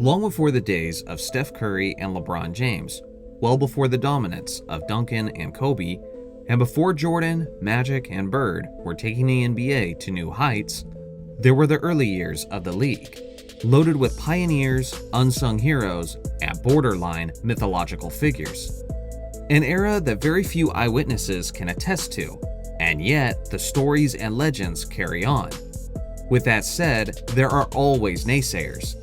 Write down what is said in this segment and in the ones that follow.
long before the days of Steph Curry and LeBron James, well before the dominance of Duncan and Kobe, and before Jordan, Magic, and Bird were taking the NBA to new heights, there were the early years of the league, loaded with pioneers, unsung heroes, and borderline mythological figures. An era that very few eyewitnesses can attest to, and yet the stories and legends carry on. With that said, there are always naysayers.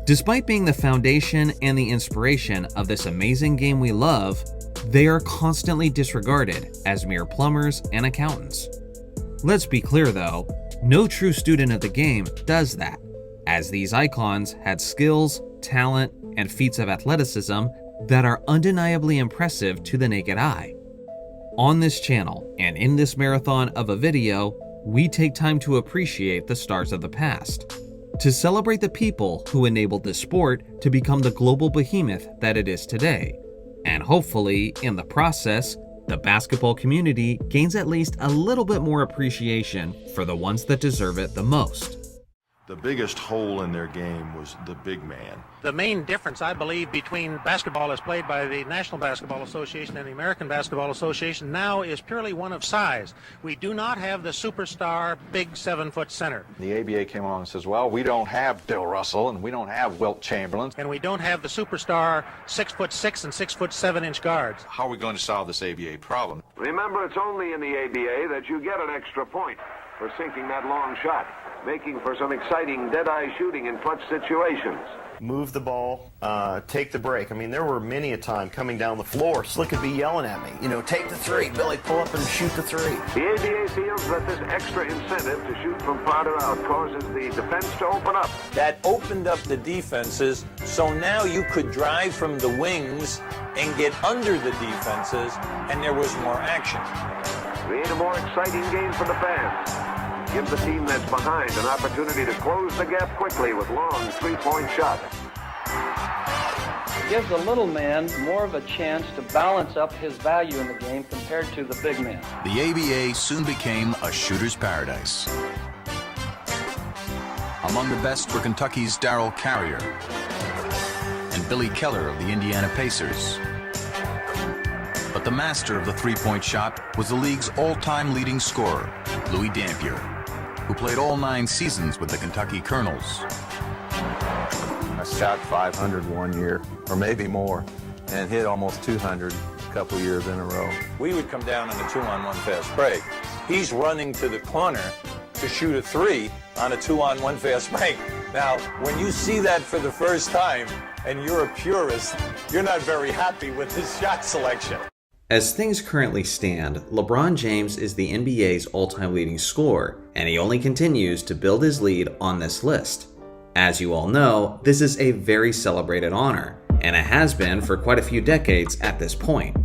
Despite being the foundation and the inspiration of this amazing game we love, they are constantly disregarded as mere plumbers and accountants. Let's be clear though, no true student of the game does that, as these icons had skills, talent, and feats of athleticism that are undeniably impressive to the naked eye. On this channel, and in this marathon of a video, we take time to appreciate the stars of the past, to celebrate the people who enabled this sport to become the global behemoth that it is today, and hopefully, in the process, the basketball community gains at least a little bit more appreciation for the ones that deserve it the most. The biggest hole in their game was the big man. The main difference, I believe, between basketball as played by the National Basketball Association and the American Basketball Association now is purely one of size. We do not have the superstar big 7-foot center. The ABA came along and says, well, we don't have Bill Russell and we don't have Wilt Chamberlain. And we don't have the superstar 6'6" and 6'7" guards. How are we going to solve this ABA problem? Remember, it's only in the ABA that you get an extra point for sinking that long shot, making for some exciting dead-eye shooting in clutch situations. Move the ball, take the break. I mean, there were many a time coming down the floor, Slick would be yelling at me, take the three, Billy, pull up and shoot the three. The ABA feels that this extra incentive to shoot from farther out causes the defense to open up. That opened up the defenses, so now you could drive from the wings and get under the defenses, and there was more action. Create a more exciting game for the fans. Give the team that's behind an opportunity to close the gap quickly with long three-point shots. Gives the little man more of a chance to balance up his value in the game compared to the big man. The ABA soon became a shooter's paradise. Among the best were Kentucky's Darrell Carrier and Billy Keller of the Indiana Pacers. But the master of the three-point shot was the league's all-time leading scorer, Louis Dampier, who played all 9 seasons with the Kentucky Colonels. I shot 500 one year, or maybe more, and hit almost 200 a couple years in a row. We would come down on a 2-on-1 fast break. He's running to the corner to shoot a 3 on a 2-on-1 fast break. Now, when you see that for the first time, and you're a purist, you're not very happy with his shot selection. As things currently stand, LeBron James is the NBA's all-time leading scorer, and he only continues to build his lead on this list. As you all know, this is a very celebrated honor, and it has been for quite a few decades at this point.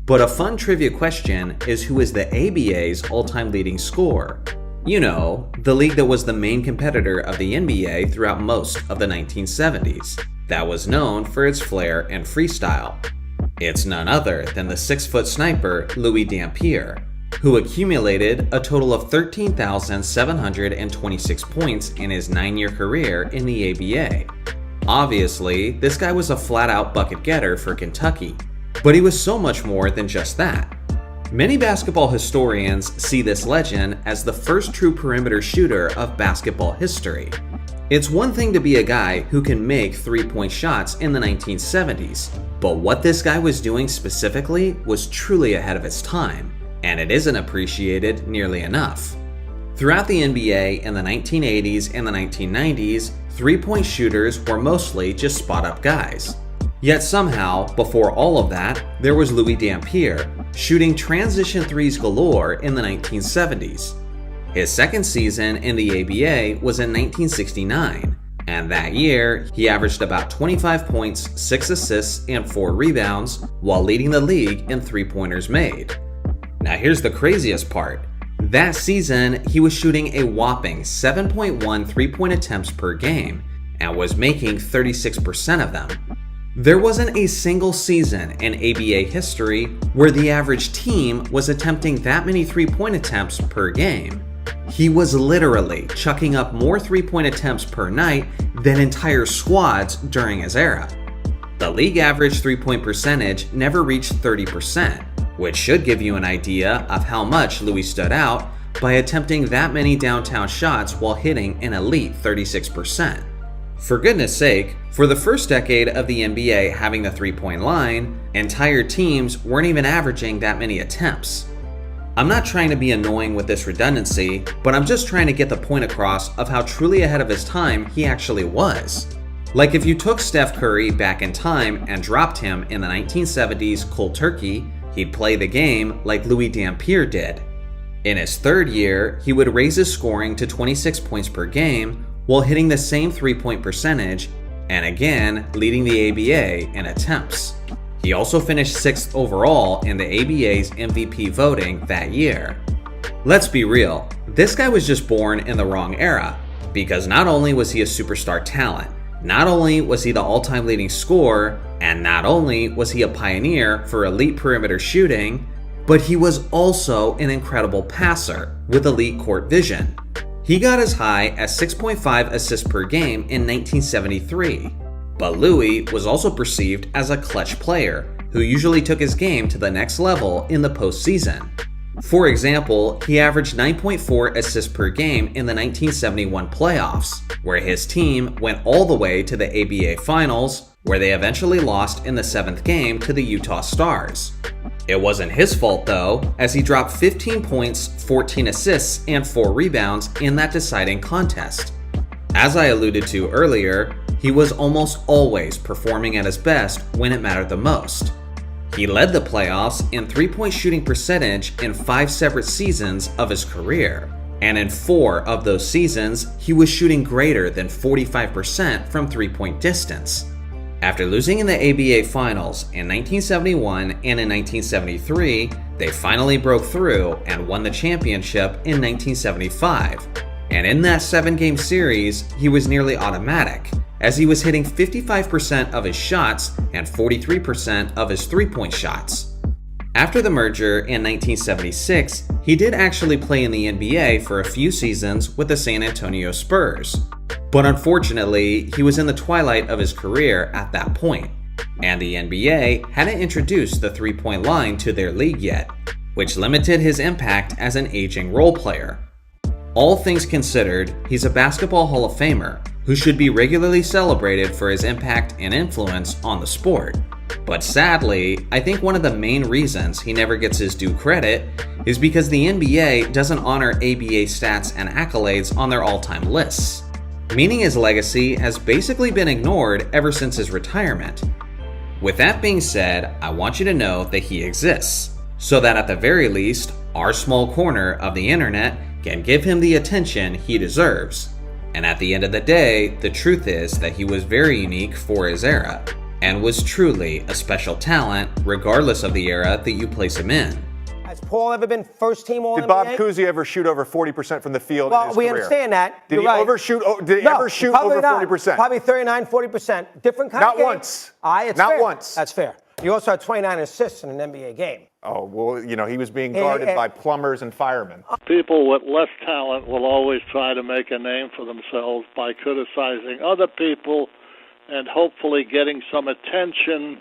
But a fun trivia question is, who is the ABA's all-time leading scorer? You know, the league that was the main competitor of the NBA throughout most of the 1970s, that was known for its flair and freestyle. It's none other than the 6-foot sniper Louis Dampier, who accumulated a total of 13,726 points in his 9-year career in the ABA. Obviously, this guy was a flat-out bucket getter for Kentucky, but he was so much more than just that. Many basketball historians see this legend as the first true perimeter shooter of basketball history. It's one thing to be a guy who can make three-point shots in the 1970s, but what this guy was doing specifically was truly ahead of its time, and it isn't appreciated nearly enough. Throughout the NBA in the 1980s and the 1990s, three-point shooters were mostly just spot-up guys. Yet somehow, before all of that, there was Louis Dampier, shooting transition threes galore in the 1970s. His second season in the ABA was in 1969, and that year, he averaged about 25 points, 6 assists, and 4 rebounds, while leading the league in three-pointers made. Now here's the craziest part. That season, he was shooting a whopping 7.1 three-point attempts per game, and was making 36% of them. There wasn't a single season in ABA history where the average team was attempting that many three-point attempts per game. He was literally chucking up more three-point attempts per night than entire squads during his era. The league average three-point percentage never reached 30%, which should give you an idea of how much Louis stood out by attempting that many downtown shots while hitting an elite 36%. For goodness sake, for the first decade of the NBA having the three-point line, entire teams weren't even averaging that many attempts. I'm not trying to be annoying with this redundancy, but I'm just trying to get the point across of how truly ahead of his time he actually was. Like if you took Steph Curry back in time and dropped him in the 1970s cold turkey, he'd play the game like Louis Dampier did. In his third year, he would raise his scoring to 26 points per game while hitting the same three-point percentage and again leading the ABA in attempts. He also finished 6th overall in the ABA's MVP voting that year. Let's be real, this guy was just born in the wrong era, because not only was he a superstar talent, not only was he the all-time leading scorer, and not only was he a pioneer for elite perimeter shooting, but he was also an incredible passer with elite court vision. He got as high as 6.5 assists per game in 1973. But Louis was also perceived as a clutch player who usually took his game to the next level in the postseason. For example, he averaged 9.4 assists per game in the 1971 playoffs, where his team went all the way to the ABA Finals, where they eventually lost in the 7th game to the Utah Stars. It wasn't his fault though, as he dropped 15 points, 14 assists, and 4 rebounds in that deciding contest. As I alluded to earlier, he was almost always performing at his best when it mattered the most. He led the playoffs in three-point shooting percentage in 5 separate seasons of his career, and in 4 of those seasons, he was shooting greater than 45% from three-point distance. After losing in the ABA Finals in 1971 and in 1973, they finally broke through and won the championship in 1975. And in that 7-game series, he was nearly automatic, as he was hitting 55% of his shots and 43% of his three-point shots. After the merger in 1976, he did actually play in the NBA for a few seasons with the San Antonio Spurs. But unfortunately, he was in the twilight of his career at that point, and the NBA hadn't introduced the three-point line to their league yet, which limited his impact as an aging role player. All things considered, he's a Basketball Hall of Famer who should be regularly celebrated for his impact and influence on the sport. But sadly, I think one of the main reasons he never gets his due credit is because the NBA doesn't honor ABA stats and accolades on their all-time lists, meaning his legacy has basically been ignored ever since his retirement. With that being said, I want you to know that he exists, so that at the very least, our small corner of the internet can give him the attention he deserves. And at the end of the day, the truth is that he was very unique for his era, and was truly a special talent regardless of the era that you place him in. Has Paul ever been first team All-NBA? Did Bob Cousy ever shoot over 40% from the field in his we career? understand that. Did he right. overshoot? Did he ever shoot over 40%? Probably 39, 40%. Different kind of game. Not once. It's Not fair. once. That's fair. You also had 29 assists in an NBA game. Oh, well, you know, he was being guarded by plumbers and firemen. People with less talent will always try to make a name for themselves by criticizing other people and hopefully getting some attention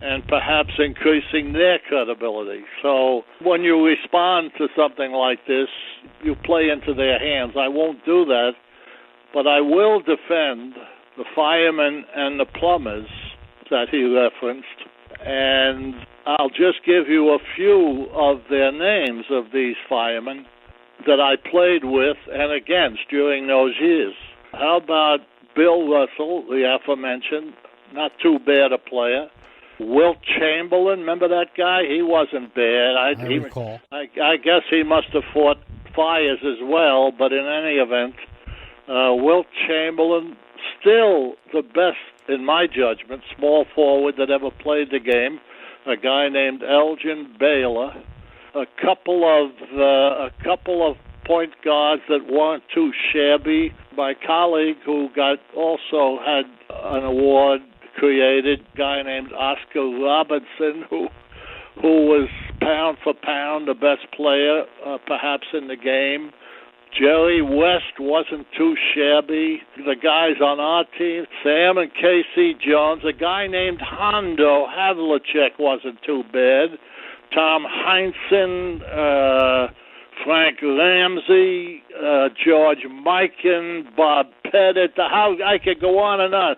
and perhaps increasing their credibility. So when you respond to something like this, you play into their hands. I won't do that, but I will defend the firemen and the plumbers that he referenced, and I'll just give you a few of their names of these firemen that I played with and against during those years. How about Bill Russell, the aforementioned, not too bad a player. Wilt Chamberlain, remember that guy? He wasn't bad. I recall. I guess he must have fought fires as well, but in any event, Wilt Chamberlain, still the best, in my judgment, small forward that ever played the game. A guy named Elgin Baylor. A couple of point guards that weren't too shabby. My colleague who also had an award created, a guy named Oscar Robertson, who was pound for pound the best player perhaps in the game. Jerry West wasn't too shabby. The guys on our team, Sam and Casey Jones, a guy named Hondo Havlicek wasn't too bad. Tom Heinsohn, Frank Ramsey, George Mikan, Bob Pettit. I could go on and on.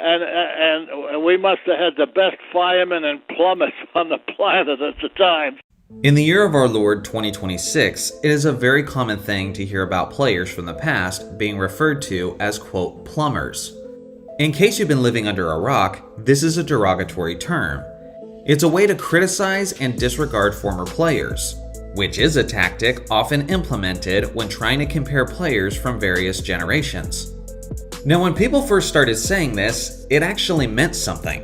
And we must have had the best firemen and plumbers on the planet at the time. In the year of our Lord 2026, it is a very common thing to hear about players from the past being referred to as, quote, plumbers. In case you've been living under a rock, this is a derogatory term. It's a way to criticize and disregard former players, which is a tactic often implemented when trying to compare players from various generations. Now, when people first started saying this, it actually meant something.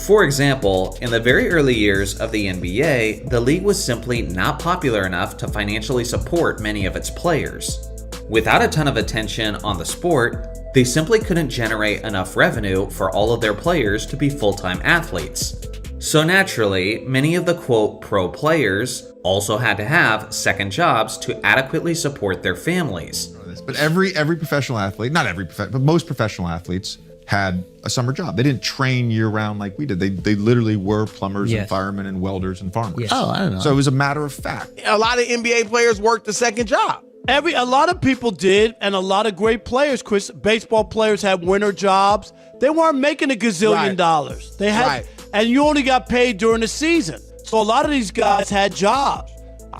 For example, in the very early years of the NBA, the league was simply not popular enough to financially support many of its players. Without a ton of attention on the sport, they simply couldn't generate enough revenue for all of their players to be full-time athletes. So naturally, many of the quote pro players also had to have second jobs to adequately support their families. But every professional athlete, not every, but most professional athletes had a summer job. They didn't train year-round like we did. They literally were plumbers and firemen and welders and farmers. Yes. Oh, I don't know. So it was a matter of fact. A lot of NBA players worked a second job. A lot of people did, and a lot of great players, Chris. Baseball players had winter jobs. They weren't making a gazillion dollars. They had, and you only got paid during the season. So a lot of these guys had jobs.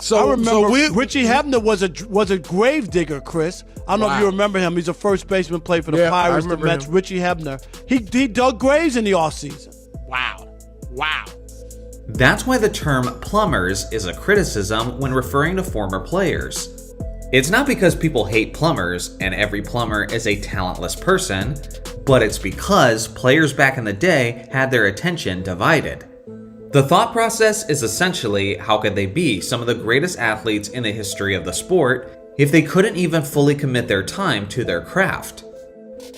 So I remember Richie Hebner was a grave digger, Chris. I don't know if you remember him. He's a first baseman, played for the Pirates, the Mets. Richie Hebner. He dug graves in the offseason. Wow. That's why the term plumbers is a criticism when referring to former players. It's not because people hate plumbers and every plumber is a talentless person, but it's because players back in the day had their attention divided. The thought process is essentially, how could they be some of the greatest athletes in the history of the sport if they couldn't even fully commit their time to their craft?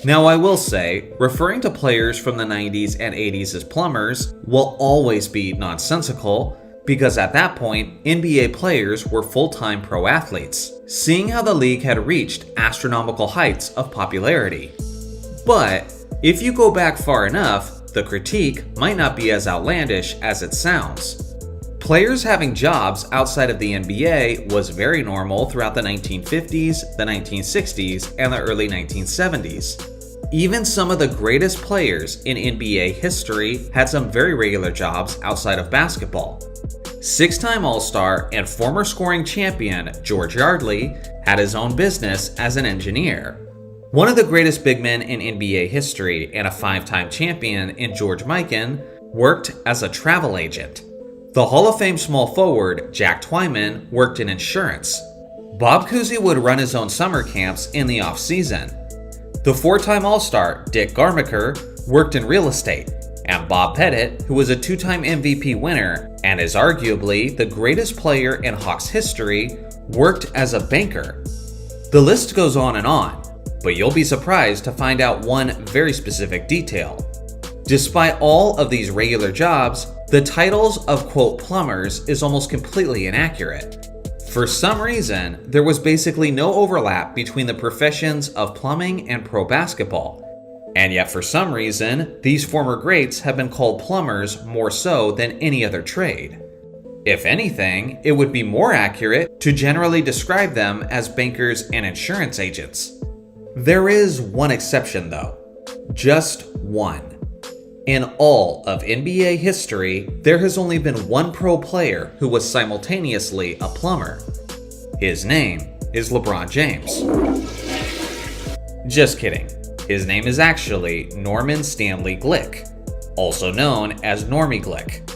Now, I will say, referring to players from the 90s and 80s as plumbers will always be nonsensical, because at that point, NBA players were full-time pro athletes, seeing how the league had reached astronomical heights of popularity. But if you go back far enough, the critique might not be as outlandish as it sounds. Players having jobs outside of the NBA was very normal throughout the 1950s, the 1960s, and the early 1970s. Even some of the greatest players in NBA history had some very regular jobs outside of basketball. Six-time All-Star and former scoring champion George Yardley had his own business as an engineer. One of the greatest big men in NBA history and a five-time champion in George Mikan worked as a travel agent. The Hall of Fame small forward Jack Twyman worked in insurance. Bob Cousy would run his own summer camps in the off-season. The four-time All-Star Dick Garmacher worked in real estate. And Bob Pettit, who was a two-time MVP winner and is arguably the greatest player in Hawks history, worked as a banker. The list goes on, but you'll be surprised to find out one very specific detail. Despite all of these regular jobs, the titles of quote plumbers is almost completely inaccurate. For some reason, there was basically no overlap between the professions of plumbing and pro basketball. And yet for some reason, these former greats have been called plumbers more so than any other trade. If anything, it would be more accurate to generally describe them as bankers and insurance agents. There is one exception though. Just one. In all of NBA history, there has only been one pro player who was simultaneously a plumber. His name is LeBron James. Just kidding. His name is actually Norman Stanley Glick, also known as Normie Glick.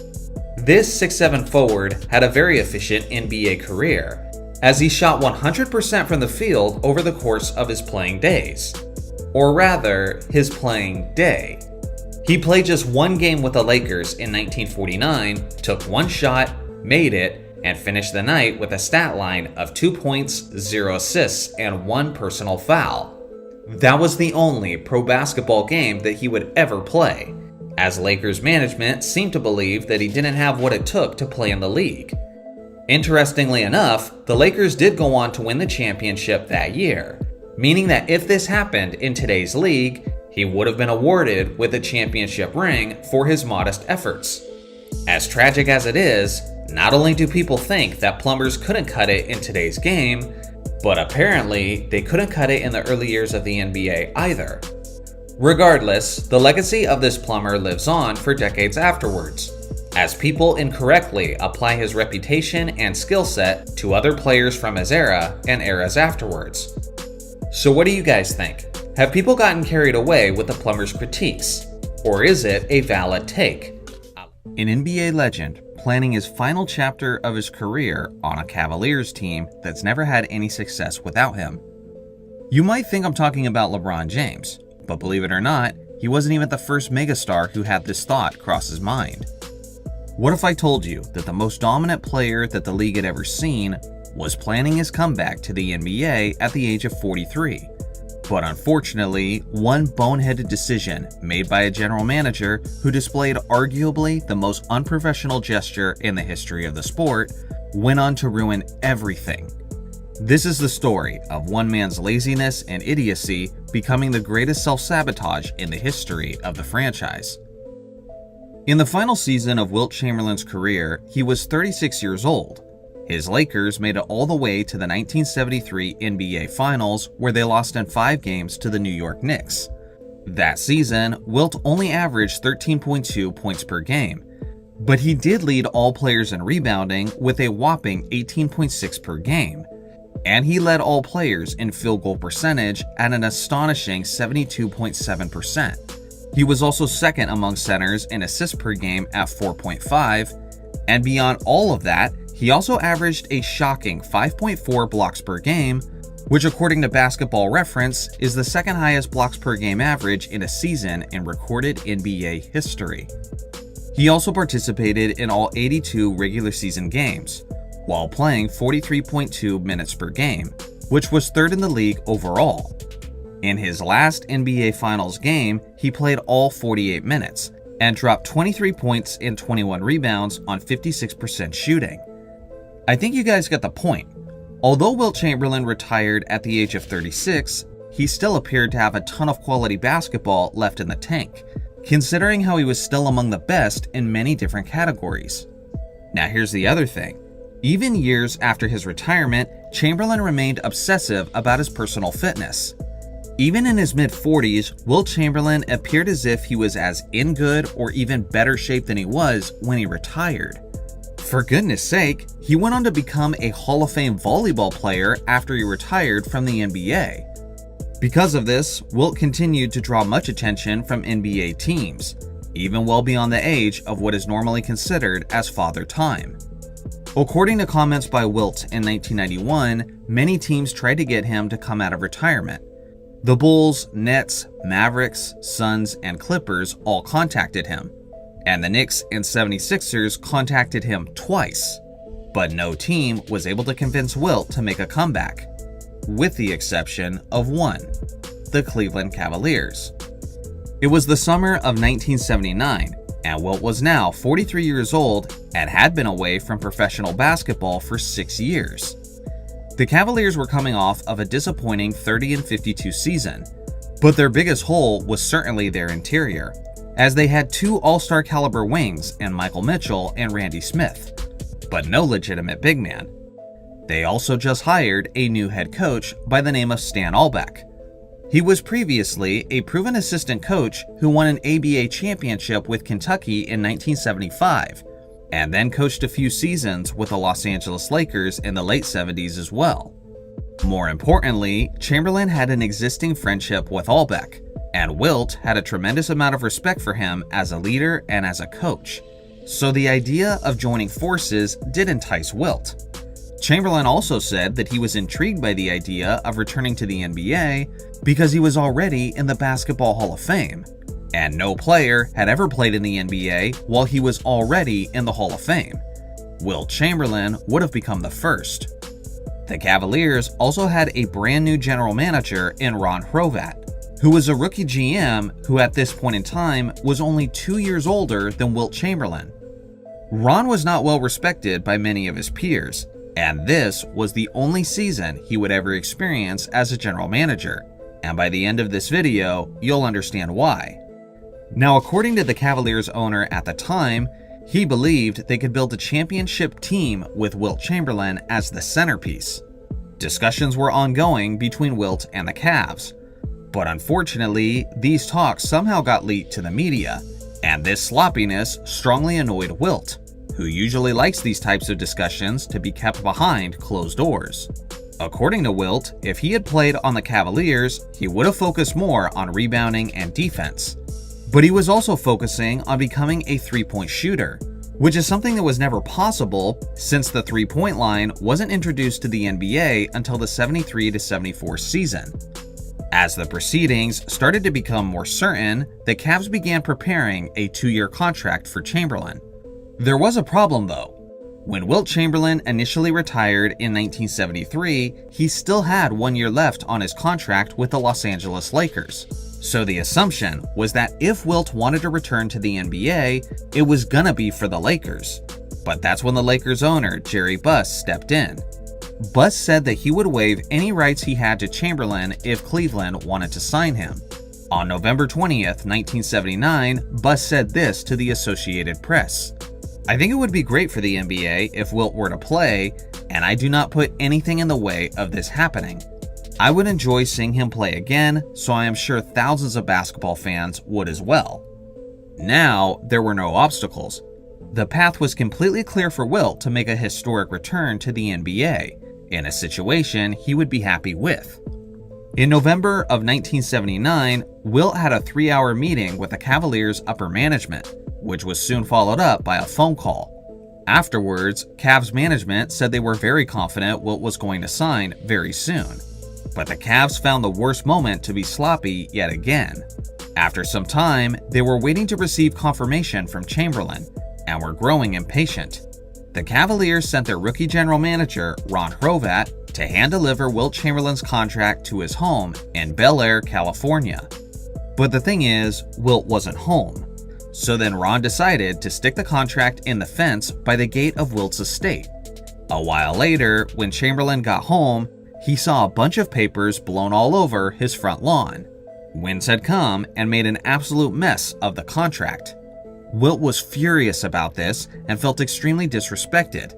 This 6'7" forward had a very efficient NBA career, as he shot 100% from the field over the course of his playing days. Or rather, his playing day. He played just one game with the Lakers in 1949, took one shot, made it, and finished the night with a stat line of 2 points, 0 assists, and 1 personal foul. That was the only pro basketball game that he would ever play, as Lakers management seemed to believe that he didn't have what it took to play in the league. Interestingly enough, the Lakers did go on to win the championship that year, meaning that if this happened in today's league, he would have been awarded with a championship ring for his modest efforts. As tragic as it is, not only do people think that plumbers couldn't cut it in today's game, but apparently they couldn't cut it in the early years of the NBA either. Regardless, the legacy of this plumber lives on for decades afterwards, as people incorrectly apply his reputation and skill set to other players from his era and eras afterwards. So what do you guys think? Have people gotten carried away with the plumber's critiques? Or is it a valid take? An NBA legend planning his final chapter of his career on a Cavaliers team that's never had any success without him. You might think I'm talking about LeBron James, but believe it or not, he wasn't even the first megastar who had this thought cross his mind. What if I told you that the most dominant player that the league had ever seen was planning his comeback to the NBA at the age of 43? But unfortunately, one boneheaded decision made by a general manager who displayed arguably the most unprofessional gesture in the history of the sport went on to ruin everything. This is the story of one man's laziness and idiocy becoming the greatest self-sabotage in the history of the franchise. In the final season of Wilt Chamberlain's career, he was 36 years old. His Lakers made it all the way to the 1973 NBA Finals, where they lost in 5 games to the New York Knicks. That season, Wilt only averaged 13.2 points per game, but he did lead all players in rebounding with a whopping 18.6 per game, and he led all players in field goal percentage at an astonishing 72.7%. He was also second among centers in assists per game at 4.5, and beyond all of that, he also averaged a shocking 5.4 blocks per game, which according to Basketball Reference is the second highest blocks per game average in a season in recorded NBA history. He also participated in all 82 regular season games, while playing 43.2 minutes per game, which was third in the league overall. In his last NBA Finals game, he played all 48 minutes and dropped 23 points and 21 rebounds on 56% shooting. I think you guys get the point. Although Wilt Chamberlain retired at the age of 36, he still appeared to have a ton of quality basketball left in the tank, considering how he was still among the best in many different categories. Now here's the other thing. Even years after his retirement, Chamberlain remained obsessive about his personal fitness. Even in his mid-40s, Wilt Chamberlain appeared as if he was as in good or even better shape than he was when he retired. For goodness sake, he went on to become a Hall of Fame volleyball player after he retired from the NBA. Because of this, Wilt continued to draw much attention from NBA teams, even well beyond the age of what is normally considered as father time. According to comments by Wilt in 1991, many teams tried to get him to come out of retirement. The Bulls, Nets, Mavericks, Suns, and Clippers all contacted him, and the Knicks and 76ers contacted him twice, but no team was able to convince Wilt to make a comeback, with the exception of one, the Cleveland Cavaliers. It was the summer of 1979, and Wilt was now 43 years old and had been away from professional basketball for 6 years. The Cavaliers were coming off of a disappointing 30-52 season, but their biggest hole was certainly their interior, as they had 2 all-star caliber wings in Michael Mitchell and Randy Smith, but no legitimate big man. They also just hired a new head coach by the name of Stan Albeck. He was previously a proven assistant coach who won an ABA championship with Kentucky in 1975, and then coached a few seasons with the Los Angeles Lakers in the late 70s as well. More importantly, Chamberlain had an existing friendship with Albeck, and Wilt had a tremendous amount of respect for him as a leader and as a coach. So the idea of joining forces did entice Wilt. Chamberlain also said that he was intrigued by the idea of returning to the NBA because he was already in the Basketball Hall of Fame, and no player had ever played in the NBA while he was already in the Hall of Fame. Wilt Chamberlain would have become the first. The Cavaliers also had a brand new general manager in Ron Horvat, who was a rookie GM who at this point in time was only 2 years older than Wilt Chamberlain. Ron was not well respected by many of his peers, and this was the only season he would ever experience as a general manager. And by the end of this video, you'll understand why. Now, according to the Cavaliers owner at the time, he believed they could build a championship team with Wilt Chamberlain as the centerpiece. Discussions were ongoing between Wilt and the Cavs, but unfortunately, these talks somehow got leaked to the media, and this sloppiness strongly annoyed Wilt, who usually likes these types of discussions to be kept behind closed doors. According to Wilt, if he had played on the Cavaliers, he would have focused more on rebounding and defense. But he was also focusing on becoming a three-point shooter, which is something that was never possible since the three-point line wasn't introduced to the NBA until the 73-74 season. As the proceedings started to become more certain, the Cavs began preparing a 2-year contract for Chamberlain. There was a problem though. When Wilt Chamberlain initially retired in 1973, he still had 1 year left on his contract with the Los Angeles Lakers. So the assumption was that if Wilt wanted to return to the NBA, it was gonna be for the Lakers. But that's when the Lakers owner, Jerry Buss, stepped in. Buss said that he would waive any rights he had to Chamberlain if Cleveland wanted to sign him. On November 20th, 1979, Buss said this to the Associated Press. "I think it would be great for the NBA if Wilt were to play, and I do not put anything in the way of this happening. I would enjoy seeing him play again, so I am sure thousands of basketball fans would as well." Now, there were no obstacles. The path was completely clear for Wilt to make a historic return to the NBA, in a situation he would be happy with. In November of 1979, Wilt had a 3-hour meeting with the Cavaliers' upper management, which was soon followed up by a phone call. Afterwards, Cavs management said they were very confident Wilt was going to sign very soon. But the Cavs found the worst moment to be sloppy yet again. After some time, they were waiting to receive confirmation from Chamberlain, and were growing impatient. The Cavaliers sent their rookie general manager, Ron Horvat, to hand-deliver Wilt Chamberlain's contract to his home in Bel Air, California. But the thing is, Wilt wasn't home. So then Ron decided to stick the contract in the fence by the gate of Wilt's estate. A while later, when Chamberlain got home, he saw a bunch of papers blown all over his front lawn. Winds had come and made an absolute mess of the contract. Wilt was furious about this and felt extremely disrespected.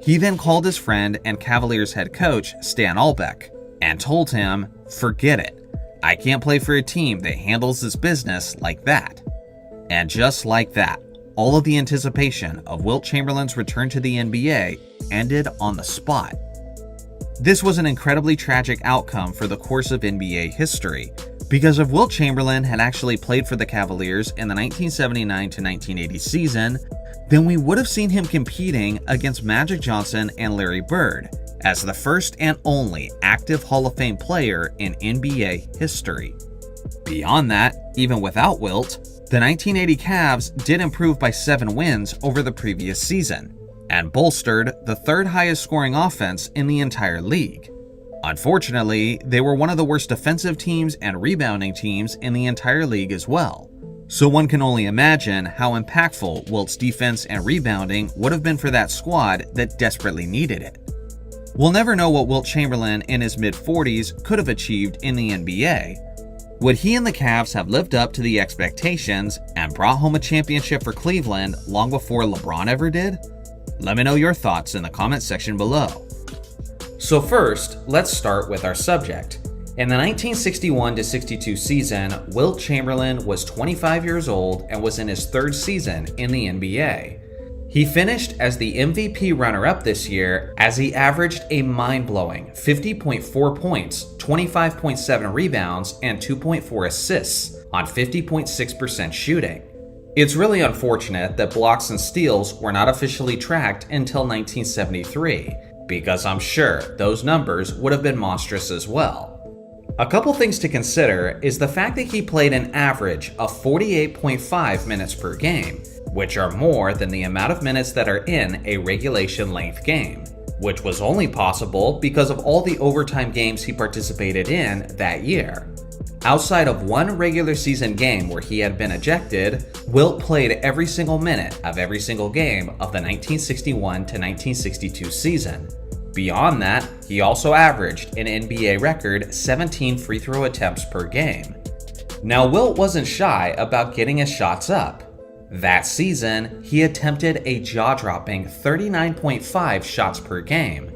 He then called his friend and Cavaliers head coach, Stan Albeck, and told him, "Forget it. I can't play for a team that handles this business like that." And just like that, all of the anticipation of Wilt Chamberlain's return to the NBA ended on the spot. This was an incredibly tragic outcome for the course of NBA history, because if Wilt Chamberlain had actually played for the Cavaliers in the 1979 to 1980 season, then we would have seen him competing against Magic Johnson and Larry Bird as the first and only active Hall of Fame player in NBA history. Beyond that, even without Wilt, the 1980 Cavs did improve by 7 wins over the previous season, and bolstered the 3rd highest scoring offense in the entire league. Unfortunately, they were one of the worst defensive teams and rebounding teams in the entire league as well. So one can only imagine how impactful Wilt's defense and rebounding would have been for that squad that desperately needed it. We'll never know what Wilt Chamberlain in his mid-40s could have achieved in the NBA. Would he and the Cavs have lived up to the expectations and brought home a championship for Cleveland long before LeBron ever did? Let me know your thoughts in the comment section below. So first, let's start with our subject. In the 1961-62 season, Wilt Chamberlain was 25 years old and was in his 3rd season in the NBA. He finished as the MVP runner-up this year as he averaged a mind-blowing 50.4 points, 25.7 rebounds, and 2.4 assists on 50.6% shooting. It's really unfortunate that blocks and steals were not officially tracked until 1973, because I'm sure those numbers would have been monstrous as well. A couple things to consider is the fact that he played an average of 48.5 minutes per game, which are more than the amount of minutes that are in a regulation length game, which was only possible because of all the overtime games he participated in that year. Outside of one regular season game where he had been ejected, Wilt played every single minute of every single game of the 1961 to 1962 season. Beyond that, he also averaged an NBA record 17 free throw attempts per game. Now, Wilt wasn't shy about getting his shots up. That season, he attempted a jaw-dropping 39.5 shots per game.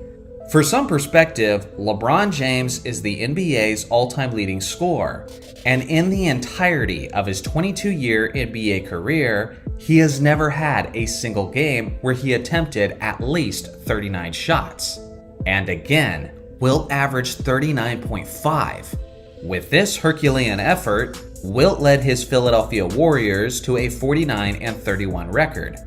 For some perspective, LeBron James is the NBA's all-time leading scorer, and in the entirety of his 22-year NBA career, he has never had a single game where he attempted at least 39 shots. And again, Wilt averaged 39.5. With this Herculean effort, Wilt led his Philadelphia Warriors to a 49-31 record.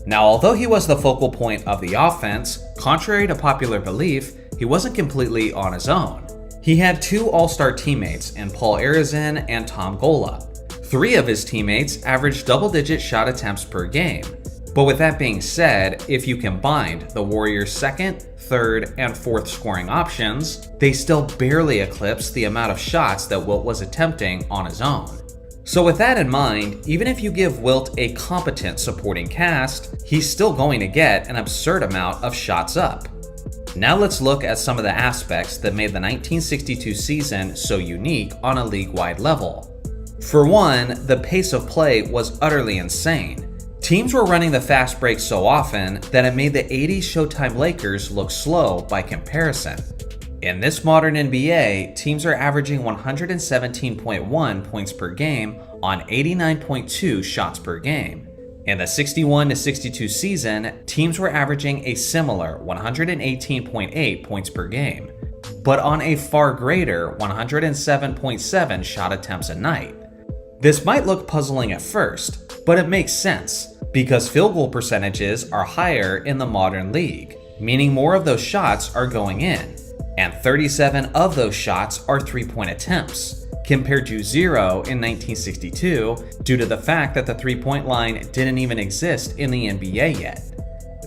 Now, although he was the focal point of the offense, contrary to popular belief, he wasn't completely on his own. He had two all-star teammates in Paul Arizin and Tom Gola. 3 of his teammates averaged double-digit shot attempts per game. But with that being said, if you combined the Warriors' second, third, and fourth scoring options, they still barely eclipsed the amount of shots that Wilt was attempting on his own. So with that in mind, even if you give Wilt a competent supporting cast, he's still going to get an absurd amount of shots up. Now let's look at some of the aspects that made the 1962 season so unique on a league-wide level. For one, the pace of play was utterly insane. Teams were running the fast break so often that it made the 80s Showtime Lakers look slow by comparison. In this modern NBA, teams are averaging 117.1 points per game on 89.2 shots per game. In the 61 to 62 season, teams were averaging a similar 118.8 points per game, but on a far greater 107.7 shot attempts a night. This might look puzzling at first, but it makes sense because field goal percentages are higher in the modern league, meaning more of those shots are going in, and 37 of those shots are three-point attempts, compared to 0 in 1962 due to the fact that the three-point line didn't even exist in the NBA yet.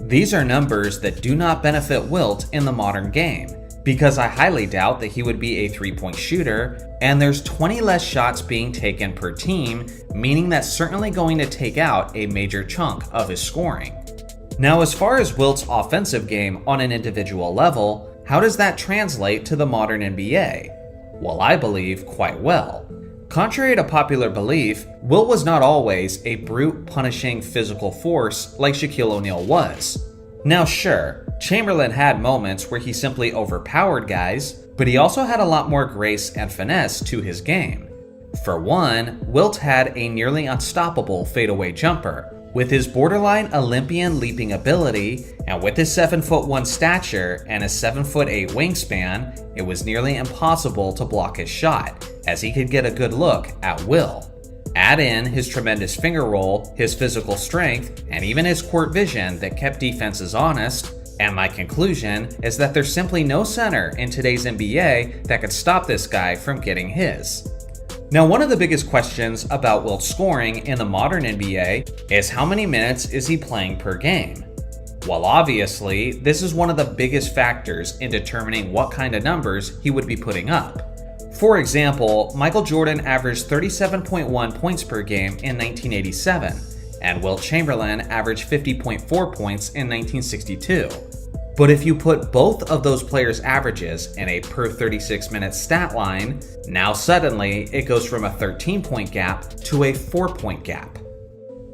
These are numbers that do not benefit Wilt in the modern game, because I highly doubt that he would be a three-point shooter, and there's 20 less shots being taken per team, meaning that's certainly going to take out a major chunk of his scoring. Now, as far as Wilt's offensive game on an individual level, how does that translate to the modern NBA? Well, I believe quite well. Contrary to popular belief, Wilt was not always a brute, punishing physical force like Shaquille O'Neal was. Now sure, Chamberlain had moments where he simply overpowered guys, but he also had a lot more grace and finesse to his game. For one, Wilt had a nearly unstoppable fadeaway jumper. With his borderline Olympian leaping ability, and with his 7'1" stature and a 7'8" wingspan, it was nearly impossible to block his shot, as he could get a good look at will. Add in his tremendous finger roll, his physical strength, and even his court vision that kept defenses honest, and my conclusion is that there's simply no center in today's NBA that could stop this guy from getting his. Now, one of the biggest questions about Wilt's scoring in the modern NBA is how many minutes is he playing per game? Well, obviously, this is one of the biggest factors in determining what kind of numbers he would be putting up. For example, Michael Jordan averaged 37.1 points per game in 1987, and Wilt Chamberlain averaged 50.4 points in 1962. But if you put both of those players' averages in a per 36-minute stat line, now suddenly it goes from a 13-point gap to a 4-point gap.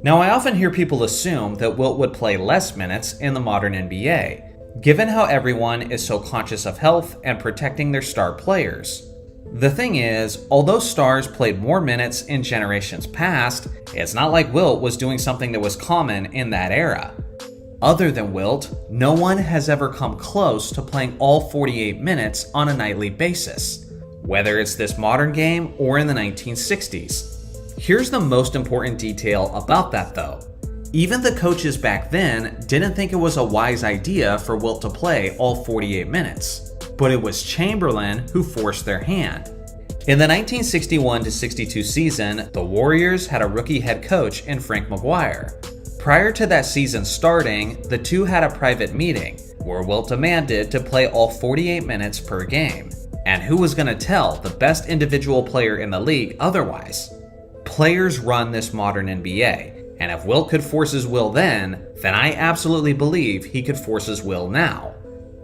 Now, I often hear people assume that Wilt would play less minutes in the modern NBA, given how everyone is so conscious of health and protecting their star players. The thing is, although stars played more minutes in generations past, it's not like Wilt was doing something that was common in that era. Other than Wilt, no one has ever come close to playing all 48 minutes on a nightly basis, whether it's this modern game or in the 1960s. Here's the most important detail about that though. Even the coaches back then didn't think it was a wise idea for Wilt to play all 48 minutes, but it was Chamberlain who forced their hand. In the 1961-62 season, the Warriors had a rookie head coach in Frank McGuire. Prior to that season starting, the two had a private meeting where Wilt demanded to play all 48 minutes per game. And who was going to tell the best individual player in the league otherwise? Players run this modern NBA, and if Wilt could force his will then I absolutely believe he could force his will now.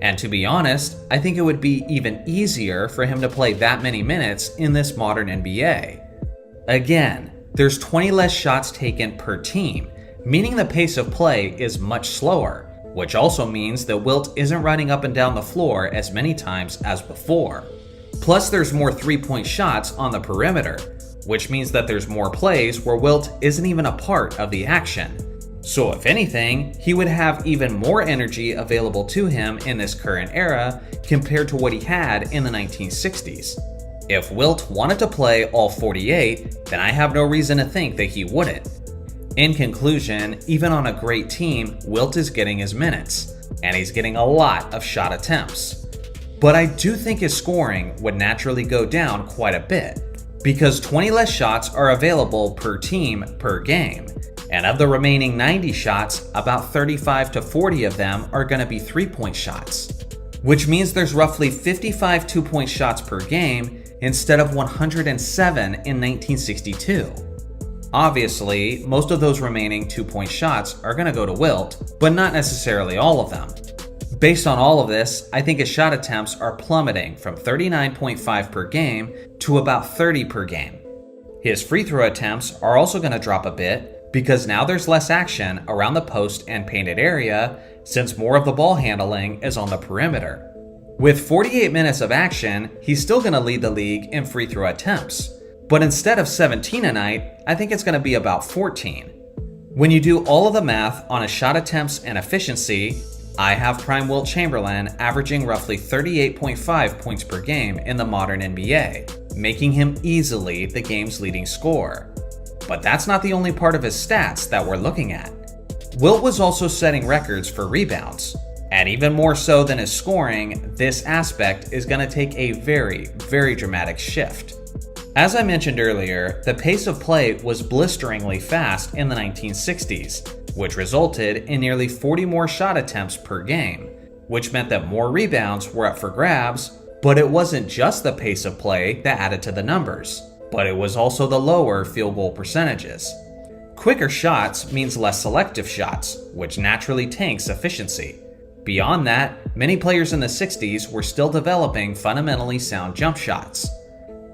And to be honest, I think it would be even easier for him to play that many minutes in this modern NBA. Again, there's 20 less shots taken per team, meaning the pace of play is much slower, which also means that Wilt isn't running up and down the floor as many times as before. Plus, there's more three-point shots on the perimeter, which means that there's more plays where Wilt isn't even a part of the action. So if anything, he would have even more energy available to him in this current era compared to what he had in the 1960s. If Wilt wanted to play all 48, then I have no reason to think that he wouldn't. In conclusion, even on a great team, Wilt is getting his minutes, and he's getting a lot of shot attempts. But I do think his scoring would naturally go down quite a bit, because 20 less shots are available per team per game. And of the remaining 90 shots, about 35 to 40 of them are going to be three-point shots, which means there's roughly 55 two-point shots per game instead of 107 in 1962. Obviously, most of those remaining two-point shots are going to go to Wilt, but not necessarily all of them. Based on all of this, I think his shot attempts are plummeting from 39.5 per game to about 30 per game. His free throw attempts are also going to drop a bit, because now there's less action around the post and painted area since more of the ball handling is on the perimeter. With 48 minutes of action, he's still going to lead the league in free throw attempts, but instead of 17 a night, I think it's going to be about 14. When you do all of the math on his shot attempts and efficiency, I have prime Wilt Chamberlain averaging roughly 38.5 points per game in the modern NBA, making him easily the game's leading scorer. But that's not the only part of his stats that we're looking at. Wilt was also setting records for rebounds, and even more so than his scoring, this aspect is going to take a very, very dramatic shift. As I mentioned earlier, the pace of play was blisteringly fast in the 1960s, which resulted in nearly 40 more shot attempts per game, which meant that more rebounds were up for grabs, but it wasn't just the pace of play that added to the numbers, but it was also the lower field goal percentages. Quicker shots means less selective shots, which naturally tanks efficiency. Beyond that, many players in the 60s were still developing fundamentally sound jump shots.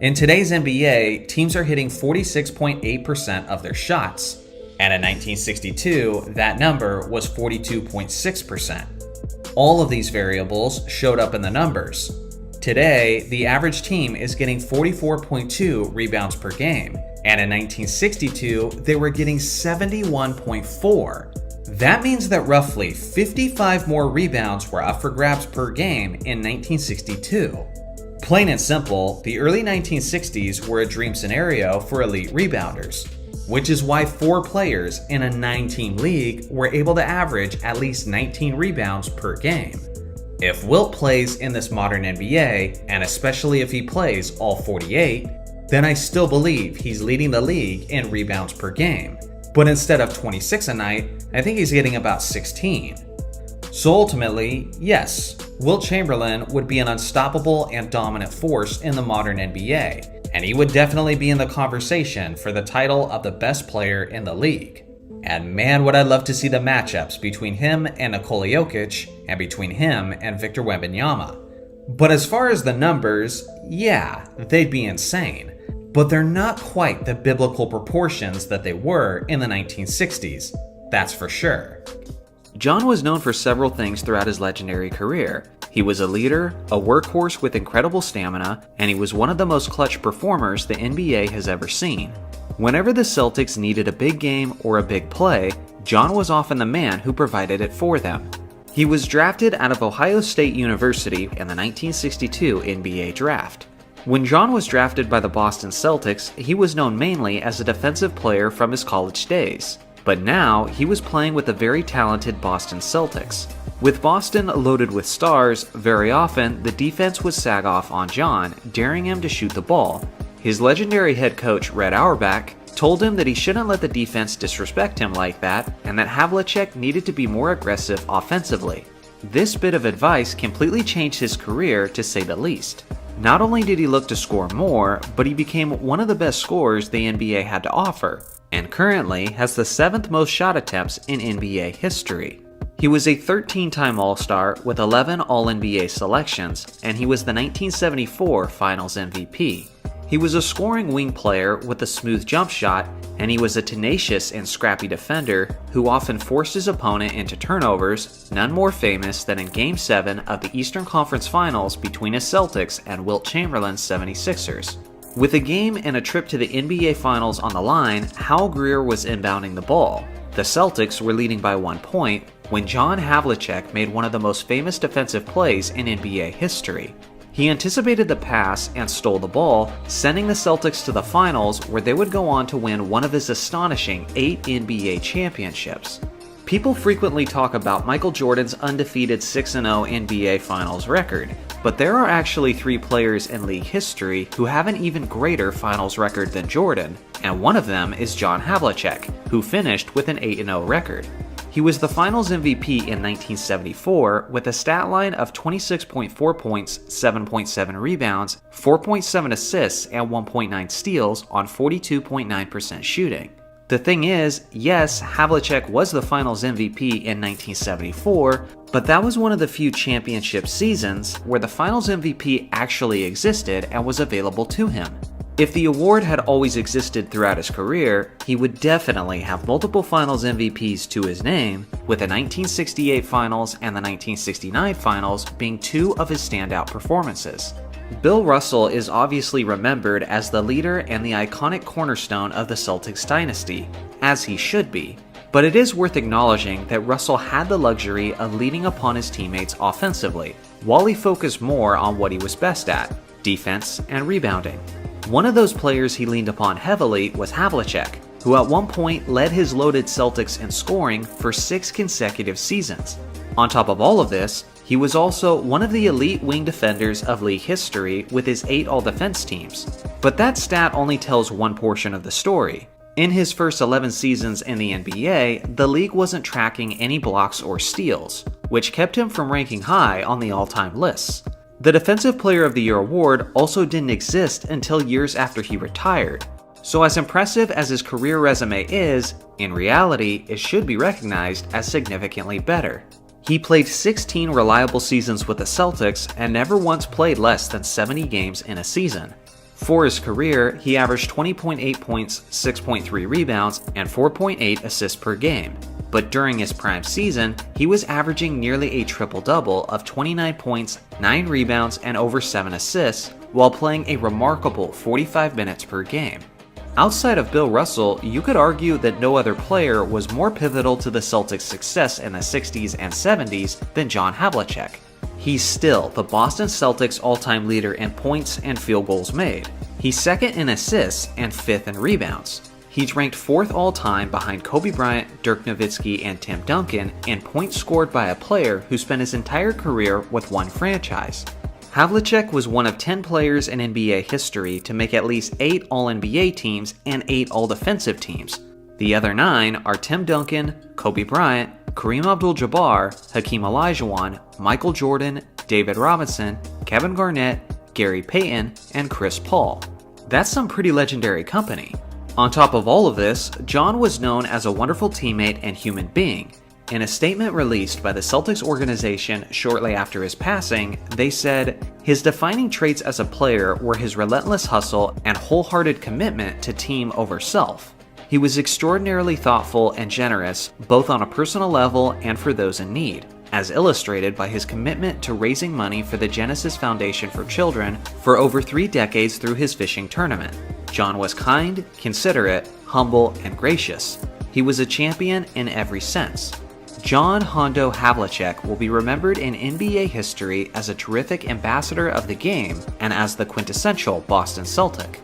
In today's NBA, teams are hitting 46.8% of their shots, and in 1962, that number was 42.6%. All of these variables showed up in the numbers. Today, the average team is getting 44.2 rebounds per game, and in 1962, they were getting 71.4. That means that roughly 55 more rebounds were up for grabs per game in 1962. Plain and simple, the early 1960s were a dream scenario for elite rebounders, which is why 4 players in a 9-team league were able to average at least 19 rebounds per game. If Wilt plays in this modern NBA, and especially if he plays all 48, then I still believe he's leading the league in rebounds per game. But instead of 26 a night, I think he's getting about 16. So ultimately, yes, Wilt Chamberlain would be an unstoppable and dominant force in the modern NBA, and he would definitely be in the conversation for the title of the best player in the league. And man, would I love to see the matchups between him and Nikola Jokic, and between him and Victor Wembanyama. But as far as the numbers, yeah, they'd be insane. But they're not quite the biblical proportions that they were in the 1960s, that's for sure. John was known for several things throughout his legendary career. He was a leader, a workhorse with incredible stamina, and he was one of the most clutch performers the NBA has ever seen. Whenever the Celtics needed a big game or a big play, John was often the man who provided it for them. He was drafted out of Ohio State University in the 1962 NBA draft. When John was drafted by the Boston Celtics, he was known mainly as a defensive player from his college days. But now, he was playing with the very talented Boston Celtics. With Boston loaded with stars, very often the defense would sag off on John, daring him to shoot the ball. His legendary head coach, Red Auerbach, told him that he shouldn't let the defense disrespect him like that, and that Havlicek needed to be more aggressive offensively. This bit of advice completely changed his career, to say the least. Not only did he look to score more, but he became one of the best scorers the NBA had to offer, and currently has the 7th most shot attempts in NBA history. He was a 13-time All-Star with 11 All-NBA selections, and he was the 1974 Finals MVP. He was a scoring wing player with a smooth jump shot, and he was a tenacious and scrappy defender who often forced his opponent into turnovers, none more famous than in Game 7 of the Eastern Conference Finals between his Celtics and Wilt Chamberlain's 76ers. With a game and a trip to the NBA Finals on the line, Hal Greer was inbounding the ball. The Celtics were leading by 1 point when John Havlicek made one of the most famous defensive plays in NBA history. He anticipated the pass and stole the ball, sending the Celtics to the finals where they would go on to win one of his astonishing 8 NBA championships. People frequently talk about Michael Jordan's undefeated 6-0 NBA Finals record, but there are actually 3 players in league history who have an even greater Finals record than Jordan, and one of them is John Havlicek, who finished with an 8-0 record. He was the Finals MVP in 1974 with a stat line of 26.4 points, 7.7 rebounds, 4.7 assists, and 1.9 steals on 42.9% shooting. The thing is, yes, Havlicek was the Finals MVP in 1974, but that was one of the few championship seasons where the Finals MVP actually existed and was available to him. If the award had always existed throughout his career, he would definitely have multiple Finals MVPs to his name, with the 1968 Finals and the 1969 Finals being 2 of his standout performances. Bill Russell is obviously remembered as the leader and the iconic cornerstone of the Celtics dynasty, as he should be, but it is worth acknowledging that Russell had the luxury of leading upon his teammates offensively, while he focused more on what he was best at, defense and rebounding. One of those players he leaned upon heavily was Havlicek, who at one point led his loaded Celtics in scoring for 6 consecutive seasons. On top of all of this, he was also one of the elite wing defenders of league history with his 8 all-defense teams. But that stat only tells one portion of the story. In his first 11 seasons in the NBA, the league wasn't tracking any blocks or steals, which kept him from ranking high on the all-time lists. The Defensive Player of the Year award also didn't exist until years after he retired. So as impressive as his career resume is, in reality, it should be recognized as significantly better. He played 16 reliable seasons with the Celtics and never once played less than 70 games in a season. For his career, he averaged 20.8 points, 6.3 rebounds, and 4.8 assists per game. But during his prime season, he was averaging nearly a triple-double of 29 points, 9 rebounds, and over 7 assists, while playing a remarkable 45 minutes per game. Outside of Bill Russell, you could argue that no other player was more pivotal to the Celtics' success in the 60s and 70s than John Havlicek. He's still the Boston Celtics all-time leader in points and field goals made. He's second in assists and 5th in rebounds. He's ranked 4th all-time behind Kobe Bryant, Dirk Nowitzki, and Tim Duncan in points scored by a player who spent his entire career with one franchise. Havlicek was one of 10 players in NBA history to make at least 8 All-NBA teams and 8 All-Defensive teams. The other 9 are Tim Duncan, Kobe Bryant, Kareem Abdul-Jabbar, Hakeem Olajuwon, Michael Jordan, David Robinson, Kevin Garnett, Gary Payton, and Chris Paul. That's some pretty legendary company. On top of all of this, John was known as a wonderful teammate and human being. In a statement released by the Celtics organization shortly after his passing, they said, "His defining traits as a player were his relentless hustle and wholehearted commitment to team over self. He was extraordinarily thoughtful and generous, both on a personal level and for those in need, as illustrated by his commitment to raising money for the Genesis Foundation for Children for over 3 decades through his fishing tournament. John was kind, considerate, humble, and gracious. He was a champion in every sense." John Hondo Havlicek will be remembered in NBA history as a terrific ambassador of the game and as the quintessential Boston Celtic.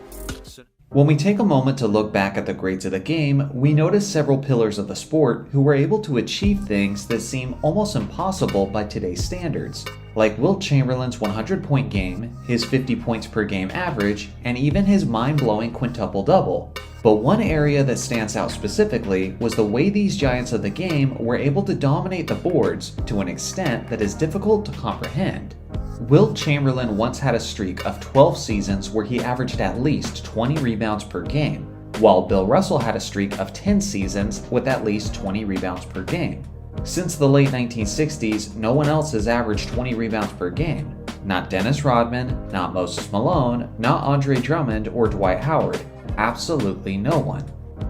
When we take a moment to look back at the greats of the game, we notice several pillars of the sport who were able to achieve things that seem almost impossible by today's standards, like Wilt Chamberlain's 100-point game, his 50 points per game average, and even his mind-blowing quintuple-double. But one area that stands out specifically was the way these giants of the game were able to dominate the boards to an extent that is difficult to comprehend. Wilt Chamberlain once had a streak of 12 seasons where he averaged at least 20 rebounds per game, while Bill Russell had a streak of 10 seasons with at least 20 rebounds per game. Since the late 1960s, no one else has averaged 20 rebounds per game. Not Dennis Rodman, not Moses Malone, not Andre Drummond or Dwight Howard. Absolutely no one.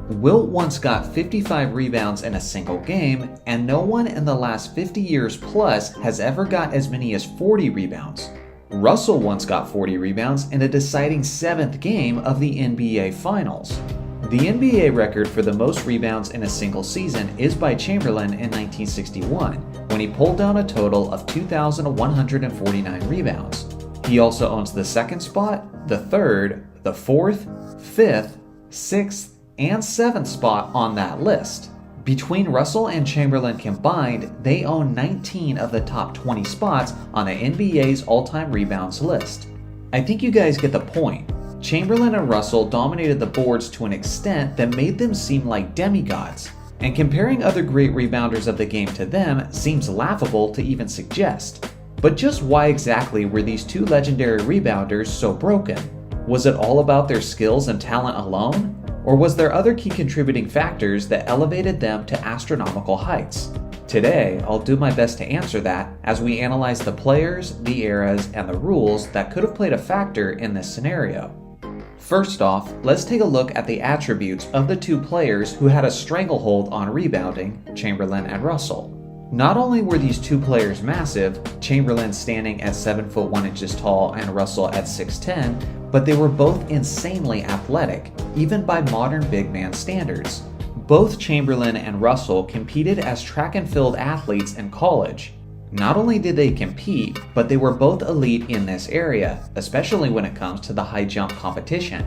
Wilt once got 55 rebounds in a single game, and no one in the last 50 years plus has ever got as many as 40 rebounds. Russell once got 40 rebounds in a deciding 7th game of the NBA Finals. The NBA record for the most rebounds in a single season is by Chamberlain in 1961, when he pulled down a total of 2,149 rebounds. He also owns the 2nd spot, the 3rd, the 4th, 5th, 6th, and 7th spot on that list. Between Russell and Chamberlain combined, they own 19 of the top 20 spots on the NBA's all-time rebounds list. I think you guys get the point. Chamberlain and Russell dominated the boards to an extent that made them seem like demigods, and comparing other great rebounders of the game to them seems laughable to even suggest. But just why exactly were these two legendary rebounders so broken? Was it all about their skills and talent alone? Or was there other key contributing factors that elevated them to astronomical heights? Today, I'll do my best to answer that as we analyze the players, the eras, and the rules that could have played a factor in this scenario. First off, let's take a look at the attributes of the two players who had a stranglehold on rebounding, Chamberlain and Russell. Not only were these two players massive, Chamberlain standing at 7 foot 1 inches tall and Russell at 6'10", but they were both insanely athletic, even by modern big man standards. Both Chamberlain and Russell competed as track and field athletes in college. Not only did they compete, but they were both elite in this area, especially when it comes to the high jump competition.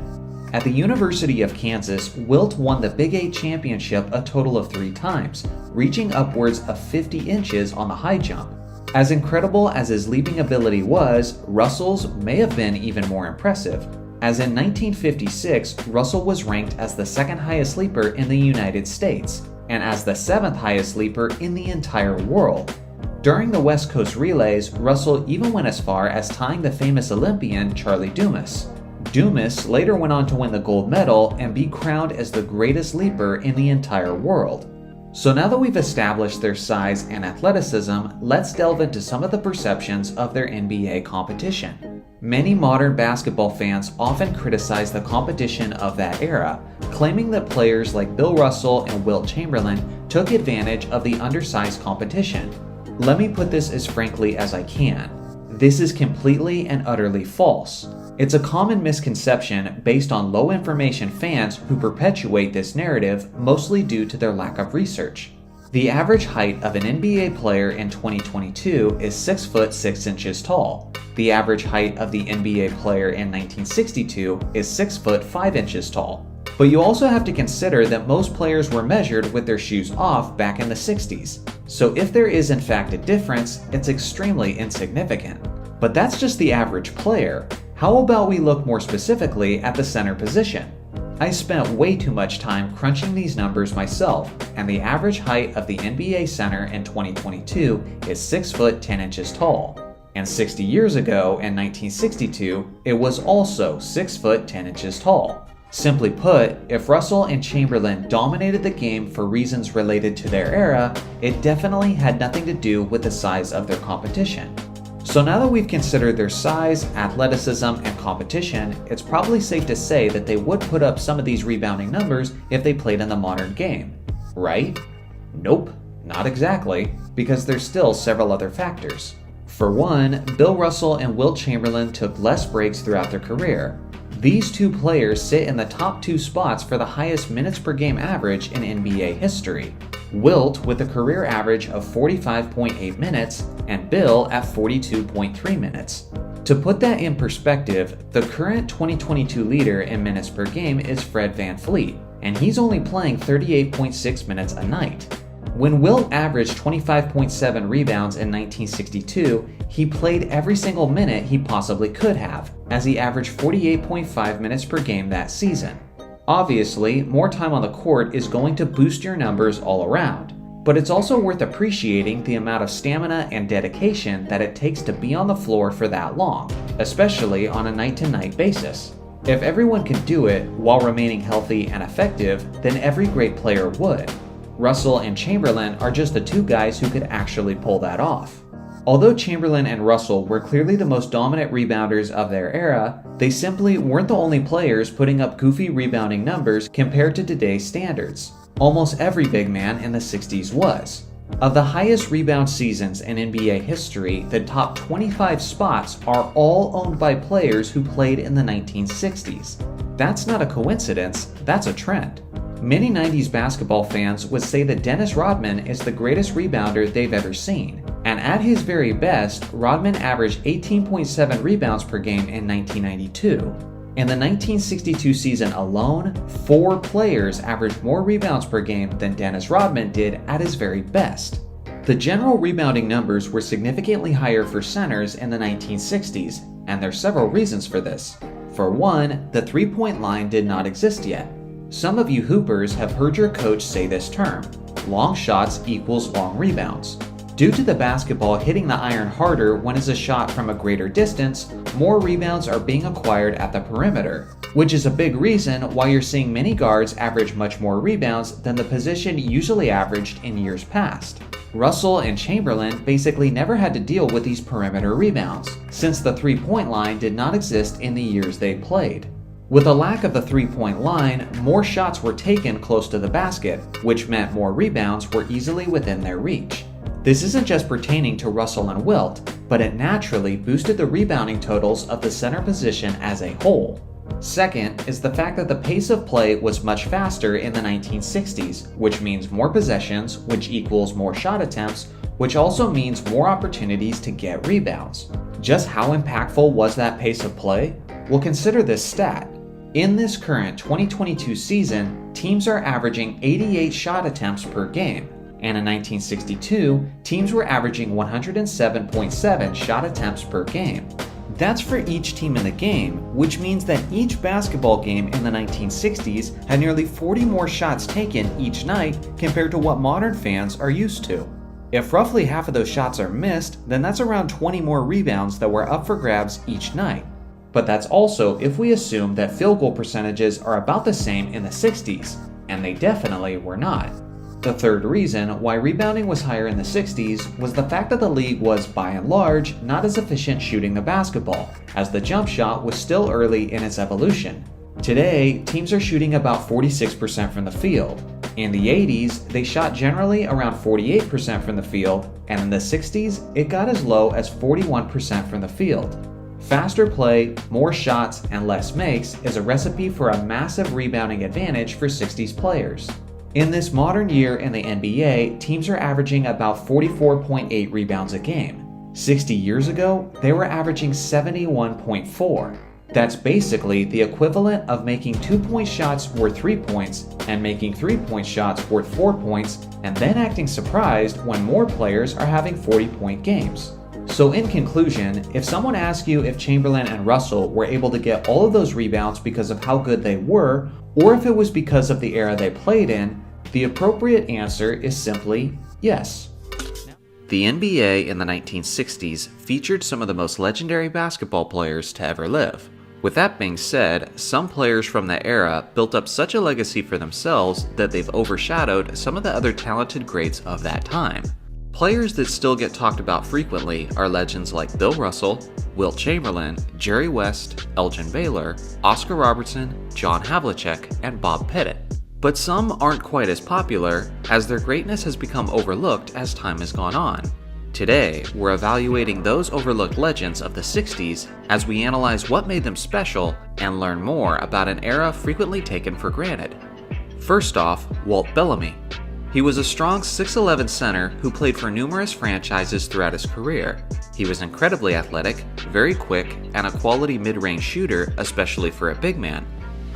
At the University of Kansas, Wilt won the Big 8 championship a total of 3 times, reaching upwards of 50 inches on the high jump. As incredible as his leaping ability was, Russell's may have been even more impressive, as in 1956, Russell was ranked as the 2nd highest leaper in the United States, and as the 7th highest leaper in the entire world. During the West Coast relays, Russell even went as far as tying the famous Olympian Charlie Dumas. Dumas later went on to win the gold medal and be crowned as the greatest leaper in the entire world. So now that we've established their size and athleticism, let's delve into some of the perceptions of their NBA competition. Many modern basketball fans often criticize the competition of that era, claiming that players like Bill Russell and Wilt Chamberlain took advantage of the undersized competition. Let me put this as frankly as I can. This is completely and utterly false. It's a common misconception based on low information fans who perpetuate this narrative, mostly due to their lack of research. The average height of an NBA player in 2022 is 6 foot 6 inches tall. The average height of the NBA player in 1962 is 6 foot 5 inches tall. But you also have to consider that most players were measured with their shoes off back in the 60s. So if there is in fact a difference, it's extremely insignificant. But that's just the average player. How about we look more specifically at the center position? I spent way too much time crunching these numbers myself, and the average height of the NBA center in 2022 is 6 foot 10 inches tall. And 60 years ago, in 1962, it was also 6 foot 10 inches tall. Simply put, if Russell and Chamberlain dominated the game for reasons related to their era, it definitely had nothing to do with the size of their competition. So now that we've considered their size, athleticism, and competition, it's probably safe to say that they would put up some of these rebounding numbers if they played in the modern game, right? Nope, not exactly, because there's still several other factors. For one, Bill Russell and Wilt Chamberlain took less breaks throughout their career. These two players sit in the top 2 spots for the highest minutes per game average in NBA history. Wilt with a career average of 45.8 minutes and Bill at 42.3 minutes. To put that in perspective, the current 2022 leader in minutes per game is Fred VanVleet, and he's only playing 38.6 minutes a night. When Wilt averaged 25.7 rebounds in 1962, he played every single minute he possibly could have, as he averaged 48.5 minutes per game that season. Obviously, more time on the court is going to boost your numbers all around, but it's also worth appreciating the amount of stamina and dedication that it takes to be on the floor for that long, especially on a night-to-night basis. If everyone could do it while remaining healthy and effective, then every great player would. Russell and Chamberlain are just the two guys who could actually pull that off. Although Chamberlain and Russell were clearly the most dominant rebounders of their era, they simply weren't the only players putting up goofy rebounding numbers compared to today's standards. Almost every big man in the 60s was. Of the highest rebound seasons in NBA history, the top 25 spots are all owned by players who played in the 1960s. That's not a coincidence, that's a trend. Many 90s basketball fans would say that Dennis Rodman is the greatest rebounder they've ever seen. And at his very best, Rodman averaged 18.7 rebounds per game in 1992. In the 1962 season alone, 4 players averaged more rebounds per game than Dennis Rodman did at his very best. The general rebounding numbers were significantly higher for centers in the 1960s, and there's several reasons for this. For one, the three-point line did not exist yet. Some of you hoopers have heard your coach say this term: long shots equals long rebounds. Due to the basketball hitting the iron harder when it's a shot from a greater distance, more rebounds are being acquired at the perimeter, which is a big reason why you're seeing many guards average much more rebounds than the position usually averaged in years past. Russell and Chamberlain basically never had to deal with these perimeter rebounds, since the three-point line did not exist in the years they played. With a lack of the three-point line, more shots were taken close to the basket, which meant more rebounds were easily within their reach. This isn't just pertaining to Russell and Wilt, but it naturally boosted the rebounding totals of the center position as a whole. Second is the fact that the pace of play was much faster in the 1960s, which means more possessions, which equals more shot attempts, which also means more opportunities to get rebounds. Just how impactful was that pace of play? Well, consider this stat. In this current 2022 season, teams are averaging 88 shot attempts per game, and in 1962, teams were averaging 107.7 shot attempts per game. That's for each team in the game, which means that each basketball game in the 1960s had nearly 40 more shots taken each night compared to what modern fans are used to. If roughly half of those shots are missed, then that's around 20 more rebounds that were up for grabs each night. But that's also if we assume that field goal percentages are about the same in the 60s, and they definitely were not. The third reason why rebounding was higher in the 60s was the fact that the league was, by and large, not as efficient shooting the basketball, as the jump shot was still early in its evolution. Today, teams are shooting about 46% from the field. In the 80s, they shot generally around 48% from the field, and in the 60s, it got as low as 41% from the field. Faster play, more shots, and less makes is a recipe for a massive rebounding advantage for 60s players. In this modern year in the NBA, teams are averaging about 44.8 rebounds a game. 60 years ago, they were averaging 71.4. That's basically the equivalent of making 2-point shots worth 3 points and making 3-point shots worth 4 points, and then acting surprised when more players are having 40-point games. So in conclusion, if someone asks you if Chamberlain and Russell were able to get all of those rebounds because of how good they were, or if it was because of the era they played in, the appropriate answer is simply yes. The NBA in the 1960s featured some of the most legendary basketball players to ever live. With that being said, some players from that era built up such a legacy for themselves that they've overshadowed some of the other talented greats of that time. Players that still get talked about frequently are legends like Bill Russell, Wilt Chamberlain, Jerry West, Elgin Baylor, Oscar Robertson, John Havlicek, and Bob Pettit. But some aren't quite as popular, as their greatness has become overlooked as time has gone on. Today, we're evaluating those overlooked legends of the 60s as we analyze what made them special and learn more about an era frequently taken for granted. First off, Walt Bellamy. He was a strong 6'11" center who played for numerous franchises throughout his career. He was incredibly athletic, very quick, and a quality mid-range shooter, especially for a big man.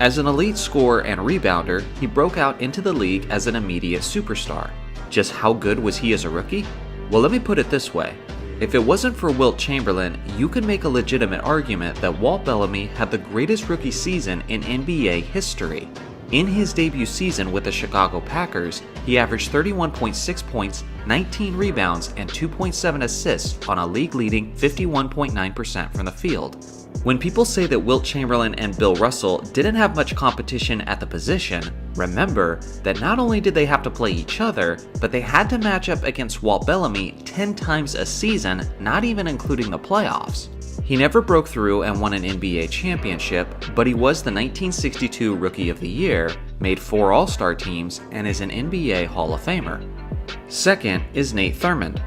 As an elite scorer and rebounder, he broke out into the league as an immediate superstar. Just how good was he as a rookie? Well, let me put it this way. If it wasn't for Wilt Chamberlain, you could make a legitimate argument that Walt Bellamy had the greatest rookie season in NBA history. In his debut season with the Chicago Packers, he averaged 31.6 points, 19 rebounds, and 2.7 assists on a league-leading 51.9% from the field. When people say that Wilt Chamberlain and Bill Russell didn't have much competition at the position, remember that not only did they have to play each other, but they had to match up against Walt Bellamy 10 times a season, not even including the playoffs. He never broke through and won an NBA championship, but he was the 1962 Rookie of the Year, made 4 All-Star teams, and is an NBA Hall of Famer. Second is Nate Thurmond.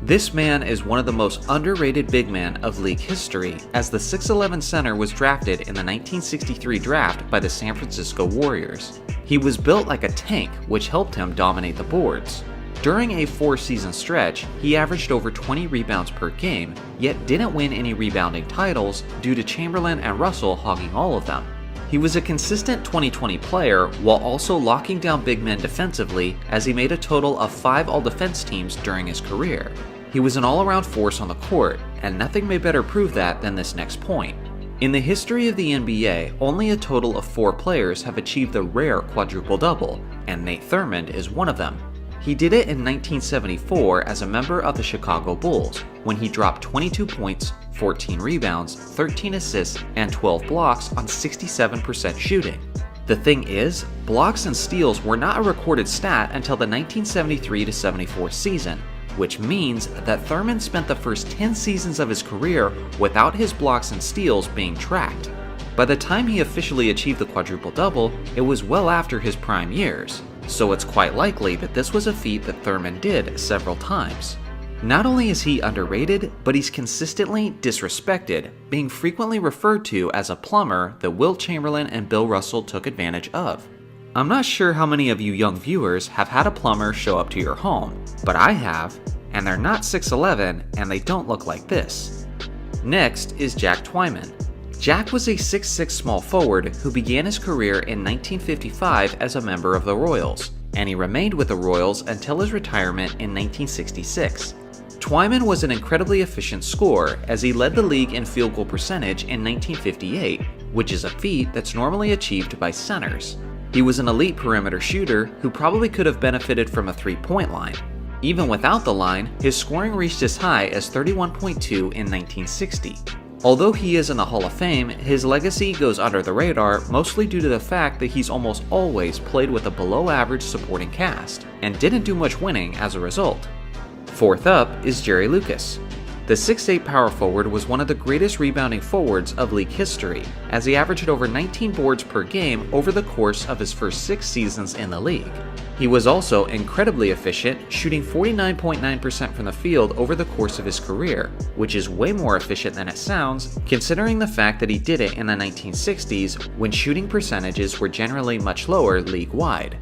This man is one of the most underrated big men of league history, as the 6'11 center was drafted in the 1963 draft by the San Francisco Warriors. He was built like a tank, which helped him dominate the boards. During a 4-season stretch, he averaged over 20 rebounds per game, yet didn't win any rebounding titles due to Chamberlain and Russell hogging all of them. He was a consistent 20-20 player while also locking down big men defensively, as he made a total of 5 all-defense teams during his career. He was an all-around force on the court, and nothing may better prove that than this next point. In the history of the NBA, only a total of 4 players have achieved the rare quadruple-double, and Nate Thurmond is one of them. He did it in 1974 as a member of the Chicago Bulls, when he dropped 22 points, 14 rebounds, 13 assists, and 12 blocks on 67% shooting. The thing is, blocks and steals were not a recorded stat until the 1973-74 season, which means that Thurmond spent the first 10 seasons of his career without his blocks and steals being tracked. By the time he officially achieved the quadruple-double, it was well after his prime years, so it's quite likely that this was a feat that Thurmond did several times. Not only is he underrated, but he's consistently disrespected, being frequently referred to as a plumber that Wilt Chamberlain and Bill Russell took advantage of. I'm not sure how many of you young viewers have had a plumber show up to your home, but I have, and they're not 6'11", and they don't look like this. Next is Jack Twyman. Jack was a 6'6" small forward who began his career in 1955 as a member of the Royals, and he remained with the Royals until his retirement in 1966. Twyman was an incredibly efficient scorer, as he led the league in field goal percentage in 1958, which is a feat that's normally achieved by centers. He was an elite perimeter shooter who probably could have benefited from a 3-point line. Even without the line, his scoring reached as high as 31.2 in 1960. Although he is in the Hall of Fame, his legacy goes under the radar mostly due to the fact that he's almost always played with a below-average supporting cast, and didn't do much winning as a result. Fourth up is Jerry Lucas. The 6'8" power forward was one of the greatest rebounding forwards of league history, as he averaged over 19 boards per game over the course of his first 6 seasons in the league. He was also incredibly efficient, shooting 49.9% from the field over the course of his career, which is way more efficient than it sounds, considering the fact that he did it in the 1960s when shooting percentages were generally much lower league-wide.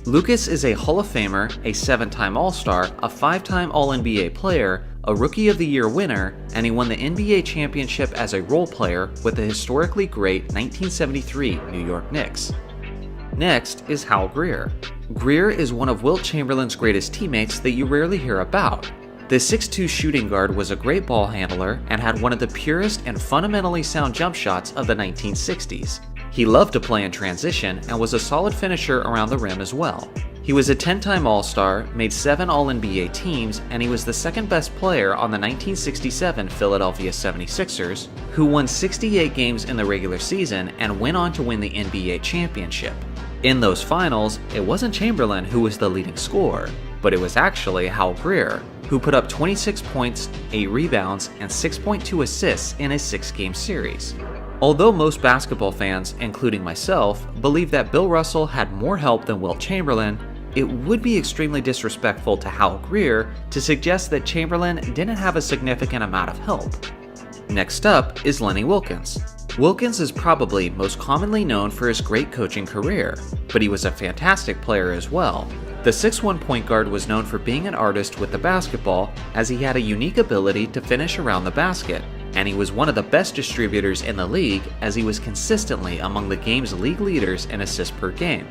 Lucas is a Hall of Famer, a 7-time All-Star, a 5-time All-NBA player, a Rookie of the Year winner, and he won the NBA championship as a role player with the historically great 1973 New York Knicks. Next is Hal Greer. Greer is one of Wilt Chamberlain's greatest teammates that you rarely hear about. The 6'2" shooting guard was a great ball handler and had one of the purest and fundamentally sound jump shots of the 1960s. He loved to play in transition and was a solid finisher around the rim as well. He was a 10-time All-Star, made 7 All-NBA teams, and he was the second best player on the 1967 Philadelphia 76ers, who won 68 games in the regular season and went on to win the NBA championship. In those finals, it wasn't Chamberlain who was the leading scorer, but it was actually Hal Greer, who put up 26 points, 8 rebounds, and 6.2 assists in a 6-game series. Although most basketball fans, including myself, believe that Bill Russell had more help than Wilt Chamberlain, it would be extremely disrespectful to Hal Greer to suggest that Chamberlain didn't have a significant amount of help. Next up is Lenny Wilkens. Wilkens is probably most commonly known for his great coaching career, but he was a fantastic player as well. The 6'1" point guard was known for being an artist with the basketball, as he had a unique ability to finish around the basket, and he was one of the best distributors in the league, as he was consistently among the game's league leaders in assists per game.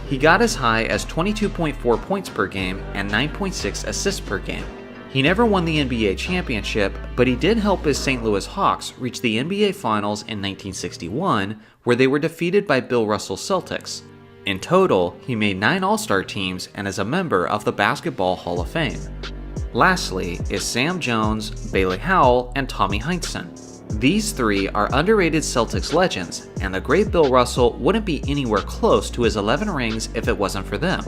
He got as high as 22.4 points per game and 9.6 assists per game. He never won the NBA championship, but he did help his St. Louis Hawks reach the NBA Finals in 1961, where they were defeated by Bill Russell's Celtics. In total, he made 9 All-Star teams and is a member of the Basketball Hall of Fame. Lastly is Sam Jones, Bailey Howell, and Tommy Heinsohn. These 3 are underrated Celtics legends, and the great Bill Russell wouldn't be anywhere close to his 11 rings if it wasn't for them.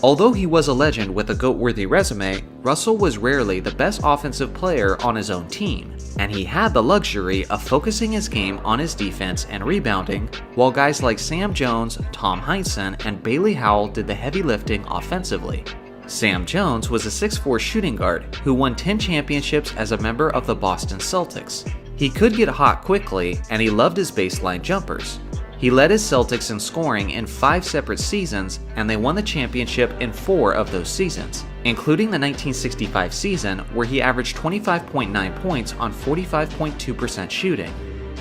Although he was a legend with a GOAT-worthy resume, Russell was rarely the best offensive player on his own team, and he had the luxury of focusing his game on his defense and rebounding, while guys like Sam Jones, Tom Heinsohn, and Bailey Howell did the heavy lifting offensively. Sam Jones was a 6'4" shooting guard who won 10 championships as a member of the Boston Celtics. He could get hot quickly, and he loved his baseline jumpers. He led his Celtics in scoring in 5 separate seasons, and they won the championship in 4 of those seasons, including the 1965 season where he averaged 25.9 points on 45.2% shooting.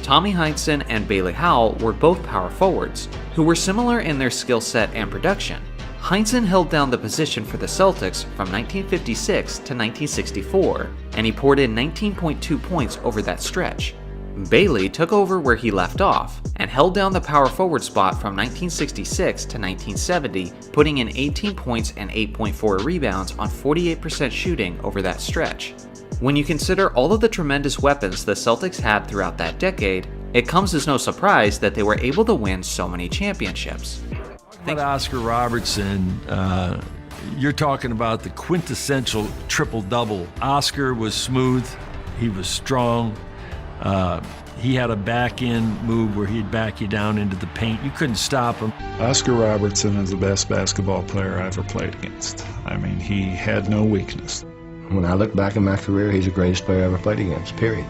Tommy Heinsohn and Bailey Howell were both power forwards, who were similar in their skill set and production. Heinsohn held down the position for the Celtics from 1956 to 1964, and he poured in 19.2 points over that stretch. Bailey took over where he left off and held down the power forward spot from 1966 to 1970, putting in 18 points and 8.4 rebounds on 48% shooting over that stretch. When you consider all of the tremendous weapons the Celtics had throughout that decade, it comes as no surprise that they were able to win so many championships. About Oscar Robertson, you're talking about the quintessential triple-double. Oscar was smooth, he was strong, he had a back-end move where he'd back you down into the paint. You couldn't stop him. Oscar Robertson is the best basketball player I ever played against. I mean, he had no weakness. When I look back in my career, he's the greatest player I ever played against, period.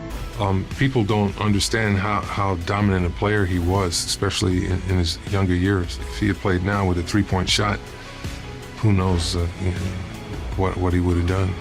People don't understand how dominant a player he was, especially in his younger years. If he had played now with a three-point shot, who knows what he would have done.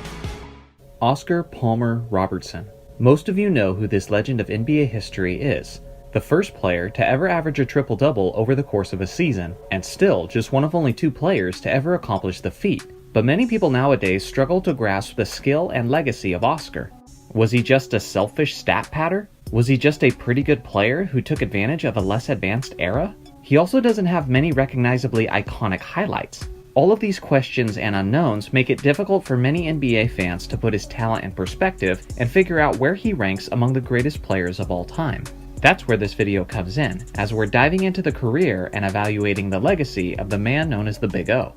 Oscar Palmer Robertson. Most of you know who this legend of NBA history is. The first player to ever average a triple-double over the course of a season, and still just one of only 2 players to ever accomplish the feat. But many people nowadays struggle to grasp the skill and legacy of Oscar. Was he just a selfish stat patter? Was he just a pretty good player who took advantage of a less advanced era? He also doesn't have many recognizably iconic highlights. All of these questions and unknowns make it difficult for many NBA fans to put his talent in perspective and figure out where he ranks among the greatest players of all time. That's where this video comes in, as we're diving into the career and evaluating the legacy of the man known as the Big O.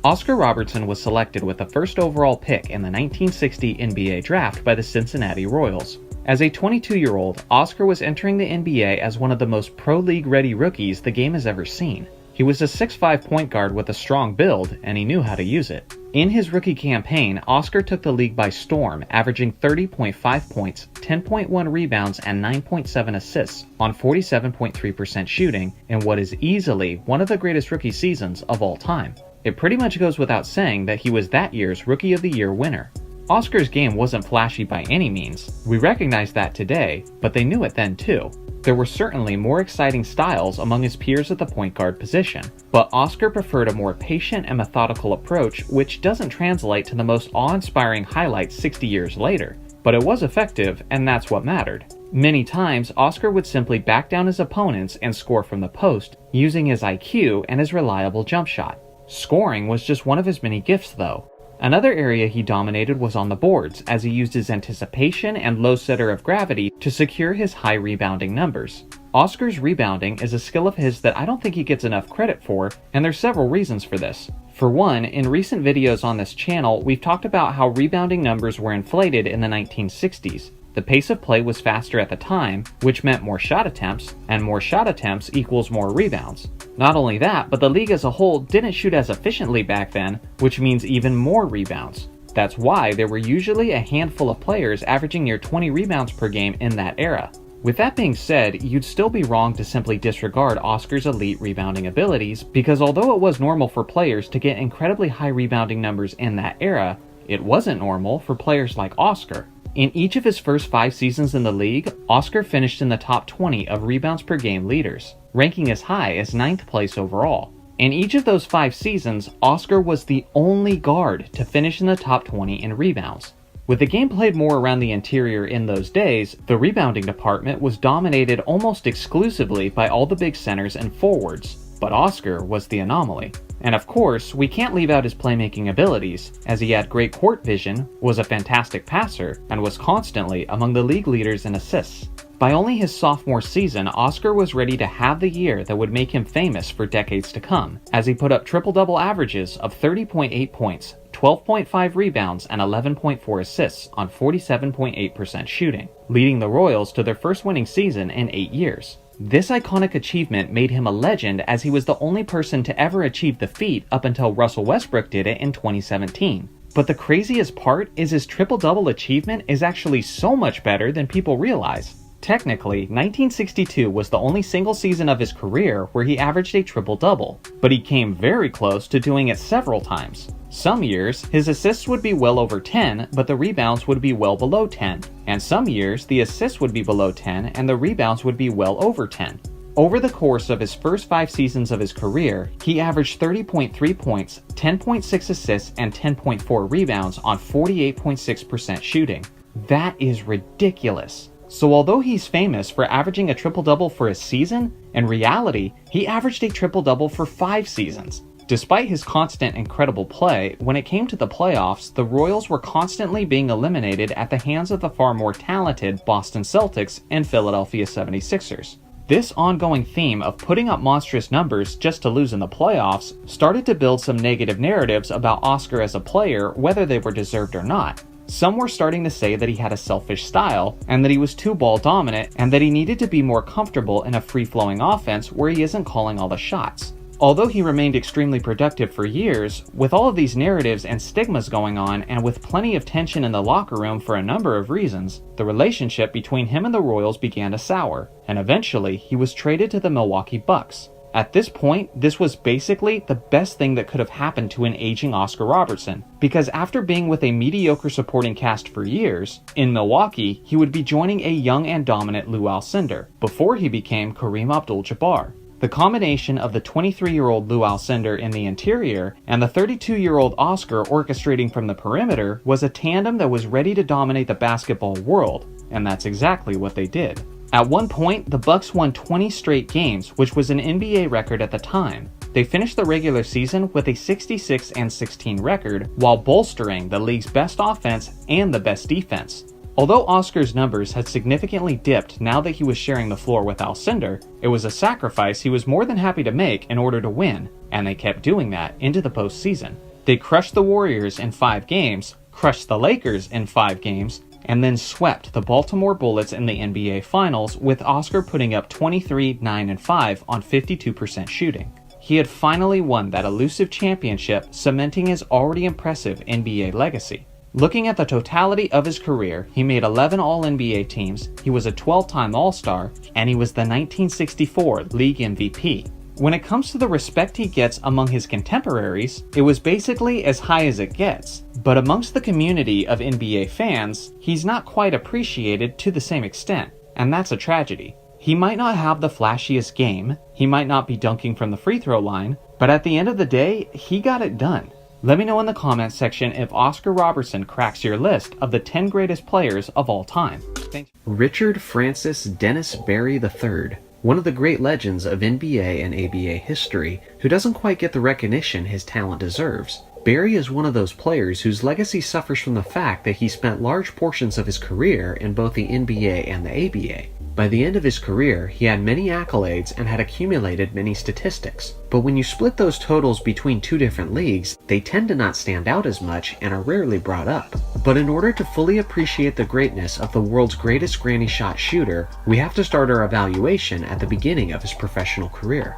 Oscar Robertson was selected with the first overall pick in the 1960 NBA draft by the Cincinnati Royals. As a 22-year-old, Oscar was entering the NBA as one of the most pro-league ready rookies the game has ever seen. He was a 6'5" point guard with a strong build, and he knew how to use it. In his rookie campaign, Oscar took the league by storm, averaging 30.5 points, 10.1 rebounds, and 9.7 assists on 47.3% shooting in what is easily one of the greatest rookie seasons of all time. It pretty much goes without saying that he was that year's Rookie of the Year winner. Oscar's game wasn't flashy by any means. We recognize that today, but they knew it then too. There were certainly more exciting styles among his peers at the point guard position, but Oscar preferred a more patient and methodical approach, which doesn't translate to the most awe-inspiring highlights 60 years later. But it was effective, and that's what mattered. Many times, Oscar would simply back down his opponents and score from the post, using his IQ and his reliable jump shot. Scoring was just one of his many gifts, though. Another area he dominated was on the boards, as he used his anticipation and low center of gravity to secure his high rebounding numbers. Oscar's rebounding is a skill of his that I don't think he gets enough credit for, and there's several reasons for this. For one, in recent videos on this channel, we've talked about how rebounding numbers were inflated in the 1960s. The pace of play was faster at the time, which meant more shot attempts, and more shot attempts equals more rebounds. Not only that, but the league as a whole didn't shoot as efficiently back then, which means even more rebounds. That's why there were usually a handful of players averaging near 20 rebounds per game in that era. With that being said, you'd still be wrong to simply disregard Oscar's elite rebounding abilities, because although it was normal for players to get incredibly high rebounding numbers in that era, it wasn't normal for players like Oscar. In each of his first 5 seasons in the league, Oscar finished in the top 20 of rebounds per game leaders, ranking as high as 9th place overall. In each of those 5 seasons, Oscar was the only guard to finish in the top 20 in rebounds. With the game played more around the interior in those days, the rebounding department was dominated almost exclusively by all the big centers and forwards. but Oscar was the anomaly. And of course, we can't leave out his playmaking abilities, as he had great court vision, was a fantastic passer, and was constantly among the league leaders in assists. By only his sophomore season, Oscar was ready to have the year that would make him famous for decades to come, as he put up triple-double averages of 30.8 points, 12.5 rebounds, and 11.4 assists on 47.8% shooting, leading the Royals to their first winning season in 8 years. This iconic achievement made him a legend, as he was the only person to ever achieve the feat up until Russell Westbrook did it in 2017. But the craziest part is his triple-double achievement is actually so much better than people realize. Technically, 1962 was the only single season of his career where he averaged a triple-double, but he came very close to doing it several times. Some years, his assists would be well over 10, but the rebounds would be well below 10. And some years, the assists would be below 10 and the rebounds would be well over 10. Over the course of his first 5 seasons of his career, he averaged 30.3 points, 10.6 assists, and 10.4 rebounds on 48.6% shooting. That is ridiculous. So although he's famous for averaging a triple-double for a season, in reality, he averaged a triple-double for 5 seasons. Despite his constant incredible play, when it came to the playoffs, the Royals were constantly being eliminated at the hands of the far more talented Boston Celtics and Philadelphia 76ers. This ongoing theme of putting up monstrous numbers just to lose in the playoffs started to build some negative narratives about Oscar as a player, whether they were deserved or not. Some were starting to say that he had a selfish style, and that he was too ball dominant, and that he needed to be more comfortable in a free-flowing offense where he isn't calling all the shots. Although he remained extremely productive for years, with all of these narratives and stigmas going on, and with plenty of tension in the locker room for a number of reasons, the relationship between him and the Royals began to sour, and eventually he was traded to the Milwaukee Bucks. At this point, this was basically the best thing that could have happened to an aging Oscar Robertson, because after being with a mediocre supporting cast for years, in Milwaukee, he would be joining a young and dominant Lou Alcindor, before he became Kareem Abdul-Jabbar. The combination of the 23-year-old Lou Alcindor in the interior and the 32-year-old Oscar orchestrating from the perimeter was a tandem that was ready to dominate the basketball world, and that's exactly what they did. At one point, the Bucks won 20 straight games, which was an NBA record at the time. They finished the regular season with a 66-16 record, while bolstering the league's best offense and the best defense. Although Oscar's numbers had significantly dipped now that he was sharing the floor with Alcindor, it was a sacrifice he was more than happy to make in order to win, and they kept doing that into the postseason. They crushed the Warriors in 5 games, crushed the Lakers in 5 games, and then swept the Baltimore Bullets in the NBA Finals, with Oscar putting up 23, 9, and 5 on 52% shooting. He had finally won that elusive championship, cementing his already impressive NBA legacy. Looking at the totality of his career, he made 11 All-NBA teams, he was a 12-time All-Star, and he was the 1964 League MVP. When it comes to the respect he gets among his contemporaries, it was basically as high as it gets. But amongst the community of NBA fans, he's not quite appreciated to the same extent, and that's a tragedy. He might not have the flashiest game, he might not be dunking from the free throw line, but at the end of the day, he got it done. Let me know in the comments section if Oscar Robertson cracks your list of the 10 greatest players of all time. Thanks. Richard Francis Dennis Berry III. One of the great legends of NBA and ABA history, who doesn't quite get the recognition his talent deserves. Berry is one of those players whose legacy suffers from the fact that he spent large portions of his career in both the NBA and the ABA. By the end of his career, he had many accolades and had accumulated many statistics. But when you split those totals between 2 different leagues, they tend to not stand out as much and are rarely brought up. But in order to fully appreciate the greatness of the world's greatest granny shot shooter, we have to start our evaluation at the beginning of his professional career.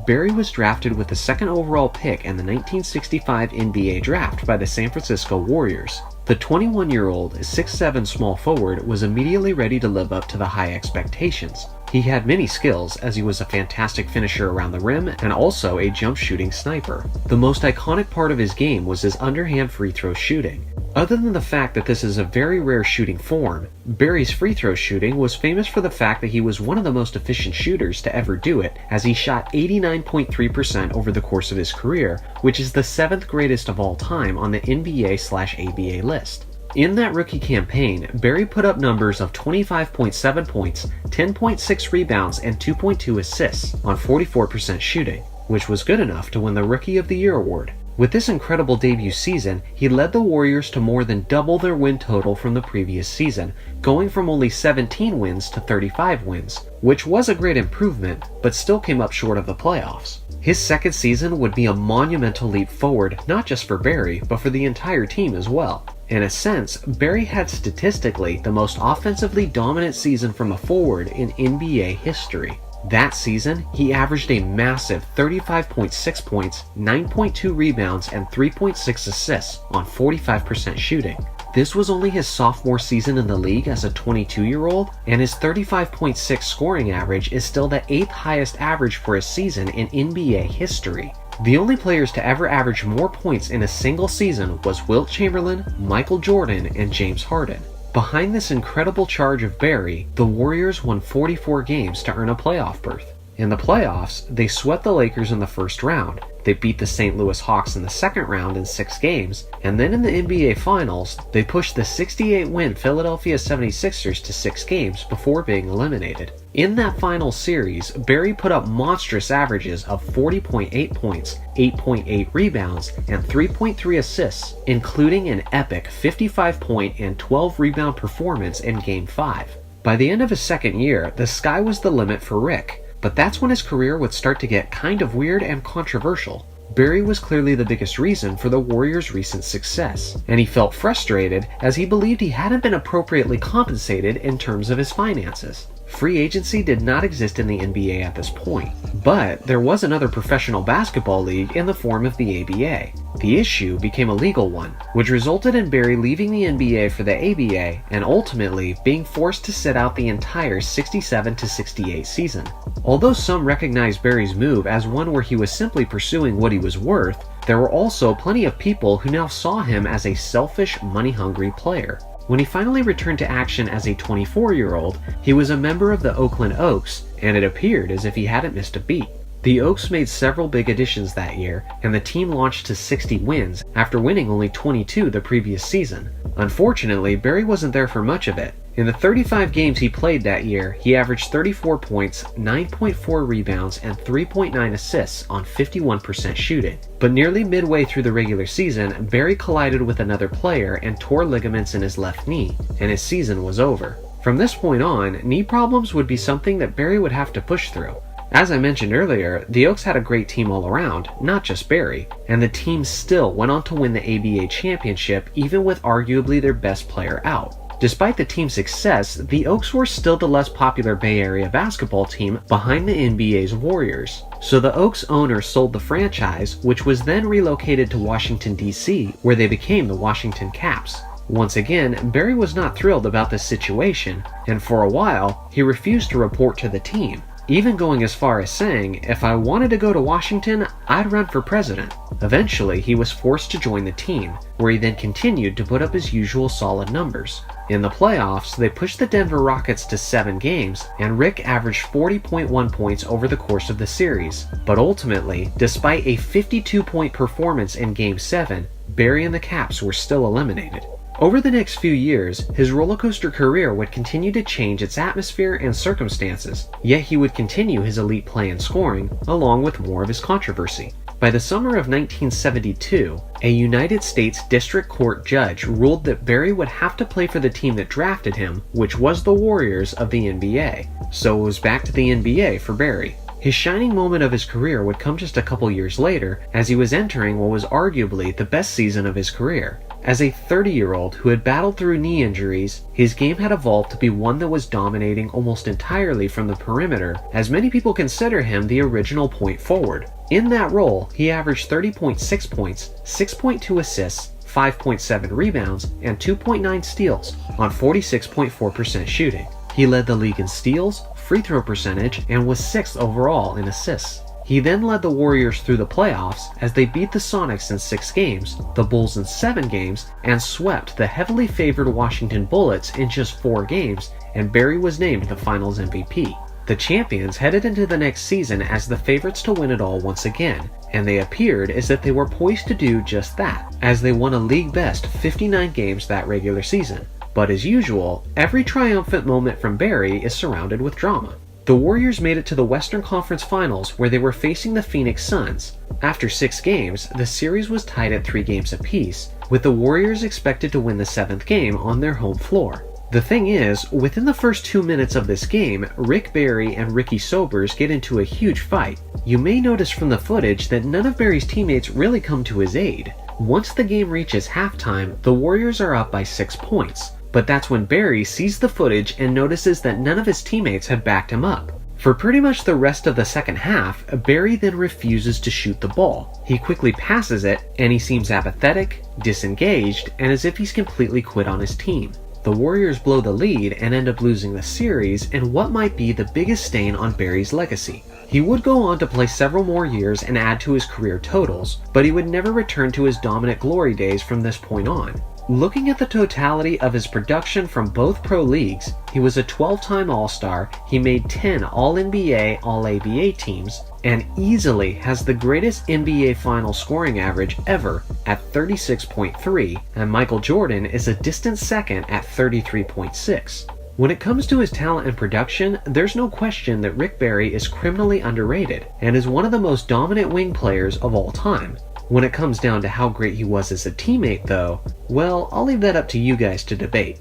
Berry was drafted with the 2nd overall pick in the 1965 NBA draft by the San Francisco Warriors. The 21-year-old 6'7" small forward was immediately ready to live up to the high expectations. He had many skills, as he was a fantastic finisher around the rim and also a jump shooting sniper. The most iconic part of his game was his underhand free throw shooting. Other than the fact that this is a very rare shooting form, Berry's free throw shooting was famous for the fact that he was one of the most efficient shooters to ever do it, as he shot 89.3% over the course of his career, which is the 7th greatest of all time on the NBA/ABA list. In that rookie campaign, Berry put up numbers of 25.7 points, 10.6 rebounds, and 2.2 assists on 44% shooting. which was good enough to win the Rookie of the Year award. With this incredible debut season, he led the Warriors to more than double their win total from the previous season, going from only 17 wins to 35 wins, which was a great improvement, but still came up short of the playoffs. His second season would be a monumental leap forward, not just for Barry, but for the entire team as well. In a sense, Barry had statistically the most offensively dominant season from a forward in NBA history. That season, he averaged a massive 35.6 points, 9.2 rebounds, and 3.6 assists on 45% shooting. This was only his sophomore season in the league as a 22-year-old, and his 35.6 scoring average is still the 8th highest average for a season in NBA history. The only players to ever average more points in a single season was Wilt Chamberlain, Michael Jordan, and James Harden. Behind this incredible charge of Barry, the Warriors won 44 games to earn a playoff berth. In the playoffs, they swept the Lakers in the first round, they beat the St. Louis Hawks in the second round in 6 games, and then in the NBA Finals, they pushed the 68-win Philadelphia 76ers to 6 games before being eliminated. In that final series, Barry put up monstrous averages of 40.8 points, 8.8 rebounds, and 3.3 assists, including an epic 55-point and 12-rebound performance in Game 5. By the end of his second year, the sky was the limit for Rick, but that's when his career would start to get kind of weird and controversial. Barry was clearly the biggest reason for the Warriors' recent success, and he felt frustrated as he believed he hadn't been appropriately compensated in terms of his finances. Free agency did not exist in the NBA at this point, but there was another professional basketball league in the form of the ABA. The issue became a legal one, which resulted in Barry leaving the NBA for the ABA and ultimately being forced to sit out the entire 67-68 season. Although some recognized Barry's move as one where he was simply pursuing what he was worth, there were also plenty of people who now saw him as a selfish, money-hungry player. When he finally returned to action as a 24-year-old, he was a member of the Oakland Oaks, and it appeared as if he hadn't missed a beat. The Oaks made several big additions that year, and the team launched to 60 wins after winning only 22 the previous season. Unfortunately, Barry wasn't there for much of it. In the 35 games he played that year, he averaged 34 points, 9.4 rebounds, and 3.9 assists on 51% shooting. But nearly midway through the regular season, Barry collided with another player and tore ligaments in his left knee, and his season was over. From this point on, knee problems would be something that Barry would have to push through. As I mentioned earlier, the Oaks had a great team all around, not just Barry, and the team still went on to win the ABA championship even with arguably their best player out. Despite the team's success, the Oaks were still the less popular Bay Area basketball team behind the NBA's Warriors. So the Oaks owner sold the franchise, which was then relocated to Washington, D.C., where they became the Washington Caps. Once again, Barry was not thrilled about this situation, and for a while, he refused to report to the team, even going as far as saying, if I wanted to go to Washington, I'd run for president. Eventually, he was forced to join the team, where he then continued to put up his usual solid numbers. In the playoffs, they pushed the Denver Rockets to 7 games, and Rick averaged 40.1 points over the course of the series. But ultimately, despite a 52-point performance in Game 7, Barry and the Caps were still eliminated. Over the next few years, his rollercoaster career would continue to change its atmosphere and circumstances, yet he would continue his elite play and scoring, along with more of his controversy. By the summer of 1972, a United States District Court judge ruled that Barry would have to play for the team that drafted him, which was the Warriors of the NBA. So it was back to the NBA for Barry. His shining moment of his career would come just a couple years later, as he was entering what was arguably the best season of his career. As a 30-year-old who had battled through knee injuries, his game had evolved to be one that was dominating almost entirely from the perimeter, as many people consider him the original point forward. In that role, he averaged 30.6 points, 6.2 assists, 5.7 rebounds, and 2.9 steals on 46.4% shooting. He led the league in steals, free throw percentage, and was 6th overall in assists. He then led the Warriors through the playoffs as they beat the Sonics in 6 games, the Bulls in 7 games, and swept the heavily favored Washington Bullets in just 4 games, and Barry was named the Finals MVP. The champions headed into the next season as the favorites to win it all once again, and they appeared as if they were poised to do just that, as they won a league-best 59 games that regular season. But as usual, every triumphant moment from Barry is surrounded with drama. The Warriors made it to the Western Conference Finals where they were facing the Phoenix Suns. After 6 games, the series was tied at 3 games apiece, with the Warriors expected to win the 7th game on their home floor. The thing is, within the first 2 minutes of this game, Rick Barry and Ricky Sobers get into a huge fight. You may notice from the footage that none of Barry's teammates really come to his aid. Once the game reaches halftime, the Warriors are up by 6 points. But that's when Barry sees the footage and notices that none of his teammates have backed him up. For pretty much the rest of the second half, Barry then refuses to shoot the ball. He quickly passes it, and he seems apathetic, disengaged, and as if he's completely quit on his team. The Warriors blow the lead and end up losing the series in what might be the biggest stain on Barry's legacy. He would go on to play several more years and add to his career totals, but he would never return to his dominant glory days from this point on. Looking at the totality of his production from both pro leagues, he was a 12-time All-Star, he made 10 All-NBA, All-ABA teams, and easily has the greatest NBA final scoring average ever at 36.3, and Michael Jordan is a distant second at 33.6. When it comes to his talent and production, there's no question that Rick Barry is criminally underrated and is one of the most dominant wing players of all time. When it comes down to how great he was as a teammate though, well, I'll leave that up to you guys to debate.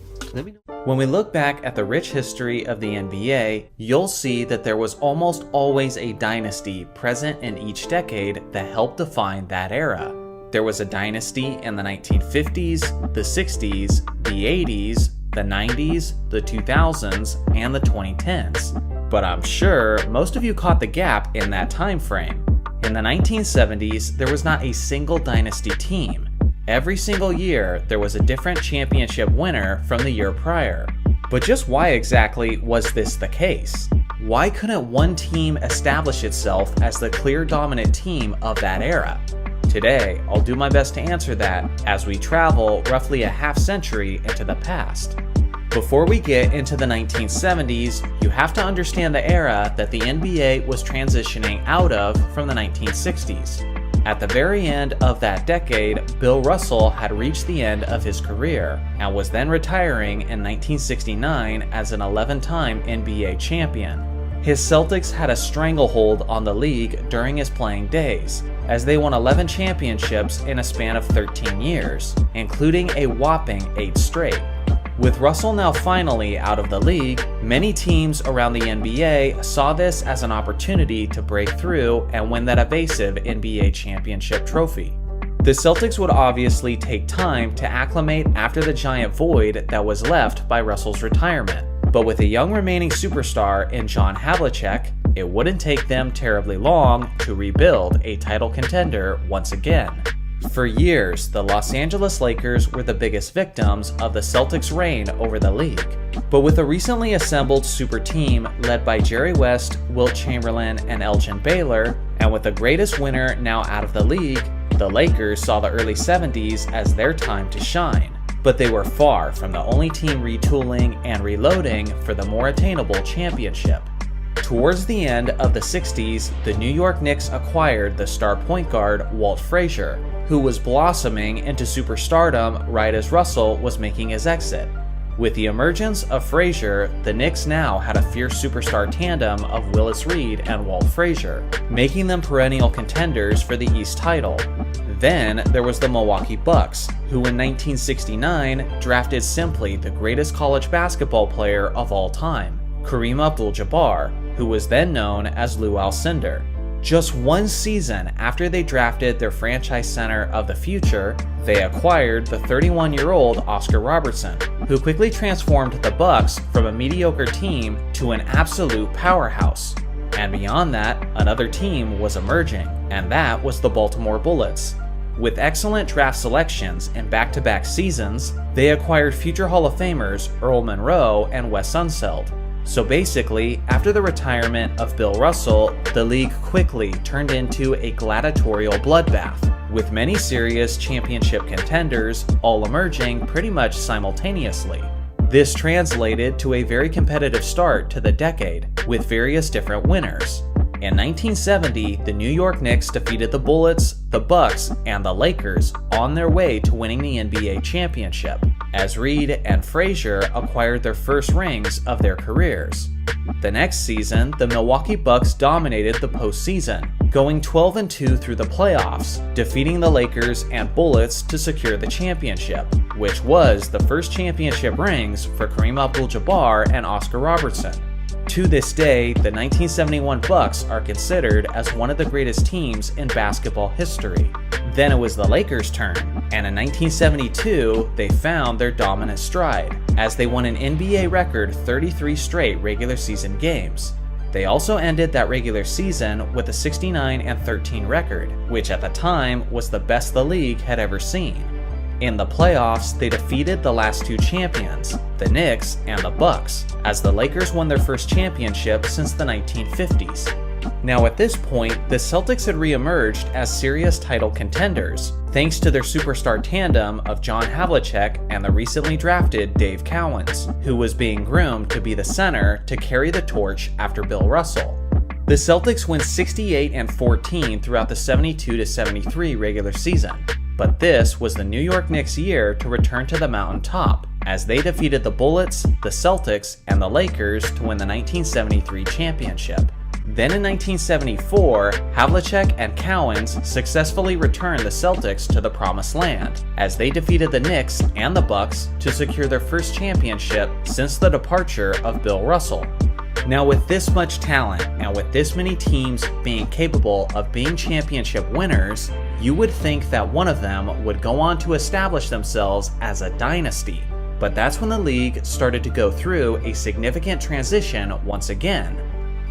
When we look back at the rich history of the NBA, you'll see that there was almost always a dynasty present in each decade that helped define that era. There was a dynasty in the 1950s, the 60s, the 80s, the 90s, the 2000s, and the 2010s. But I'm sure most of you caught the gap in that time frame. In the 1970s, there was not a single dynasty team. Every single year, there was a different championship winner from the year prior. But just why exactly was this the case? Why couldn't one team establish itself as the clear dominant team of that era? Today, I'll do my best to answer that as we travel roughly a half century into the past. Before we get into the 1970s, you have to understand the era that the NBA was transitioning out of from the 1960s. At the very end of that decade, Bill Russell had reached the end of his career and was then retiring in 1969 as an 11-time NBA champion. His Celtics had a stranglehold on the league during his playing days, as they won 11 championships in a span of 13 years, including a whopping 8 straight. With Russell now finally out of the league, many teams around the NBA saw this as an opportunity to break through and win that evasive NBA championship trophy. The Celtics would obviously take time to acclimate after the giant void that was left by Russell's retirement, but with a young remaining superstar in John Havlicek, it wouldn't take them terribly long to rebuild a title contender once again. For years, the Los Angeles Lakers were the biggest victims of the Celtics' reign over the league. But with a recently assembled super team led by Jerry West, Wilt Chamberlain, and Elgin Baylor, and with the greatest winner now out of the league, the Lakers saw the early 70s as their time to shine. But they were far from the only team retooling and reloading for the more attainable championship. Towards the end of the 60s, the New York Knicks acquired the star point guard Walt Frazier, who was blossoming into superstardom right as Russell was making his exit. With the emergence of Frazier, the Knicks now had a fierce superstar tandem of Willis Reed and Walt Frazier, making them perennial contenders for the East title. Then there was the Milwaukee Bucks, who in 1969 drafted simply the greatest college basketball player of all time, Kareem Abdul-Jabbar, who was then known as Lou Alcindor. Just one season after they drafted their franchise center of the future, they acquired the 31-year-old Oscar Robertson, who quickly transformed the Bucks from a mediocre team to an absolute powerhouse. And beyond that, another team was emerging, and that was the Baltimore Bullets. With excellent draft selections in back-to-back seasons, they acquired future Hall of Famers Earl Monroe and Wes Unseld. So basically, after the retirement of Bill Russell, the league quickly turned into a gladiatorial bloodbath, with many serious championship contenders all emerging pretty much simultaneously. This translated to a very competitive start to the decade, with various different winners. In 1970, the New York Knicks defeated the Bullets, the Bucks, and the Lakers on their way to winning the NBA championship, as Reed and Frazier acquired their first rings of their careers. The next season, the Milwaukee Bucks dominated the postseason, going 12-2 through the playoffs, defeating the Lakers and Bullets to secure the championship, which was the first championship rings for Kareem Abdul-Jabbar and Oscar Robertson. To this day, the 1971 Bucks are considered as one of the greatest teams in basketball history. Then it was the Lakers' turn, and in 1972, they found their dominant stride, as they won an NBA record 33 straight regular season games. They also ended that regular season with a 69-13 record, which at the time was the best the league had ever seen. In the playoffs, they defeated the last two champions, the Knicks and the Bucks, as the Lakers won their first championship since the 1950s. Now at this point, the Celtics had re-emerged as serious title contenders, thanks to their superstar tandem of John Havlicek and the recently drafted Dave Cowens, who was being groomed to be the center to carry the torch after Bill Russell. The Celtics went 68-14 throughout the 72-73 regular season. But this was the New York Knicks' year to return to the mountaintop, as they defeated the Bullets, the Celtics, and the Lakers to win the 1973 championship. Then in 1974, Havlicek and Cowens successfully returned the Celtics to the Promised Land, as they defeated the Knicks and the Bucks to secure their first championship since the departure of Bill Russell. Now with this much talent, and with this many teams being capable of being championship winners, you would think that one of them would go on to establish themselves as a dynasty. But that's when the league started to go through a significant transition once again.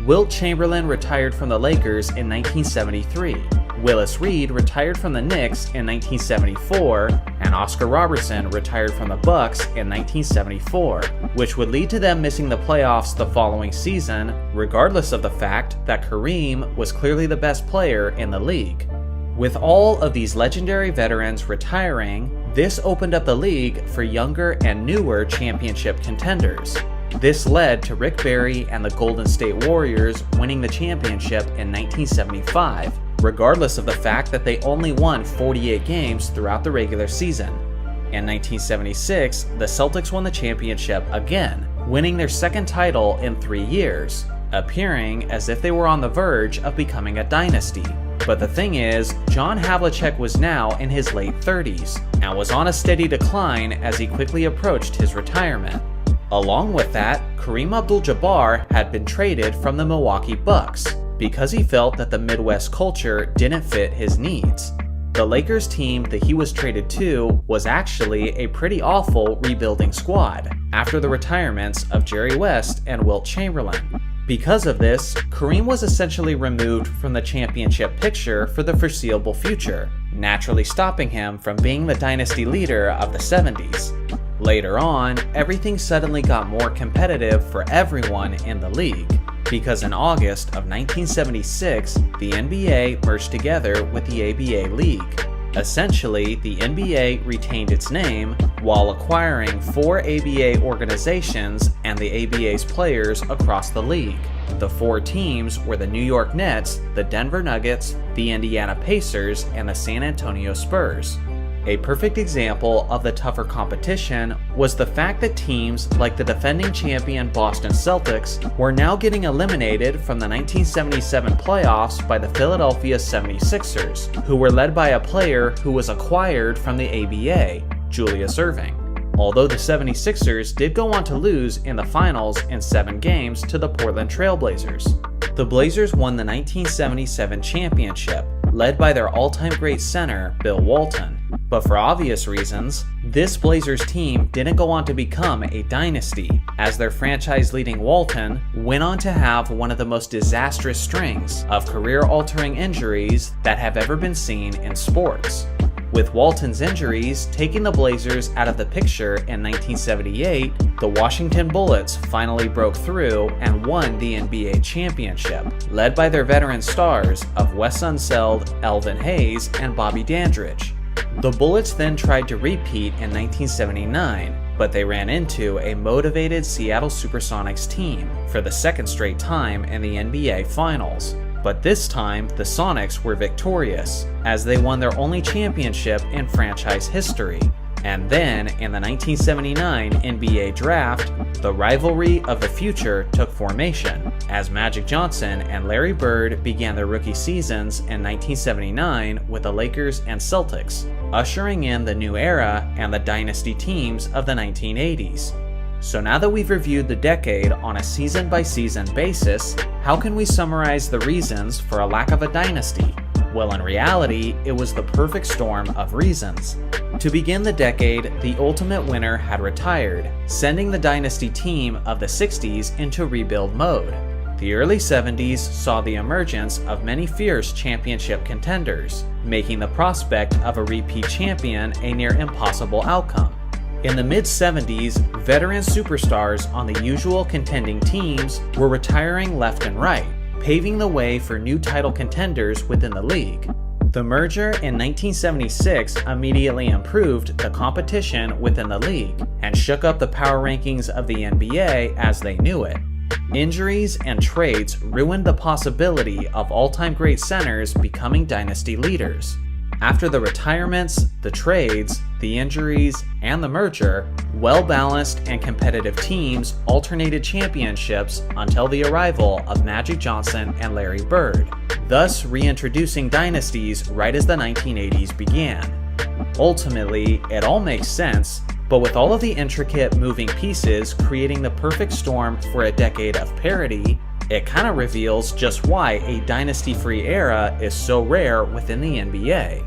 Wilt Chamberlain retired from the Lakers in 1973, Willis Reed retired from the Knicks in 1974, and Oscar Robertson retired from the Bucks in 1974, which would lead to them missing the playoffs the following season, regardless of the fact that Kareem was clearly the best player in the league. With all of these legendary veterans retiring, this opened up the league for younger and newer championship contenders. This led to Rick Barry and the Golden State Warriors winning the championship in 1975, regardless of the fact that they only won 48 games throughout the regular season. In 1976, the Celtics won the championship again, winning their second title in 3 years, appearing as if they were on the verge of becoming a dynasty. But the thing is, John Havlicek was now in his late 30s, and was on a steady decline as he quickly approached his retirement. Along with that, Kareem Abdul-Jabbar had been traded from the Milwaukee Bucks, because he felt that the Midwest culture didn't fit his needs. The Lakers team that he was traded to was actually a pretty awful rebuilding squad, after the retirements of Jerry West and Wilt Chamberlain. Because of this, Kareem was essentially removed from the championship picture for the foreseeable future, naturally stopping him from being the dynasty leader of the 70s. Later on, everything suddenly got more competitive for everyone in the league, because in August of 1976, the NBA merged together with the ABA League. Essentially, the NBA retained its name while acquiring 4 ABA organizations and the ABA's players across the league. The 4 teams were the New York Nets, the Denver Nuggets, the Indiana Pacers, and the San Antonio Spurs. A perfect example of the tougher competition was the fact that teams like the defending champion Boston Celtics were now getting eliminated from the 1977 playoffs by the Philadelphia 76ers, who were led by a player who was acquired from the ABA, Julius Erving. Although the 76ers did go on to lose in the finals in 7 games to the Portland Trail Blazers. The Blazers won the 1977 championship, led by their all-time great center, Bill Walton. But for obvious reasons, this Blazers team didn't go on to become a dynasty, as their franchise-leading Walton went on to have one of the most disastrous strings of career-altering injuries that have ever been seen in sports. With Walton's injuries taking the Blazers out of the picture in 1978, the Washington Bullets finally broke through and won the NBA championship, led by their veteran stars of Wes Unseld, Elvin Hayes, and Bobby Dandridge. The Bullets then tried to repeat in 1979, but they ran into a motivated Seattle Supersonics team for the second straight time in the NBA Finals. But this time, the Sonics were victorious, as they won their only championship in franchise history. And then, in the 1979 NBA Draft, the rivalry of the future took formation, as Magic Johnson and Larry Bird began their rookie seasons in 1979 with the Lakers and Celtics, ushering in the new era and the dynasty teams of the 1980s. So now that we've reviewed the decade on a season-by-season basis, how can we summarize the reasons for a lack of a dynasty? Well, in reality, it was the perfect storm of reasons. To begin the decade, the ultimate winner had retired, sending the dynasty team of the 60s into rebuild mode. The early 70s saw the emergence of many fierce championship contenders, making the prospect of a repeat champion a near impossible outcome. In the mid-70s, veteran superstars on the usual contending teams were retiring left and right, paving the way for new title contenders within the league. The merger in 1976 immediately improved the competition within the league and shook up the power rankings of the NBA as they knew it. Injuries and trades ruined the possibility of all-time great centers becoming dynasty leaders. After the retirements, the trades, the injuries, and the merger, well-balanced and competitive teams alternated championships until the arrival of Magic Johnson and Larry Bird, thus reintroducing dynasties right as the 1980s began. Ultimately, it all makes sense, but with all of the intricate moving pieces creating the perfect storm for a decade of parity, it kind of reveals just why a dynasty-free era is so rare within the NBA.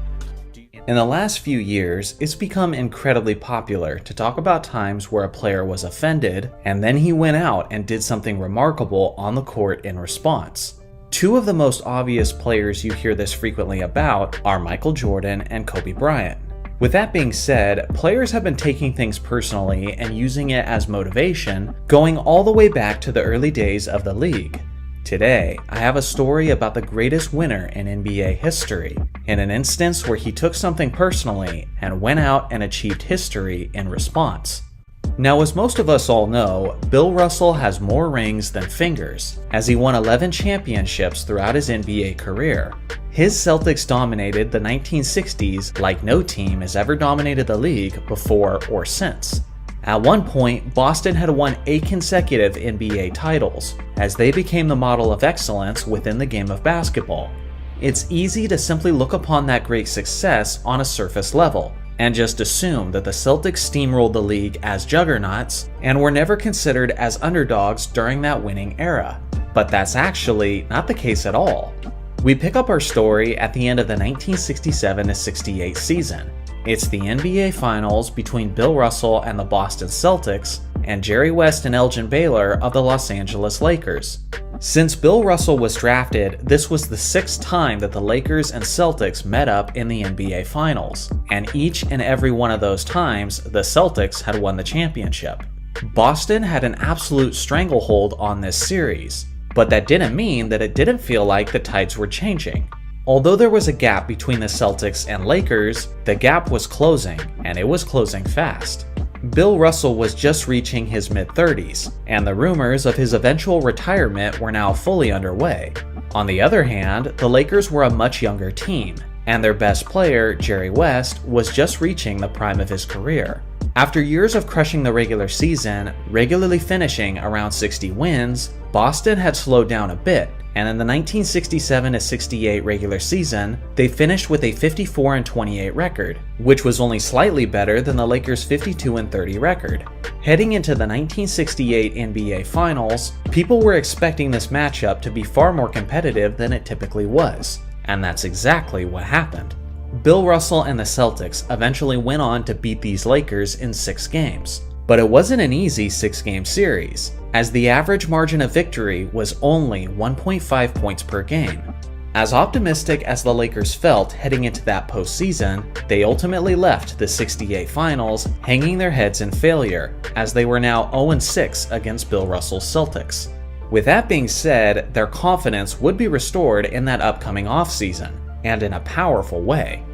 In the last few years, it's become incredibly popular to talk about times where a player was offended, and then he went out and did something remarkable on the court in response. Two of the most obvious players you hear this frequently about are Michael Jordan and Kobe Bryant. With that being said, players have been taking things personally and using it as motivation, going all the way back to the early days of the league. Today, I have a story about the greatest winner in NBA history, in an instance where he took something personally and went out and achieved history in response. Now, as most of us all know, Bill Russell has more rings than fingers, as he won 11 championships throughout his NBA career. His Celtics dominated the 1960s like no team has ever dominated the league before or since. At one point, Boston had won 8 consecutive NBA titles, as they became the model of excellence within the game of basketball. It's easy to simply look upon that great success on a surface level, and just assume that the Celtics steamrolled the league as juggernauts and were never considered as underdogs during that winning era. But that's actually not the case at all. We pick up our story at the end of the 1967-68 season. It's the NBA Finals between Bill Russell and the Boston Celtics, and Jerry West and Elgin Baylor of the Los Angeles Lakers. Since Bill Russell was drafted, this was the 6th time that the Lakers and Celtics met up in the NBA Finals, and each and every one of those times, the Celtics had won the championship. Boston had an absolute stranglehold on this series, but that didn't mean that it didn't feel like the tides were changing. Although there was a gap between the Celtics and Lakers, the gap was closing, and it was closing fast. Bill Russell was just reaching his mid-30s, and the rumors of his eventual retirement were now fully underway. On the other hand, the Lakers were a much younger team, and their best player, Jerry West, was just reaching the prime of his career. After years of crushing the regular season, regularly finishing around 60 wins, Boston had slowed down a bit, and in the 1967-68 regular season, they finished with a 54-28 record, which was only slightly better than the Lakers' 52-30 record. Heading into the 1968 NBA Finals, people were expecting this matchup to be far more competitive than it typically was, and that's exactly what happened. Bill Russell and the Celtics eventually went on to beat these Lakers in 6 games. But it wasn't an easy 6-game series, as the average margin of victory was only 1.5 points per game. As optimistic as the Lakers felt heading into that postseason, they ultimately left the 68 Finals hanging their heads in failure, as they were now 0-6 against Bill Russell's Celtics. With that being said, their confidence would be restored in that upcoming offseason, and in a powerful way.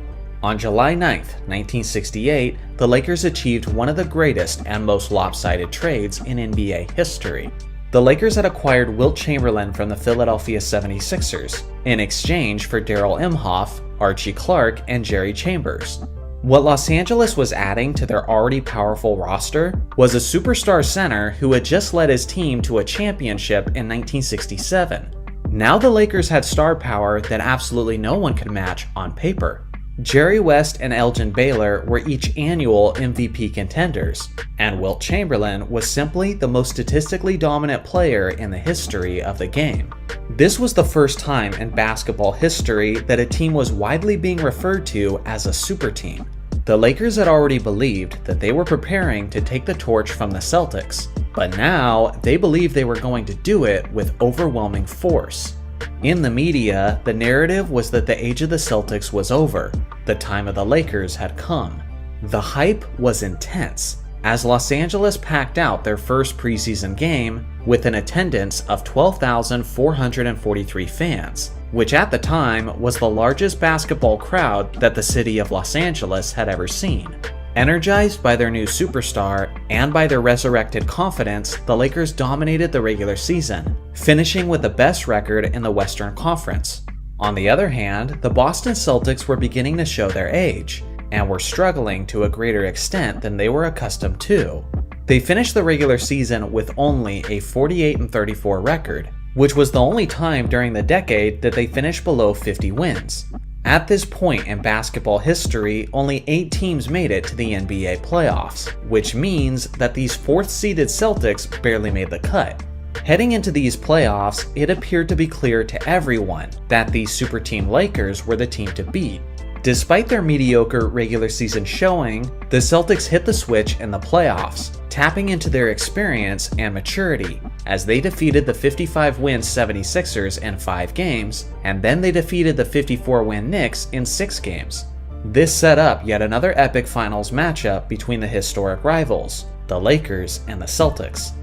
On July 9th, 1968, the Lakers achieved one of the greatest and most lopsided trades in NBA history. the Lakers had acquired Wilt Chamberlain from the Philadelphia 76ers in exchange for Darrell Imhoff, Archie Clark, and Jerry Chambers. What Los Angeles was adding to their already powerful roster was a superstar center who had just led his team to a championship in 1967. Now the Lakers had star power that absolutely no one could match on paper. Jerry West and Elgin Baylor were each annual MVP contenders, and Wilt Chamberlain was simply the most statistically dominant player in the history of the game. This was the first time in basketball history that a team was widely being referred to as a super team. The Lakers had already believed that they were preparing to take the torch from the Celtics, but now they believed they were going to do it with overwhelming force. In the media, the narrative was that the age of the Celtics was over. The time of the Lakers had come. The hype was intense, as Los Angeles packed out their first preseason game with an attendance of 12,443 fans, which at the time was the largest basketball crowd that the city of Los Angeles had ever seen. Energized by their new superstar and by their resurrected confidence, the Lakers dominated the regular season, finishing with the best record in the Western Conference. On the other hand, the Boston Celtics were beginning to show their age, and were struggling to a greater extent than they were accustomed to. They finished the regular season with only a 48-34 record, which was the only time during the decade that they finished below 50 wins. At this point in basketball history, only 8 teams made it to the NBA playoffs, which means that these 4th-seeded Celtics barely made the cut. Heading into these playoffs, it appeared to be clear to everyone that the super team Lakers were the team to beat. Despite their mediocre regular season showing, the Celtics hit the switch in the playoffs, tapping into their experience and maturity, as they defeated the 55-win 76ers in 5 games, and then they defeated the 54-win Knicks in 6 games. This set up yet another epic finals matchup between the historic rivals, the Lakers and the Celtics.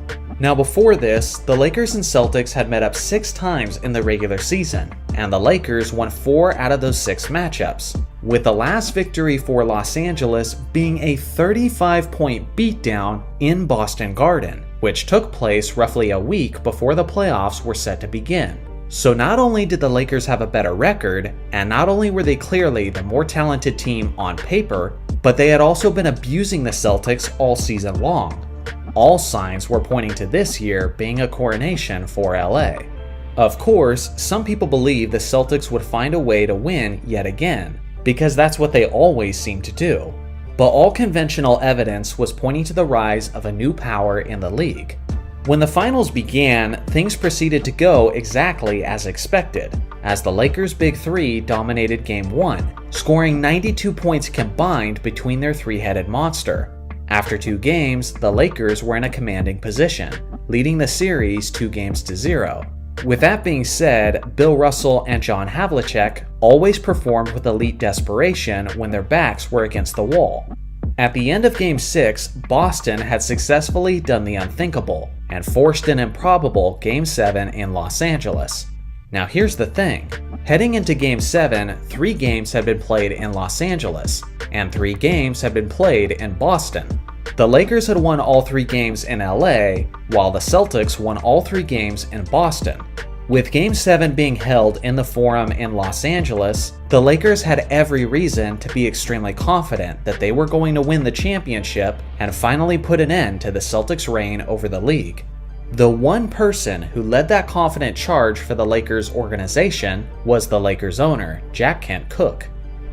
Now before this, the Lakers and Celtics had met up 6 times in the regular season, and the Lakers won 4 out of those 6 matchups, with the last victory for Los Angeles being a 35-point beatdown in Boston Garden, which took place roughly a week before the playoffs were set to begin. So not only did the Lakers have a better record, and not only were they clearly the more talented team on paper, but they had also been abusing the Celtics all season long. All signs were pointing to this year being a coronation for LA. Of course, some people believe the Celtics would find a way to win yet again, because that's what they always seem to do. But all conventional evidence was pointing to the rise of a new power in the league. When the finals began, things proceeded to go exactly as expected, as the Lakers' Big Three dominated Game 1, scoring 92 points combined between their three-headed monster. After 2 games, the Lakers were in a commanding position, leading the series 2-0. With that being said, Bill Russell and John Havlicek always performed with elite desperation when their backs were against the wall. At the end of Game 6, Boston had successfully done the unthinkable and forced an improbable Game 7 in Los Angeles. Now here's the thing. Heading into Game 7, 3 games had been played in Los Angeles, and 3 games had been played in Boston. The Lakers had won all 3 games in LA, while the Celtics won all 3 games in Boston. With Game 7 being held in the Forum in Los Angeles, the Lakers had every reason to be extremely confident that they were going to win the championship and finally put an end to the Celtics' reign over the league. The one person who led that confident charge for the Lakers organization was the Lakers owner, Jack Kent Cooke.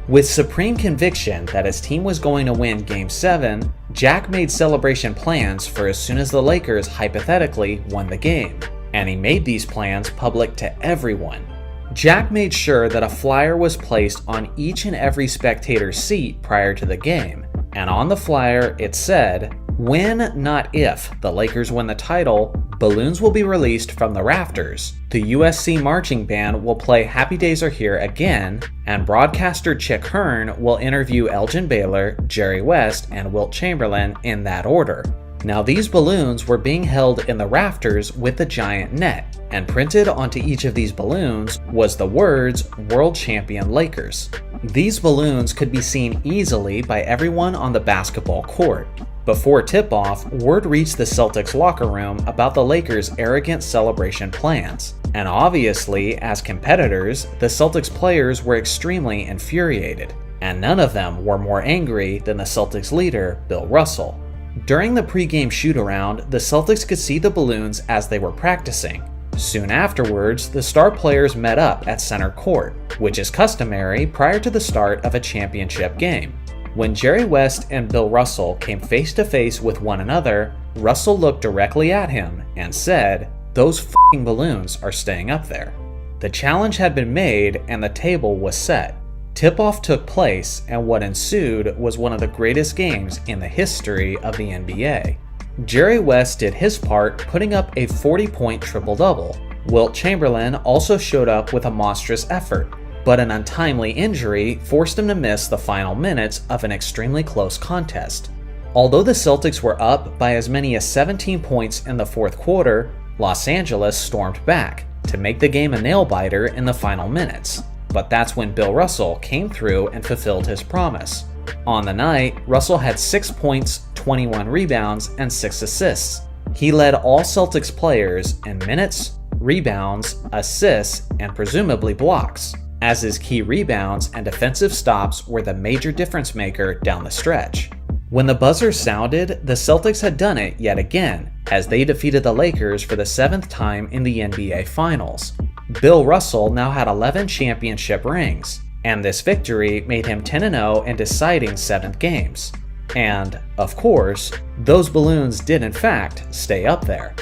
With supreme conviction that his team was going to win Game 7, Jack made celebration plans for as soon as the Lakers hypothetically won the game, and he made these plans public to everyone. Jack made sure that a flyer was placed on each and every spectator's seat prior to the game, and on the flyer it said, "When, not if, the Lakers win the title, balloons will be released from the rafters, the USC marching band will play Happy Days Are Here again, and broadcaster Chick Hearn will interview Elgin Baylor, Jerry West, and Wilt Chamberlain in that order." Now these balloons were being held in the rafters with a giant net, and printed onto each of these balloons was the words "World Champion Lakers." These balloons could be seen easily by everyone on the basketball court. Before tip-off, word reached the Celtics locker room about the Lakers' arrogant celebration plans. And obviously, as competitors, the Celtics players were extremely infuriated. And none of them were more angry than the Celtics leader, Bill Russell. During the pregame shoot-around, the Celtics could see the balloons as they were practicing. Soon afterwards, the star players met up at center court, which is customary prior to the start of a championship game. When Jerry West and Bill Russell came face to face with one another, Russell looked directly at him and said, "Those f***ing balloons are staying up there." The challenge had been made and the table was set. Tip-off took place, and what ensued was one of the greatest games in the history of the NBA. Jerry West did his part, putting up a 40-point triple-double. Wilt Chamberlain also showed up with a monstrous effort, but an untimely injury forced him to miss the final minutes of an extremely close contest. Although the Celtics were up by as many as 17 points in the fourth quarter, Los Angeles stormed back to make the game a nail-biter in the final minutes. But that's when Bill Russell came through and fulfilled his promise. On the night, Russell had 6 points, 21 rebounds, and 6 assists. He led all Celtics players in minutes, rebounds, assists, and presumably blocks, as his key rebounds and defensive stops were the major difference maker down the stretch. When the buzzer sounded, the Celtics had done it yet again, as they defeated the Lakers for the 7th time in the NBA Finals. Bill Russell now had 11 championship rings, and this victory made him 10-0 in deciding 7th games. And, of course, those balloons did in fact stay up there.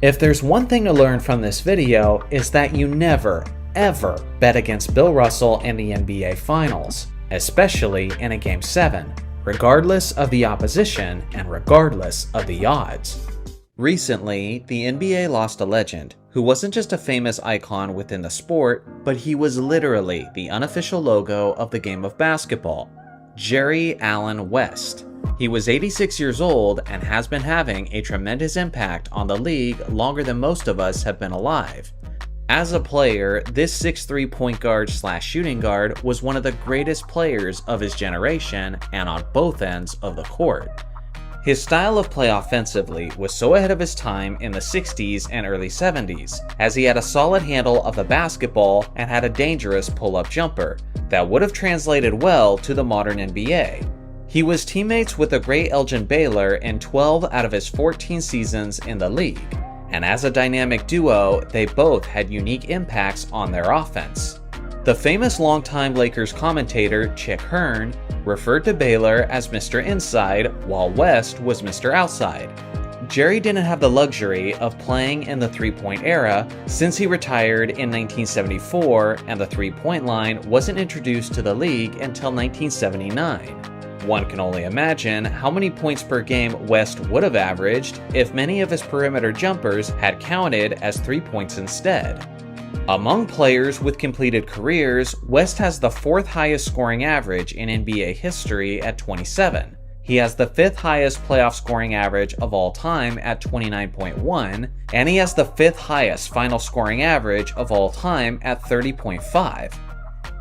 If there's one thing to learn from this video, is that you never, ever bet against Bill Russell in the NBA Finals, especially in a Game 7, regardless of the opposition and regardless of the odds. Recently, the NBA lost a legend who wasn't just a famous icon within the sport, but he was literally the unofficial logo of the game of basketball, Jerry Allen West. He was 86 years old and has been having a tremendous impact on the league longer than most of us have been alive. As a player, this 6'3" point guard / shooting guard was one of the greatest players of his generation and on both ends of the court. His style of play offensively was so ahead of his time in the 60s and early 70s, as he had a solid handle of the basketball and had a dangerous pull-up jumper that would have translated well to the modern NBA. He was teammates with the great Elgin Baylor in 12 out of his 14 seasons in the league, and as a dynamic duo, they both had unique impacts on their offense. The famous longtime Lakers commentator Chick Hearn referred to Baylor as Mr. Inside, while West was Mr. Outside. Jerry didn't have the luxury of playing in the three-point era since he retired in 1974 and the three-point line wasn't introduced to the league until 1979. One can only imagine how many points per game West would have averaged if many of his perimeter jumpers had counted as 3 points instead. Among players with completed careers, West has the 4th highest scoring average in NBA history at 27. He has the 5th highest playoff scoring average of all time at 29.1, and he has the 5th highest final scoring average of all time at 30.5.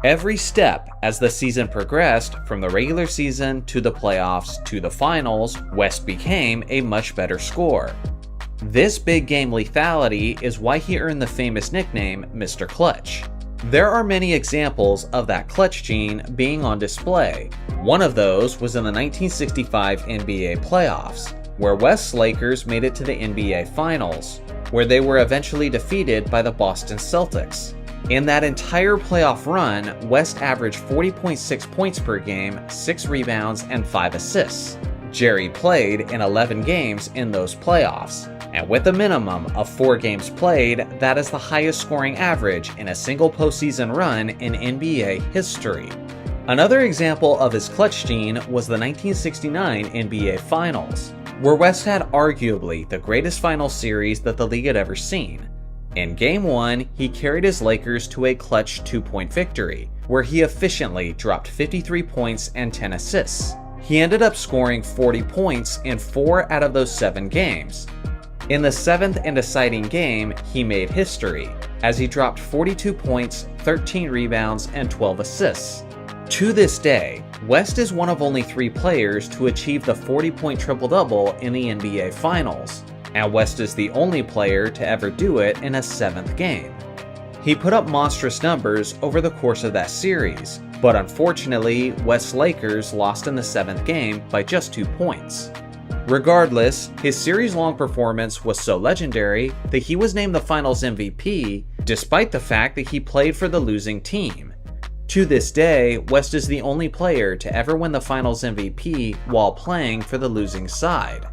Every step as the season progressed, from the regular season to the playoffs to the finals, West became a much better scorer. This big game lethality is why he earned the famous nickname Mr. Clutch. There are many examples of that clutch gene being on display. One of those was in the 1965 NBA playoffs, where West's Lakers made it to the NBA Finals, where they were eventually defeated by the Boston Celtics. In that entire playoff run, West averaged 40.6 points per game, 6 rebounds, and 5 assists. Jerry played in 11 games in those playoffs, and with a minimum of 4 games played, that is the highest scoring average in a single postseason run in NBA history. Another example of his clutch gene was the 1969 NBA Finals, where West had arguably the greatest final series that the league had ever seen. In Game 1, he carried his Lakers to a clutch 2-point victory, where he efficiently dropped 53 points and 10 assists. He ended up scoring 40 points in 4 out of those 7 games. In the 7th and deciding game, he made history, as he dropped 42 points, 13 rebounds, and 12 assists. To this day, West is one of only 3 players to achieve the 40-point triple-double in the NBA Finals, and West is the only player to ever do it in a 7th game. He put up monstrous numbers over the course of that series, but unfortunately, West's Lakers lost in the 7th game by just 2 points. Regardless, his series-long performance was so legendary that he was named the Finals MVP, despite the fact that he played for the losing team. To this day, West is the only player to ever win the Finals MVP while playing for the losing side.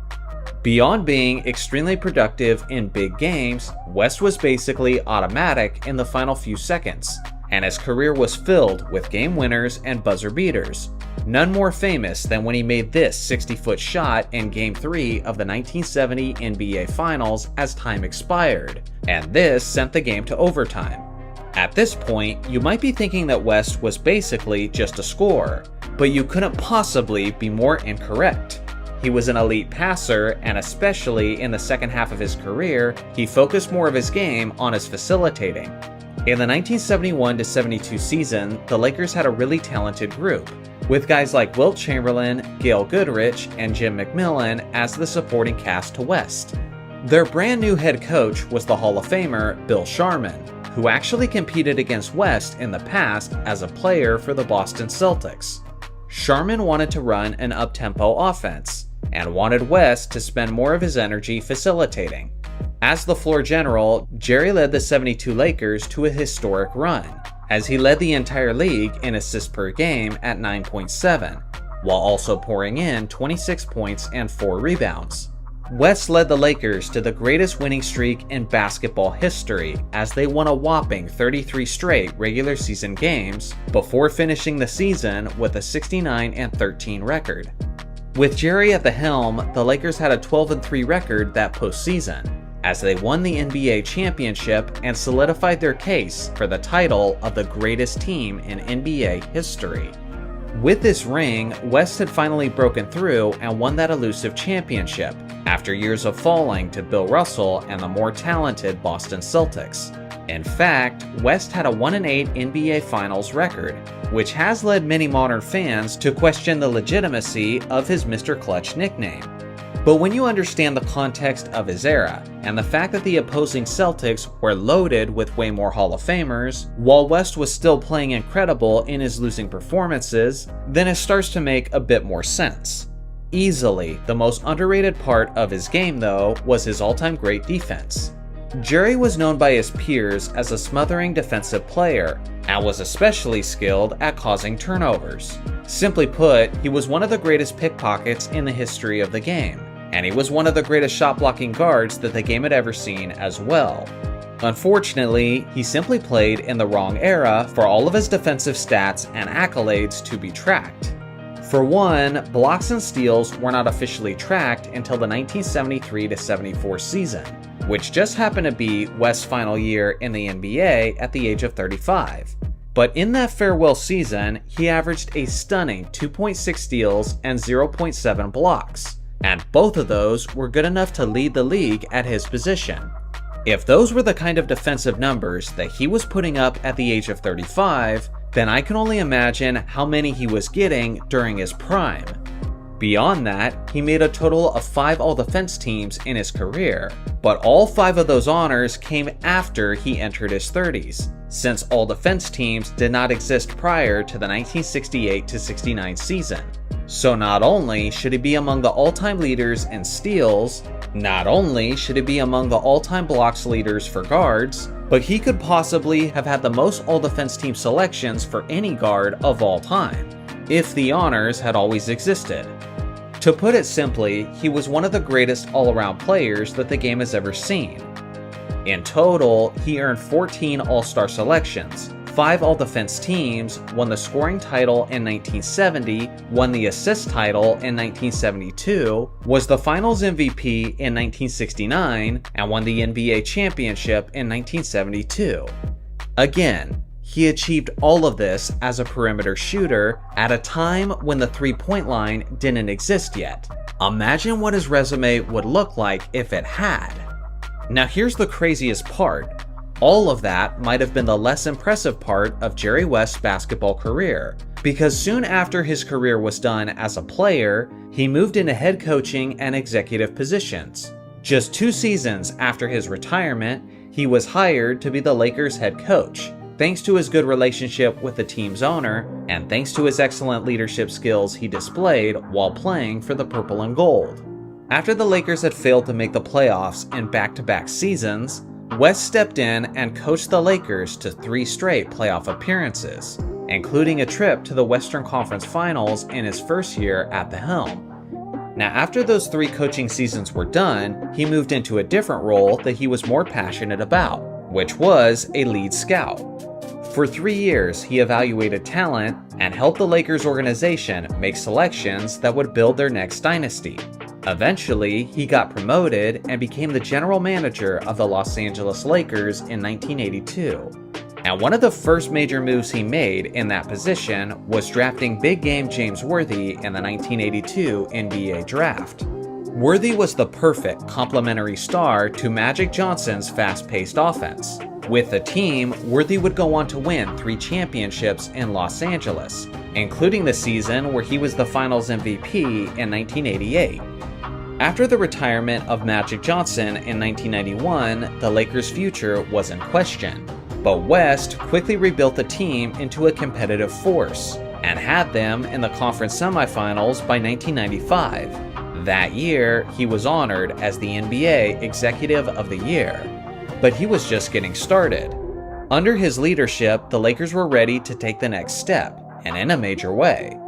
Beyond being extremely productive in big games, West was basically automatic in the final few seconds, and his career was filled with game winners and buzzer beaters. None more famous than when he made this 60-foot shot in Game 3 of the 1970 NBA Finals as time expired, and this sent the game to overtime. At this point, you might be thinking that West was basically just a scorer, but you couldn't possibly be more incorrect. He was an elite passer, and especially in the second half of his career, he focused more of his game on his facilitating. In the 1971-72 season, the Lakers had a really talented group, with guys like Wilt Chamberlain, Gail Goodrich, and Jim McMillan as the supporting cast to West. Their brand new head coach was the Hall of Famer Bill Sharman, who actually competed against West in the past as a player for the Boston Celtics. Sharman wanted to run an up-tempo offense, and wanted West to spend more of his energy facilitating. As the floor general, Jerry led the 72 Lakers to a historic run, as he led the entire league in assists per game at 9.7, while also pouring in 26 points and 4 rebounds. West led the Lakers to the greatest winning streak in basketball history as they won a whopping 33 straight regular season games before finishing the season with a 69-13 record. With Jerry at the helm, the Lakers had a 12-3 record that postseason, as they won the NBA championship and solidified their case for the title of the greatest team in NBA history. With this ring, West had finally broken through and won that elusive championship, after years of falling to Bill Russell and the more talented Boston Celtics. In fact, West had a 1-8 NBA Finals record, which has led many modern fans to question the legitimacy of his Mr. Clutch nickname. But when you understand the context of his era, and the fact that the opposing Celtics were loaded with way more Hall of Famers, while West was still playing incredible in his losing performances, then it starts to make a bit more sense. Easily, the most underrated part of his game, though, was his all-time great defense. Jerry was known by his peers as a smothering defensive player, and was especially skilled at causing turnovers. Simply put, he was one of the greatest pickpockets in the history of the game, and he was one of the greatest shot-blocking guards that the game had ever seen as well. Unfortunately, he simply played in the wrong era for all of his defensive stats and accolades to be tracked. For one, blocks and steals were not officially tracked until the 1973-74 season, which just happened to be West's final year in the NBA at the age of 35. But in that farewell season, he averaged a stunning 2.6 steals and 0.7 blocks, and both of those were good enough to lead the league at his position. If those were the kind of defensive numbers that he was putting up at the age of 35, then I can only imagine how many he was getting during his prime. Beyond that, he made a total of 5 All-Defense teams in his career, but all 5 of those honors came after he entered his 30s, since All-Defense teams did not exist prior to the 1968-69 season. So not only should he be among the all-time leaders in steals, not only should he be among the all-time blocks leaders for guards, but he could possibly have had the most All-Defense team selections for any guard of all time, if the honors had always existed. To put it simply, he was one of the greatest all-around players that the game has ever seen. In total, he earned 14 All-Star selections, 5 All-Defense teams, won the scoring title in 1970, won the assist title in 1972, was the Finals MVP in 1969, and won the NBA championship in 1972. Again, he achieved all of this as a perimeter shooter at a time when the three-point line didn't exist yet. Imagine what his resume would look like if it had. Now here's the craziest part. All of that might have been the less impressive part of Jerry West's basketball career, because soon after his career was done as a player, he moved into head coaching and executive positions. Just 2 seasons after his retirement, he was hired to be the Lakers head coach, thanks to his good relationship with the team's owner and thanks to his excellent leadership skills he displayed while playing for the Purple and Gold. After the Lakers had failed to make the playoffs in back-to-back seasons, West stepped in and coached the Lakers to 3 straight playoff appearances, including a trip to the Western Conference Finals in his first year at the helm. Now, after those 3 coaching seasons were done, he moved into a different role that he was more passionate about, which was a lead scout. For 3 years, he evaluated talent and helped the Lakers organization make selections that would build their next dynasty. Eventually, he got promoted and became the general manager of the Los Angeles Lakers in 1982. And one of the first major moves he made in that position was drafting big game James Worthy in the 1982 NBA draft. Worthy was the perfect complementary star to Magic Johnson's fast-paced offense. With the team, Worthy would go on to win 3 championships in Los Angeles, including the season where he was the Finals MVP in 1988. After the retirement of Magic Johnson in 1991, the Lakers' future was in question. But West quickly rebuilt the team into a competitive force and had them in the conference semifinals by 1995. That year, he was honored as the NBA Executive of the Year. But he was just getting started. Under his leadership, the Lakers were ready to take the next step, and in a major way.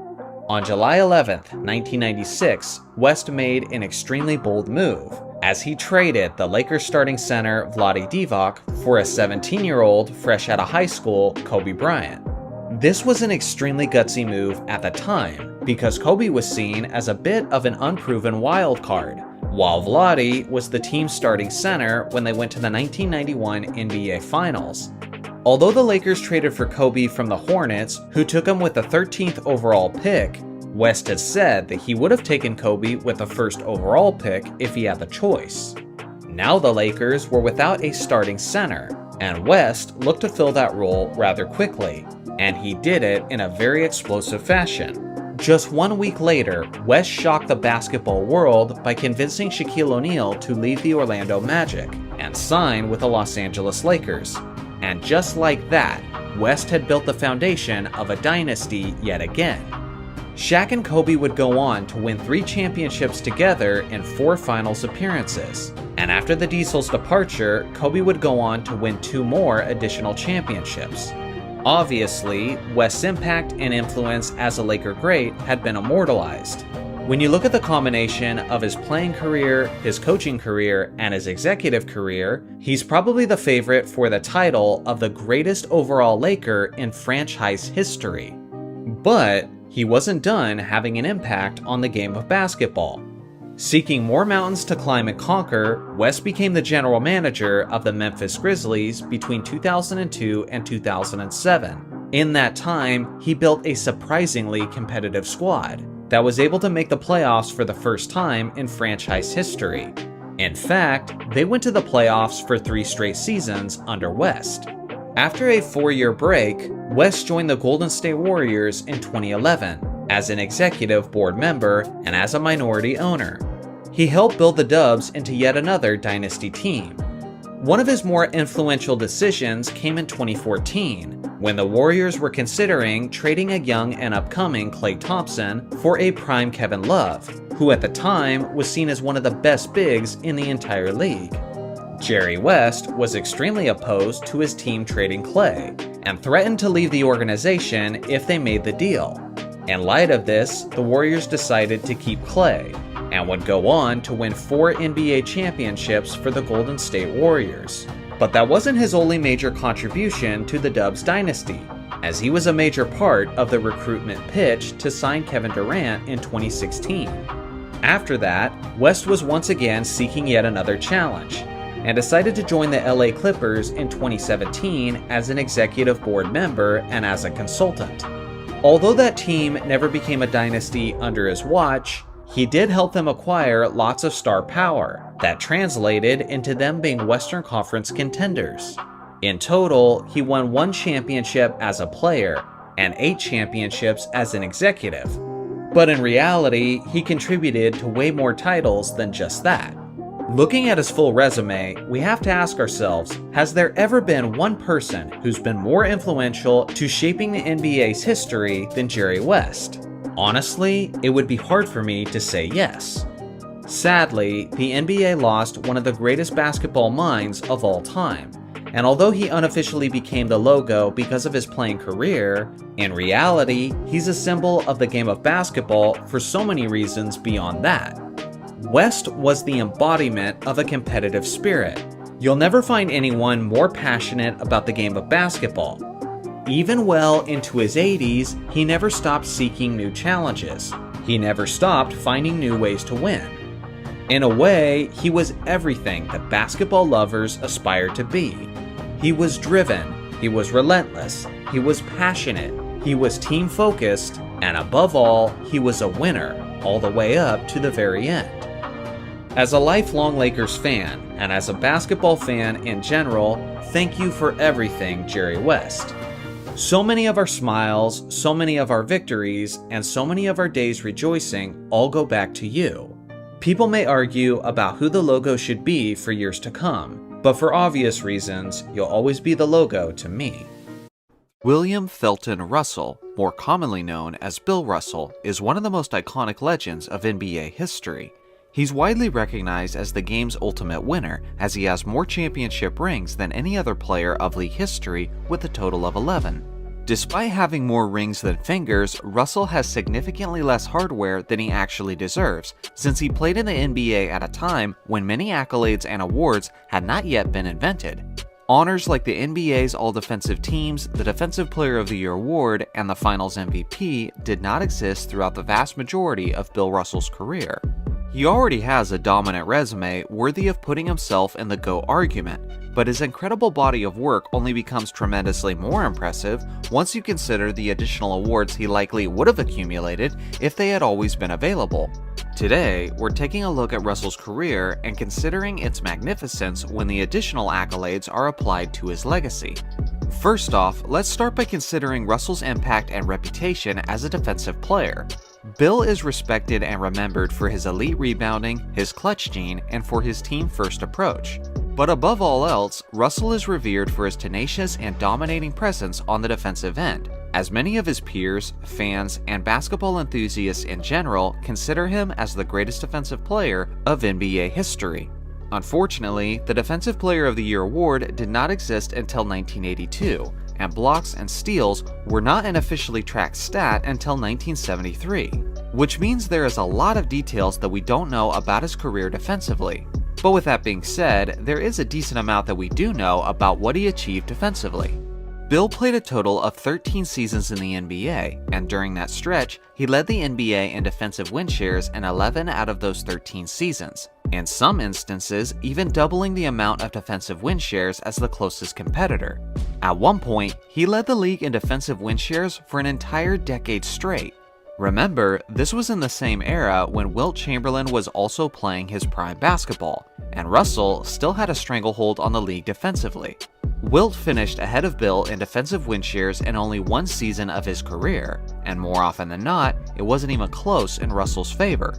On July 11th, 1996, West made an extremely bold move, as he traded the Lakers starting center Vlade Divac for a 17-year-old fresh out of high school Kobe Bryant. This was an extremely gutsy move at the time, because Kobe was seen as a bit of an unproven wild card, while Vlade was the team's starting center when they went to the 1991 NBA Finals. Although the Lakers traded for Kobe from the Hornets, who took him with the 13th overall pick, West has said that he would have taken Kobe with the 1st overall pick if he had the choice. Now the Lakers were without a starting center, and West looked to fill that role rather quickly, and he did it in a very explosive fashion. Just 1 week later, West shocked the basketball world by convincing Shaquille O'Neal to leave the Orlando Magic and sign with the Los Angeles Lakers. And just like that, West had built the foundation of a dynasty yet again. Shaq and Kobe would go on to win 3 championships together in 4 finals appearances. And after the Diesel's departure, Kobe would go on to win 2 more additional championships. Obviously, West's impact and influence as a Laker great had been immortalized. When you look at the combination of his playing career, his coaching career, and his executive career, he's probably the favorite for the title of the greatest overall Laker in franchise history. But he wasn't done having an impact on the game of basketball. Seeking more mountains to climb and conquer, West became the general manager of the Memphis Grizzlies between 2002 and 2007. In that time, he built a surprisingly competitive squad that was able to make the playoffs for the first time in franchise history. In fact, they went to the playoffs for 3 straight seasons under West. After a 4-year break, West joined the Golden State Warriors in 2011 as an executive board member and as a minority owner. He helped build the Dubs into yet another dynasty team. One of his more influential decisions came in 2014, when the Warriors were considering trading a young and upcoming Klay Thompson for a prime Kevin Love, who at the time was seen as one of the best bigs in the entire league. Jerry West was extremely opposed to his team trading Klay, and threatened to leave the organization if they made the deal. In light of this, the Warriors decided to keep Klay, and would go on to win 4 NBA championships for the Golden State Warriors. But that wasn't his only major contribution to the Dubs dynasty, as he was a major part of the recruitment pitch to sign Kevin Durant in 2016. After that, West was once again seeking yet another challenge, and decided to join the LA Clippers in 2017 as an executive board member and as a consultant. Although that team never became a dynasty under his watch, he did help them acquire lots of star power that translated into them being Western Conference contenders. In total, he won 1 championship as a player, and 8 championships as an executive. But in reality, he contributed to way more titles than just that. Looking at his full resume, we have to ask ourselves, has there ever been one person who's been more influential to shaping the NBA's history than Jerry West? Honestly, it would be hard for me to say yes. Sadly, the NBA lost one of the greatest basketball minds of all time, and although he unofficially became the logo because of his playing career, in reality, he's a symbol of the game of basketball for so many reasons beyond that. West was the embodiment of a competitive spirit. You'll never find anyone more passionate about the game of basketball. Even well into his 80s, he never stopped seeking new challenges. He never stopped finding new ways to win. In a way, he was everything that basketball lovers aspire to be. He was driven, he was relentless, he was passionate, he was team-focused, and above all, he was a winner, all the way up to the very end. As a lifelong Lakers fan, and as a basketball fan in general, thank you for everything, Jerry West. So many of our smiles, so many of our victories, and so many of our days rejoicing all go back to you. People may argue about who the logo should be for years to come, but for obvious reasons, you'll always be the logo to me. William Felton Russell, more commonly known as Bill Russell, is one of the most iconic legends of NBA history. He's widely recognized as the game's ultimate winner, as he has more championship rings than any other player of league history with a total of 11. Despite having more rings than fingers, Russell has significantly less hardware than he actually deserves, since he played in the NBA at a time when many accolades and awards had not yet been invented. Honors like the NBA's All-Defensive Teams, the Defensive Player of the Year award, and the Finals MVP did not exist throughout the vast majority of Bill Russell's career. He already has a dominant resume worthy of putting himself in the GOAT argument, but his incredible body of work only becomes tremendously more impressive once you consider the additional awards he likely would have accumulated if they had always been available. Today, we're taking a look at Russell's career and considering its magnificence when the additional accolades are applied to his legacy. First off, let's start by considering Russell's impact and reputation as a defensive player. Bill is respected and remembered for his elite rebounding, his clutch gene, and for his team-first approach. But above all else, Russell is revered for his tenacious and dominating presence on the defensive end, as many of his peers, fans, and basketball enthusiasts in general consider him as the greatest defensive player of NBA history. Unfortunately, the Defensive Player of the Year award did not exist until 1982, and blocks and steals were not an officially tracked stat until 1973, which means there is a lot of details that we don't know about his career defensively. But with that being said, there is a decent amount that we do know about what he achieved defensively. Bill played a total of 13 seasons in the NBA, and during that stretch, he led the NBA in defensive win shares in 11 out of those 13 seasons, in some instances even doubling the amount of defensive win shares as the closest competitor. At one point, he led the league in defensive win shares for an entire decade straight. Remember, this was in the same era when Wilt Chamberlain was also playing his prime basketball, and Russell still had a stranglehold on the league defensively. Wilt finished ahead of Bill in defensive win shares in only one season of his career, and more often than not, it wasn't even close in Russell's favor.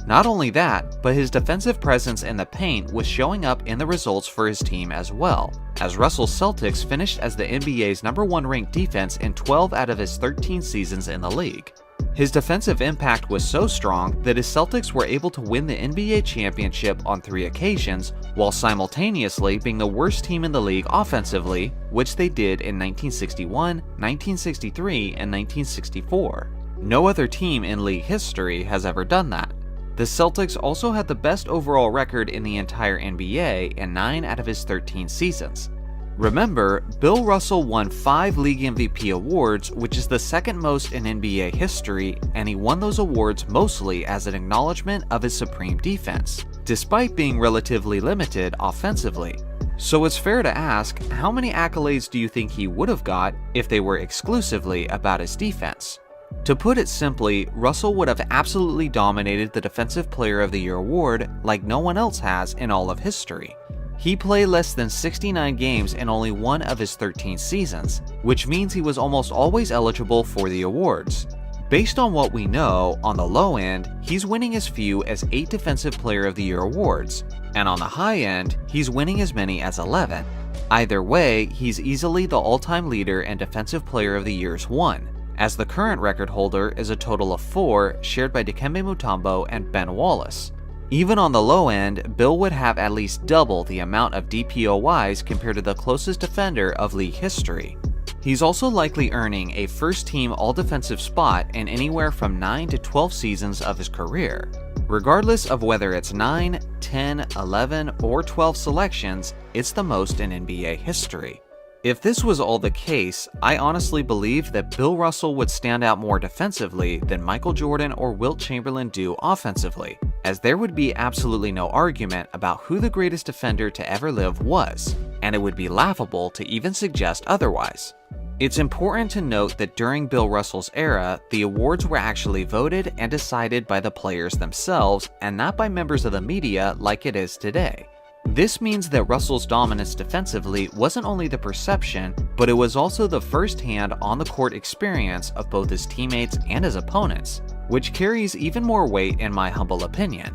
Not only that, but his defensive presence in the paint was showing up in the results for his team as well, as Russell's Celtics finished as the NBA's #1 ranked defense in 12 out of his 13 seasons in the league. His defensive impact was so strong that his Celtics were able to win the NBA championship on 3 occasions, while simultaneously being the worst team in the league offensively, which they did in 1961, 1963, and 1964. No other team in league history has ever done that. The Celtics also had the best overall record in the entire NBA in 9 out of his 13 seasons. Remember, Bill Russell won 5 league MVP awards, which is the second most in NBA history, and he won those awards mostly as an acknowledgement of his supreme defense, despite being relatively limited offensively. So it's fair to ask, how many accolades do you think he would have got if they were exclusively about his defense? To put it simply, Russell would have absolutely dominated the Defensive Player of the Year award like no one else has in all of history. He played less than 69 games in only one of his 13 seasons, which means he was almost always eligible for the awards. Based on what we know, on the low end, he's winning as few as 8 Defensive Player of the Year awards, and on the high end, he's winning as many as 11. Either way, he's easily the all-time leader in Defensive Player of the Year's won, as the current record holder is a total of 4 shared by Dikembe Mutombo and Ben Wallace. Even on the low end, Bill would have at least double the amount of DPOYs compared to the closest defender of league history. He's also likely earning a first-team all-defensive spot in anywhere from 9 to 12 seasons of his career. Regardless of whether it's 9, 10, 11, or 12 selections, it's the most in NBA history. If this was all the case, I honestly believe that Bill Russell would stand out more defensively than Michael Jordan or Wilt Chamberlain do offensively, as there would be absolutely no argument about who the greatest defender to ever live was, and it would be laughable to even suggest otherwise. It's important to note that during Bill Russell's era, the awards were actually voted and decided by the players themselves and not by members of the media like it is today. This means that Russell's dominance defensively wasn't only the perception, but it was also the first-hand on-the-court experience of both his teammates and his opponents, which carries even more weight in my humble opinion.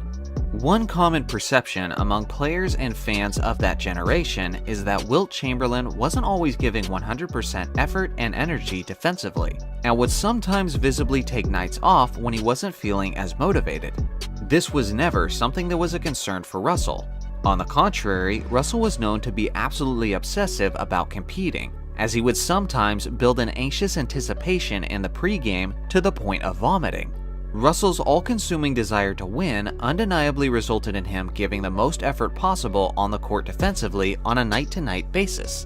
One common perception among players and fans of that generation is that Wilt Chamberlain wasn't always giving 100% effort and energy defensively, and would sometimes visibly take nights off when he wasn't feeling as motivated. This was never something that was a concern for Russell. On the contrary, Russell was known to be absolutely obsessive about competing, as he would sometimes build an anxious anticipation in the pregame to the point of vomiting. Russell's all-consuming desire to win undeniably resulted in him giving the most effort possible on the court defensively on a night-to-night basis.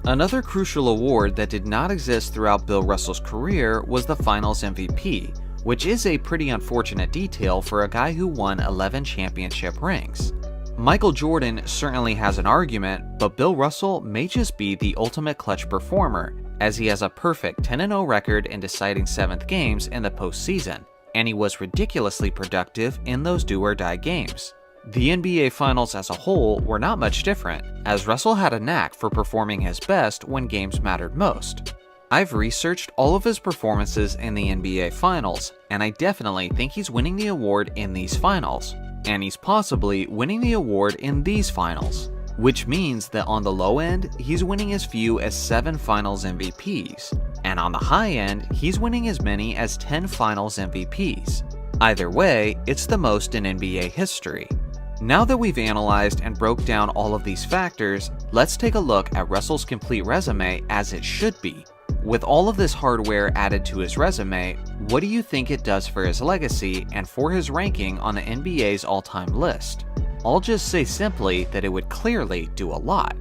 Another crucial award that did not exist throughout Bill Russell's career was the Finals MVP, which is a pretty unfortunate detail for a guy who won 11 championship rings. Michael Jordan certainly has an argument, but Bill Russell may just be the ultimate clutch performer, as he has a perfect 10-0 record in deciding 7th games in the postseason, and he was ridiculously productive in those do-or-die games. The NBA Finals as a whole were not much different, as Russell had a knack for performing his best when games mattered most. I've researched all of his performances in the NBA Finals, and I definitely think he's winning the award in these finals. And he's possibly winning the award in these finals, which means that on the low end, he's winning as few as 7 finals MVPs, and on the high end, he's winning as many as 10 finals MVPs. Either way, it's the most in NBA history. Now that we've analyzed and broke down all of these factors, let's take a look at Russell's complete resume as it should be. With all of this hardware added to his resume, what do you think it does for his legacy and for his ranking on the NBA's all-time list? I'll just say simply that it would clearly do a lot.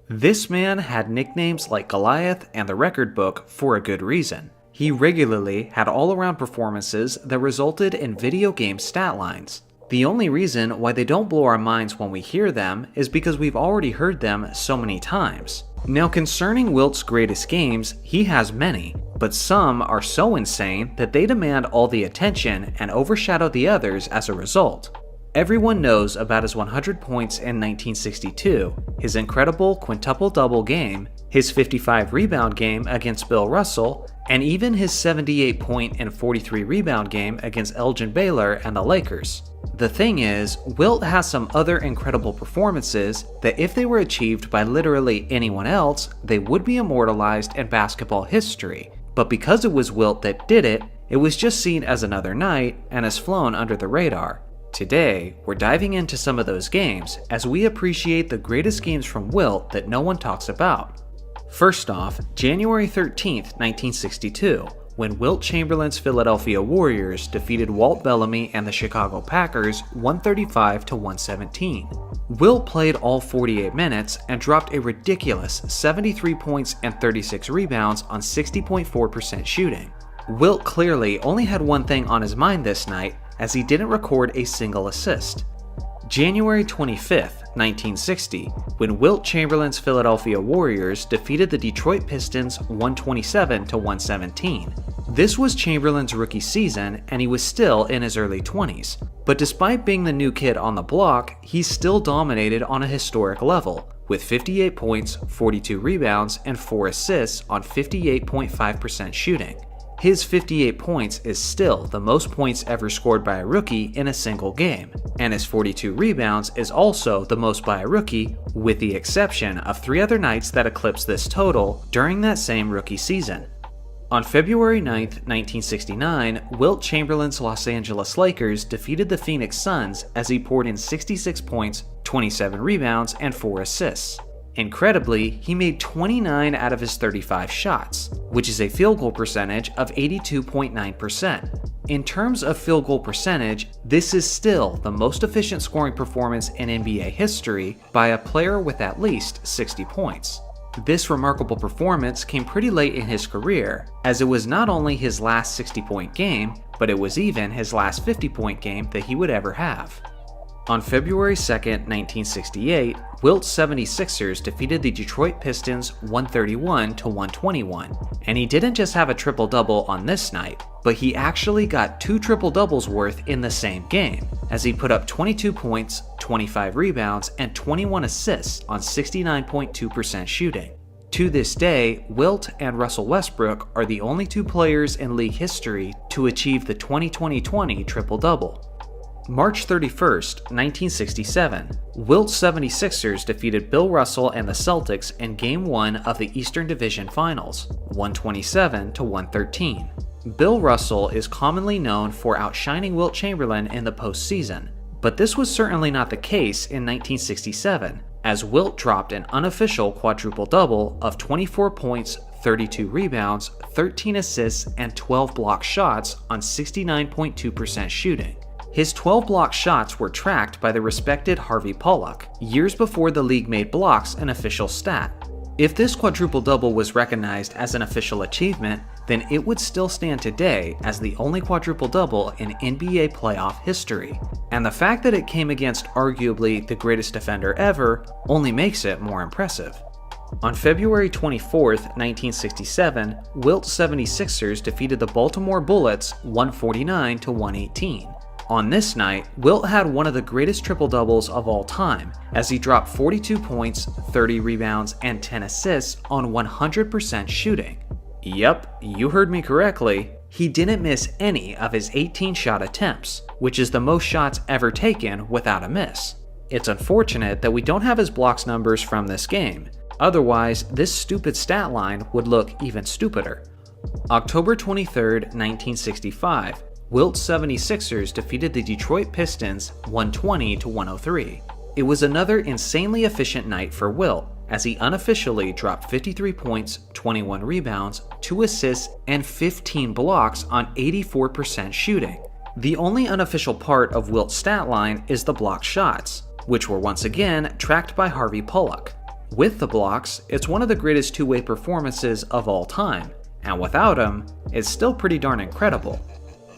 This man had nicknames like Goliath and the Record Book for a good reason. He regularly had all-around performances that resulted in video game stat lines. The only reason why they don't blow our minds when we hear them is because we've already heard them so many times. Now, concerning Wilt's greatest games, he has many, but some are so insane that they demand all the attention and overshadow the others as a result. Everyone knows about his 100 points in 1962, his incredible quintuple-double game, his 55-rebound game against Bill Russell, and even his 78-point and 43-rebound game against Elgin Baylor and the Lakers. The thing is, Wilt has some other incredible performances that if they were achieved by literally anyone else, they would be immortalized in basketball history. But because it was Wilt that did it, it was just seen as another night and has flown under the radar. Today, we're diving into some of those games as we appreciate the greatest games from Wilt that no one talks about. First off, January 13th, 1962. When Wilt Chamberlain's Philadelphia Warriors defeated Walt Bellamy and the Chicago Packers 135-117. Wilt played all 48 minutes and dropped a ridiculous 73 points and 36 rebounds on 60.4% shooting. Wilt clearly only had one thing on his mind this night, as he didn't record a single assist. January 25th, 1960, when Wilt Chamberlain's Philadelphia Warriors defeated the Detroit Pistons 127-117. This was Chamberlain's rookie season, and he was still in his early 20s. But despite being the new kid on the block, he still dominated on a historic level, with 58 points, 42 rebounds, and 4 assists on 58.5% shooting. His 58 points is still the most points ever scored by a rookie in a single game, and his 42 rebounds is also the most by a rookie, with the exception of 3 other nights that eclipsed this total during that same rookie season. On February 9, 1969, Wilt Chamberlain's Los Angeles Lakers defeated the Phoenix Suns as he poured in 66 points, 27 rebounds, and 4 assists. Incredibly, he made 29 out of his 35 shots, which is a field goal percentage of 82.9%. In terms of field goal percentage, this is still the most efficient scoring performance in NBA history by a player with at least 60 points. This remarkable performance came pretty late in his career, as it was not only his last 60-point game, but it was even his last 50-point game that he would ever have. On February 2, 1968, Wilt's 76ers defeated the Detroit Pistons 131-121, and he didn't just have a triple-double on this night, but he actually got 2 triple-doubles worth in the same game, as he put up 22 points, 25 rebounds, and 21 assists on 69.2% shooting. To this day, Wilt and Russell Westbrook are the only 2 players in league history to achieve the 20-20-20 triple-double. March 31st, 1967, Wilt's 76ers defeated Bill Russell and the Celtics in Game 1 of the Eastern Division Finals, 127-113. Bill Russell is commonly known for outshining Wilt Chamberlain in the postseason, but this was certainly not the case in 1967, as Wilt dropped an unofficial quadruple-double of 24 points, 32 rebounds, 13 assists, and 12 block shots on 69.2% shooting. His 12 block shots were tracked by the respected Harvey Pollack, years before the league made blocks an official stat. If this quadruple-double was recognized as an official achievement, then it would still stand today as the only quadruple-double in NBA playoff history. And the fact that it came against arguably the greatest defender ever only makes it more impressive. On February 24, 1967, Wilt's 76ers defeated the Baltimore Bullets 149-118. On this night, Wilt had one of the greatest triple-doubles of all time, as he dropped 42 points, 30 rebounds, and 10 assists on 100% shooting. Yup, you heard me correctly. He didn't miss any of his 18 shot attempts, which is the most shots ever taken without a miss. It's unfortunate that we don't have his blocks numbers from this game, otherwise this stupid stat line would look even stupider. October 23, 1965, Wilt's 76ers defeated the Detroit Pistons 120-103. It was another insanely efficient night for Wilt, as he unofficially dropped 53 points, 21 rebounds, 2 assists, and 15 blocks on 84% shooting. The only unofficial part of Wilt's stat line is the block shots, which were once again tracked by Harvey Pollack. With the blocks, it's one of the greatest two-way performances of all time, and without them, it's still pretty darn incredible.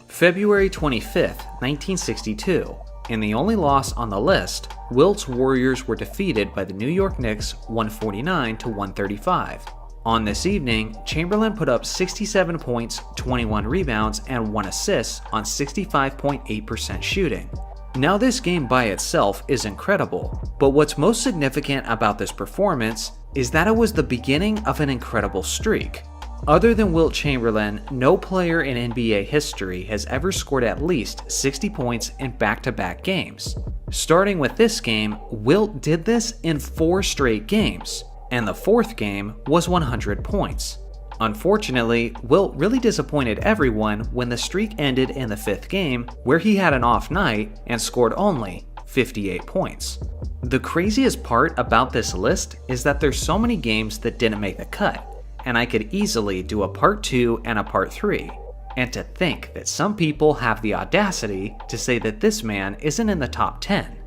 February 25, 1962. In the only loss on the list, Wilt's Warriors were defeated by the New York Knicks 149-135. On this evening, Chamberlain put up 67 points, 21 rebounds, and 1 assist on 65.8% shooting. Now this game by itself is incredible, but what's most significant about this performance is that it was the beginning of an incredible streak. Other than Wilt Chamberlain, no player in NBA history has ever scored at least 60 points in back-to-back games. Starting with this game, Wilt did this in 4 straight games, and the 4th game was 100 points. Unfortunately, Wilt really disappointed everyone when the streak ended in the 5th game, where he had an off night and scored only 58 points. The craziest part about this list is that there's so many games that didn't make the cut, and I could easily do a part 2 and a part 3. And to think that some people have the audacity to say that this man isn't in the top 10.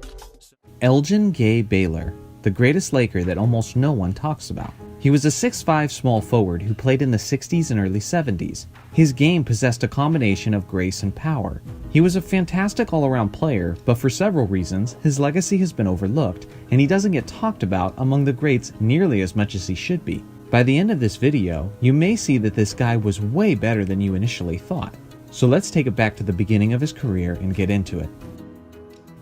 Elgin Gay Baylor, the greatest Laker that almost no one talks about. He was a 6'5" small forward who played in the 60s and early 70s. His game possessed a combination of grace and power. He was a fantastic all-around player, but for several reasons, his legacy has been overlooked, and he doesn't get talked about among the greats nearly as much as he should be. By the end of this video, you may see that this guy was way better than you initially thought. So let's take it back to the beginning of his career and get into it.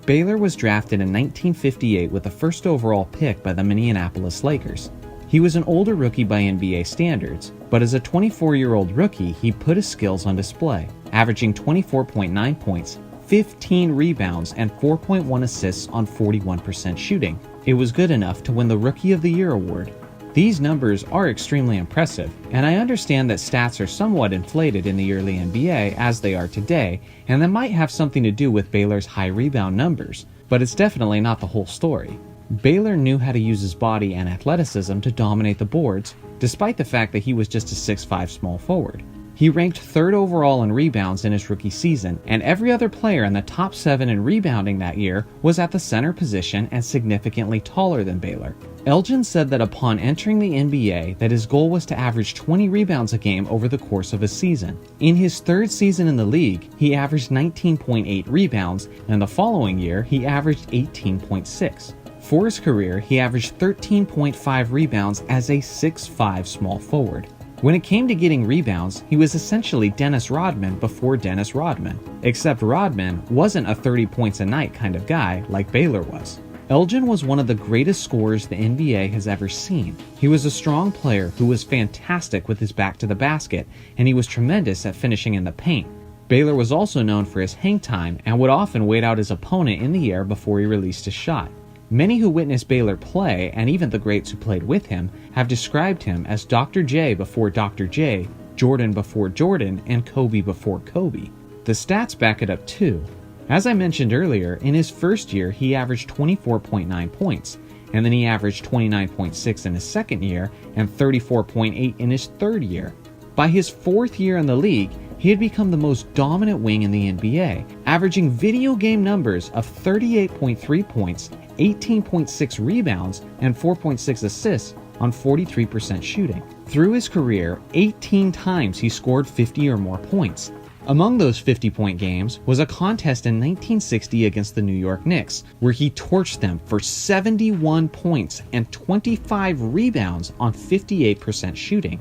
Baylor was drafted in 1958 with the first overall pick by the Minneapolis Lakers. He was an older rookie by NBA standards, but as a 24-year-old rookie, he put his skills on display, averaging 24.9 points, 15 rebounds, and 4.1 assists on 41% shooting. It was good enough to win the Rookie of the Year award. These numbers are extremely impressive, and I understand that stats are somewhat inflated in the early NBA as they are today, and that might have something to do with Baylor's high rebound numbers, but it's definitely not the whole story. Baylor knew how to use his body and athleticism to dominate the boards, despite the fact that he was just a 6'5" small forward. He ranked 3rd overall in rebounds in his rookie season, and every other player in the top 7 in rebounding that year was at the center position and significantly taller than Baylor. Elgin said that upon entering the NBA that his goal was to average 20 rebounds a game over the course of a season. In his 3rd season in the league, he averaged 19.8 rebounds, and the following year he averaged 18.6. For his career, he averaged 13.5 rebounds as a 6'5" small forward. When it came to getting rebounds, he was essentially Dennis Rodman before Dennis Rodman, except Rodman wasn't a 30 points a night kind of guy like Baylor was. Elgin was one of the greatest scorers the NBA has ever seen. He was a strong player who was fantastic with his back to the basket, and he was tremendous at finishing in the paint. Baylor was also known for his hang time and would often wait out his opponent in the air before he released his shot. Many who witnessed Baylor play, and even the greats who played with him, have described him as Dr. J before Dr. J, Jordan before Jordan, and Kobe before Kobe. The stats back it up too. As I mentioned earlier, in his first year he averaged 24.9 points, and then he averaged 29.6 in his second year and 34.8 in his third year. By his 4th year in the league, he had become the most dominant wing in the NBA, averaging video game numbers of 38.3 points, 18.6 rebounds, and 4.6 assists on 43% shooting. Through his career, 18 times he scored 50 or more points. Among those 50-point games was a contest in 1960 against the New York Knicks, where he torched them for 71 points and 25 rebounds on 58% shooting.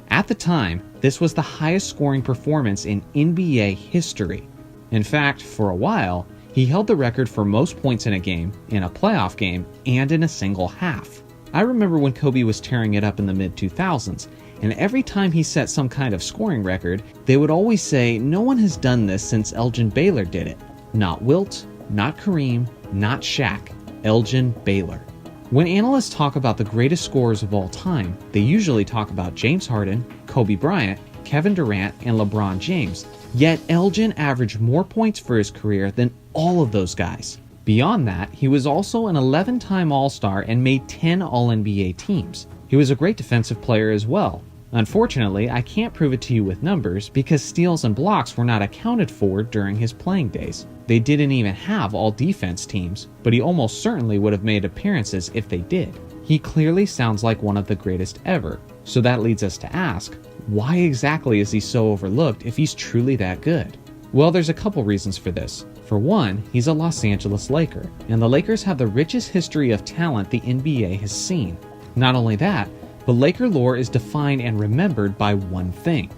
At the time, this was the highest scoring performance in NBA history. In fact, for a while, he held the record for most points in a game, in a playoff game, and in a single half. I remember when Kobe was tearing it up in the mid-2000s, and every time he set some kind of scoring record, they would always say, "No one has done this since Elgin Baylor did it." Not Wilt, not Kareem, not Shaq, Elgin Baylor. When analysts talk about the greatest scorers of all time, they usually talk about James Harden, Kobe Bryant, Kevin Durant, and LeBron James. Yet Elgin averaged more points for his career than all of those guys. Beyond that, he was also an 11-time All-Star and made 10 All-NBA teams. He was a great defensive player as well. Unfortunately, I can't prove it to you with numbers because steals and blocks were not accounted for during his playing days. They didn't even have all-defense teams, but he almost certainly would have made appearances if they did. He clearly sounds like one of the greatest ever, so that leads us to ask, why exactly is he so overlooked if he's truly that good? Well, there's a couple reasons for this. For one, he's a Los Angeles Laker, and the Lakers have the richest history of talent the NBA has seen. Not only that, but Laker lore is defined and remembered by one thing: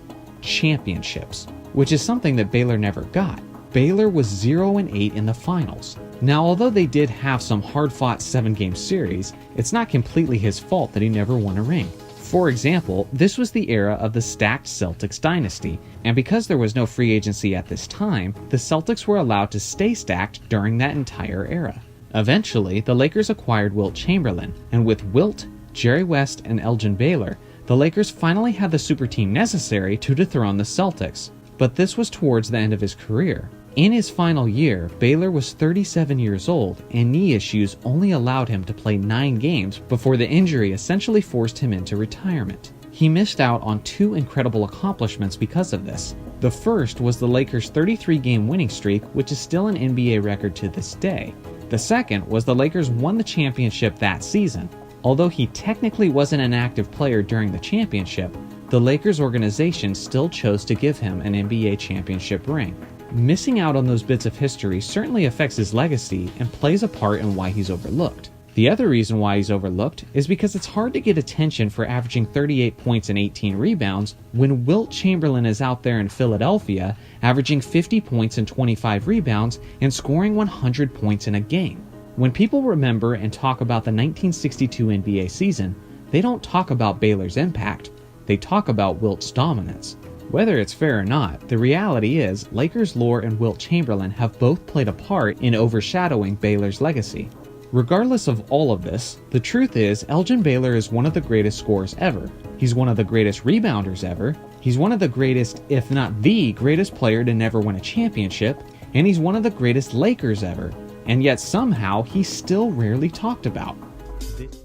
championships, which is something that Baylor never got. Baylor was 0-8 in the finals. Now, although they did have some hard-fought 7-game series, it's not completely his fault that he never won a ring. For example, this was the era of the stacked Celtics dynasty, and because there was no free agency at this time, the Celtics were allowed to stay stacked during that entire era. Eventually, the Lakers acquired Wilt Chamberlain, and with Wilt, Jerry West, and Elgin Baylor, the Lakers finally had the super team necessary to dethrone the Celtics. But this was towards the end of his career. In his final year, Baylor was 37 years old, and knee issues only allowed him to play 9 games before the injury essentially forced him into retirement. He missed out on 2 incredible accomplishments because of this. The first was the Lakers' 33-game winning streak, which is still an NBA record to this day. The second was the Lakers won the championship that season. Although he technically wasn't an active player during the championship, the Lakers organization still chose to give him an NBA championship ring. Missing out on those bits of history certainly affects his legacy and plays a part in why he's overlooked. The other reason why he's overlooked is because it's hard to get attention for averaging 38 points and 18 rebounds when Wilt Chamberlain is out there in Philadelphia averaging 50 points and 25 rebounds and scoring 100 points in a game. When people remember and talk about the 1962 NBA season, they don't talk about Baylor's impact, they talk about Wilt's dominance. Whether it's fair or not, the reality is Lakers lore and Wilt Chamberlain have both played a part in overshadowing Baylor's legacy. Regardless of all of this, the truth is Elgin Baylor is one of the greatest scorers ever. He's one of the greatest rebounders ever. He's one of the greatest, if not the greatest player to never win a championship. And he's one of the greatest Lakers ever. And yet somehow he's still rarely talked about.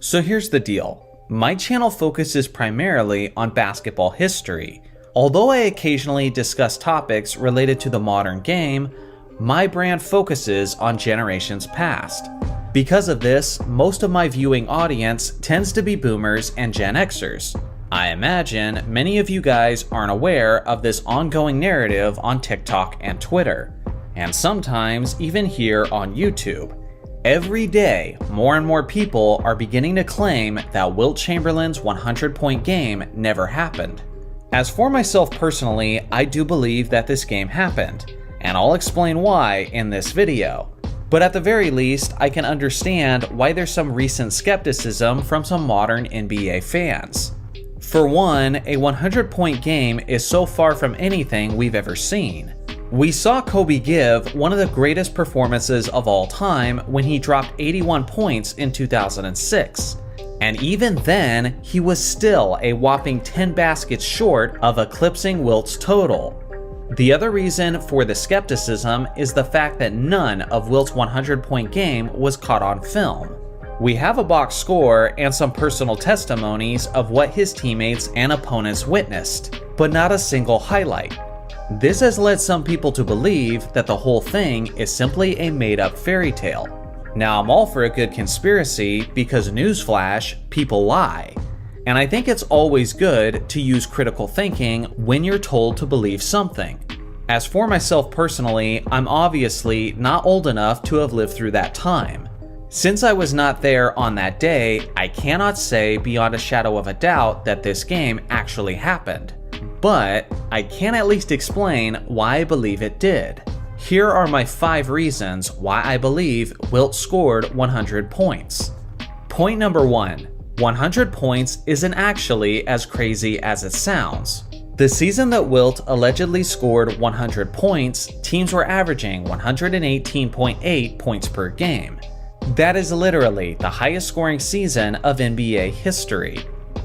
So here's the deal. My channel focuses primarily on basketball history. Although I occasionally discuss topics related to the modern game, my brand focuses on generations past. Because of this, most of my viewing audience tends to be boomers and Gen Xers. I imagine many of you guys aren't aware of this ongoing narrative on TikTok and Twitter, and sometimes even here on YouTube. Every day, more and more people are beginning to claim that Wilt Chamberlain's 100-point game never happened. As for myself personally, I do believe that this game happened, and I'll explain why in this video. But at the very least, I can understand why there's some recent skepticism from some modern NBA fans. For one, a 100-point game is so far from anything we've ever seen. We saw Kobe give one of the greatest performances of all time when he dropped 81 points in 2006. And even then, he was still a whopping 10 baskets short of eclipsing Wilt's total. The other reason for the skepticism is the fact that none of Wilt's 100-point game was caught on film. We have a box score and some personal testimonies of what his teammates and opponents witnessed, but not a single highlight. This has led some people to believe that the whole thing is simply a made-up fairy tale. Now, I'm all for a good conspiracy because newsflash, people lie. And I think it's always good to use critical thinking when you're told to believe something. As for myself personally, I'm obviously not old enough to have lived through that time. Since I was not there on that day, I cannot say beyond a shadow of a doubt that this game actually happened. But I can at least explain why I believe it did. Here are my 5 reasons why I believe Wilt scored 100 points. Point number 1. 100 points isn't actually as crazy as it sounds. The season that Wilt allegedly scored 100 points, teams were averaging 118.8 points per game. That is literally the highest scoring season of NBA history.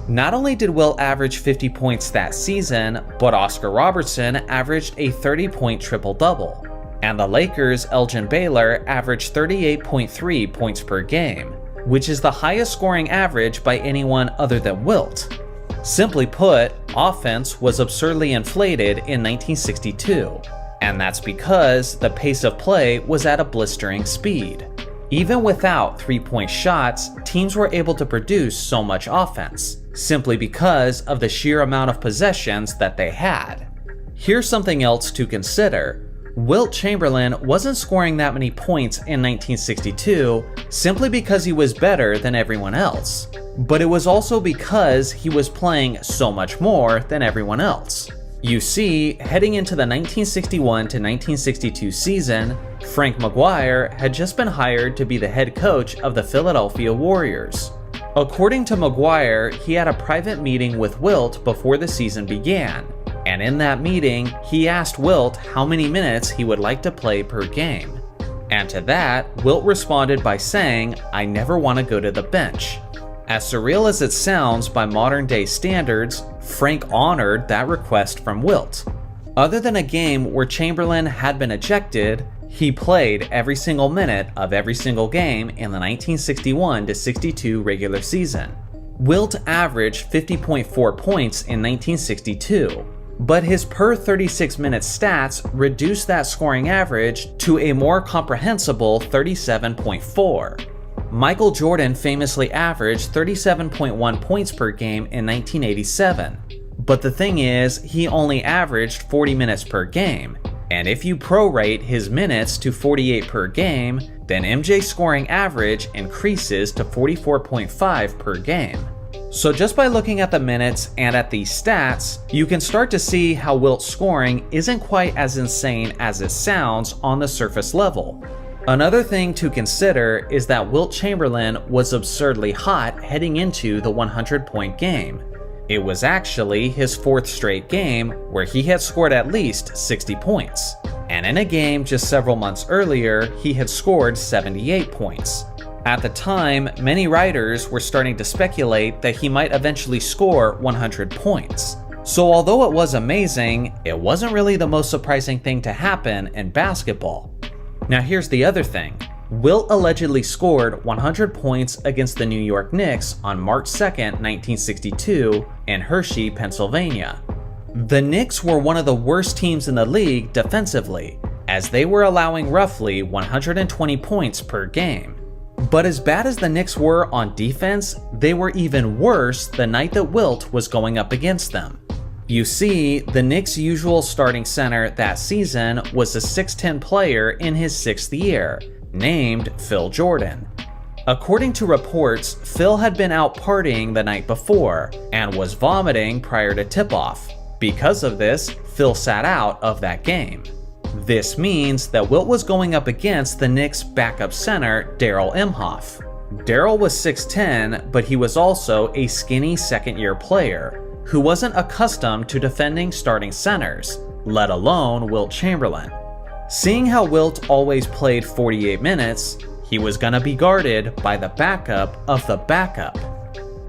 Not only did Wilt average 50 points that season, but Oscar Robertson averaged a 30-point triple-double. And the Lakers' Elgin Baylor averaged 38.3 points per game, which is the highest scoring average by anyone other than Wilt. Simply put, offense was absurdly inflated in 1962, and that's because the pace of play was at a blistering speed. Even without three-point shots, teams were able to produce so much offense, simply because of the sheer amount of possessions that they had. Here's something else to consider. Wilt Chamberlain wasn't scoring that many points in 1962 simply because he was better than everyone else, but it was also because he was playing so much more than everyone else. You see, heading into the 1961 to 1962 season, Frank McGuire had just been hired to be the head coach of the Philadelphia Warriors. According to McGuire, he had a private meeting with Wilt before the season began, and in that meeting, he asked Wilt how many minutes he would like to play per game. And to that, Wilt responded by saying, "I never want to go to the bench." As surreal as it sounds by modern day standards, Frank honored that request from Wilt. Other than a game where Chamberlain had been ejected, he played every single minute of every single game in the 1961 to 62 regular season. Wilt averaged 50.4 points in 1962, but his per 36-minute stats reduced that scoring average to a more comprehensible 37.4. Michael Jordan famously averaged 37.1 points per game in 1987, but the thing is, he only averaged 40 minutes per game, And if you prorate his minutes to 48 per game, then MJ's scoring average increases to 44.5 per game. So just by looking at the minutes and at these stats, you can start to see how Wilt's scoring isn't quite as insane as it sounds on the surface level. Another thing to consider is that Wilt Chamberlain was absurdly hot heading into the 100-point game. It was actually his 4th straight game where he had scored at least 60 points. And in a game just several months earlier, he had scored 78 points. At the time, many writers were starting to speculate that he might eventually score 100 points. So although it was amazing, it wasn't really the most surprising thing to happen in basketball. Now here's the other thing. Wilt allegedly scored 100 points against the New York Knicks on March 2nd, 1962 in Hershey, Pennsylvania. The Knicks were one of the worst teams in the league defensively, as they were allowing roughly 120 points per game. But as bad as the Knicks were on defense, they were even worse the night that Wilt was going up against them. You see, the Knicks' usual starting center that season was a 6'10 player in his 6th year, named Phil Jordan. According to reports, Phil had been out partying the night before and was vomiting prior to tip-off. Because of this, Phil sat out of that game. This means that Wilt was going up against the Knicks' backup center, Darrell Imhoff. Darrell was 6'10", but he was also a skinny second-year player who wasn't accustomed to defending starting centers, let alone Wilt Chamberlain. Seeing how Wilt always played 48 minutes, he was gonna be guarded by the backup of the backup.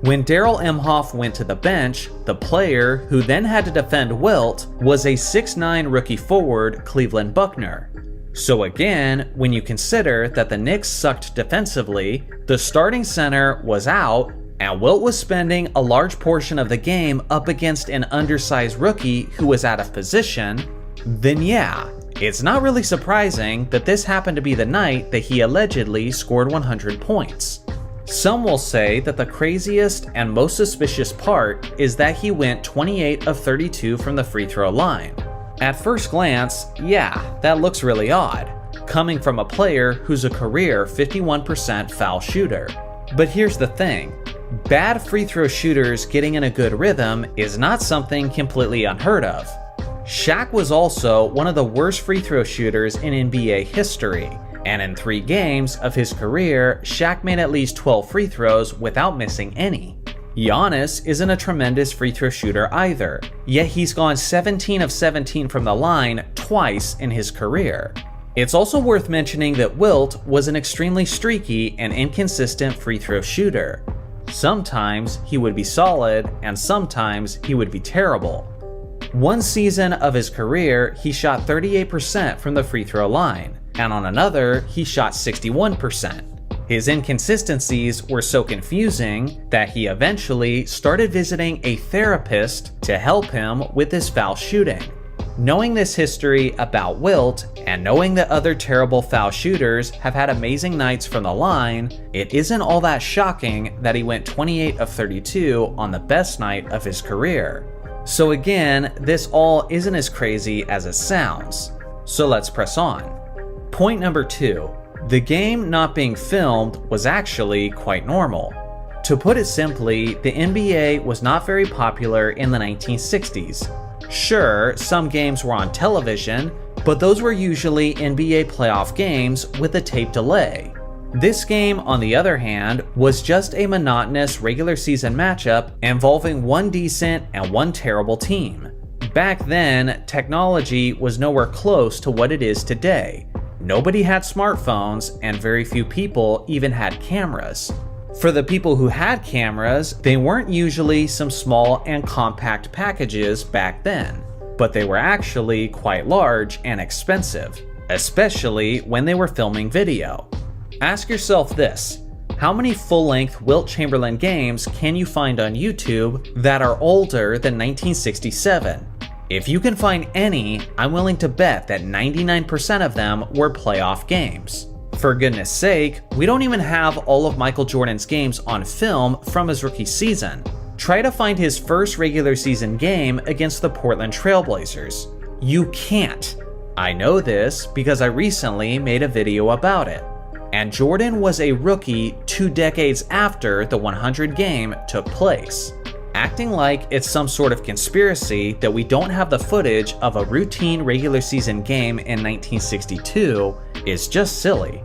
When Darrell Imhoff went to the bench, the player who then had to defend Wilt was a 6'9" rookie forward, Cleveland Buckner. So again, when you consider that the Knicks sucked defensively, the starting center was out, and Wilt was spending a large portion of the game up against an undersized rookie who was out of position, then yeah, it's not really surprising that this happened to be the night that he allegedly scored 100 points. Some will say that the craziest and most suspicious part is that he went 28 of 32 from the free throw line. At first glance, yeah, that looks really odd, coming from a player who's a career 51% foul shooter. But here's the thing, bad free throw shooters getting in a good rhythm is not something completely unheard of. Shaq was also one of the worst free throw shooters in NBA history, and in 3 games of his career, Shaq made at least 12 free throws without missing any. Giannis isn't a tremendous free throw shooter either, yet he's gone 17 of 17 from the line twice in his career. It's also worth mentioning that Wilt was an extremely streaky and inconsistent free throw shooter. Sometimes he would be solid, and sometimes he would be terrible. One season of his career, he shot 38% from the free throw line, and on another, he shot 61%. His inconsistencies were so confusing that he eventually started visiting a therapist to help him with his foul shooting. Knowing this history about Wilt, and knowing that other terrible foul shooters have had amazing nights from the line, it isn't all that shocking that he went 28 of 32 on the best night of his career. So again, this all isn't as crazy as it sounds. So let's press on. Point number 2. The game not being filmed was actually quite normal. To put it simply, the NBA was not very popular in the 1960s. Sure, some games were on television, but those were usually NBA playoff games with a tape delay. This game, on the other hand, was just a monotonous regular season matchup involving one decent and one terrible team. Back then, technology was nowhere close to what it is today. Nobody had smartphones, and very few people even had cameras. For the people who had cameras, they weren't usually some small and compact packages back then, but they were actually quite large and expensive, especially when they were filming video. Ask yourself this, how many full-length Wilt Chamberlain games can you find on YouTube that are older than 1967? If you can find any, I'm willing to bet that 99% of them were playoff games. For goodness sake, we don't even have all of Michael Jordan's games on film from his rookie season. Try to find his first regular season game against the Portland Trail Blazers. You can't. I know this because I recently made a video about it. And Jordan was a rookie 2 decades after the 100 game took place. Acting like it's some sort of conspiracy that we don't have the footage of a routine regular season game in 1962 is just silly.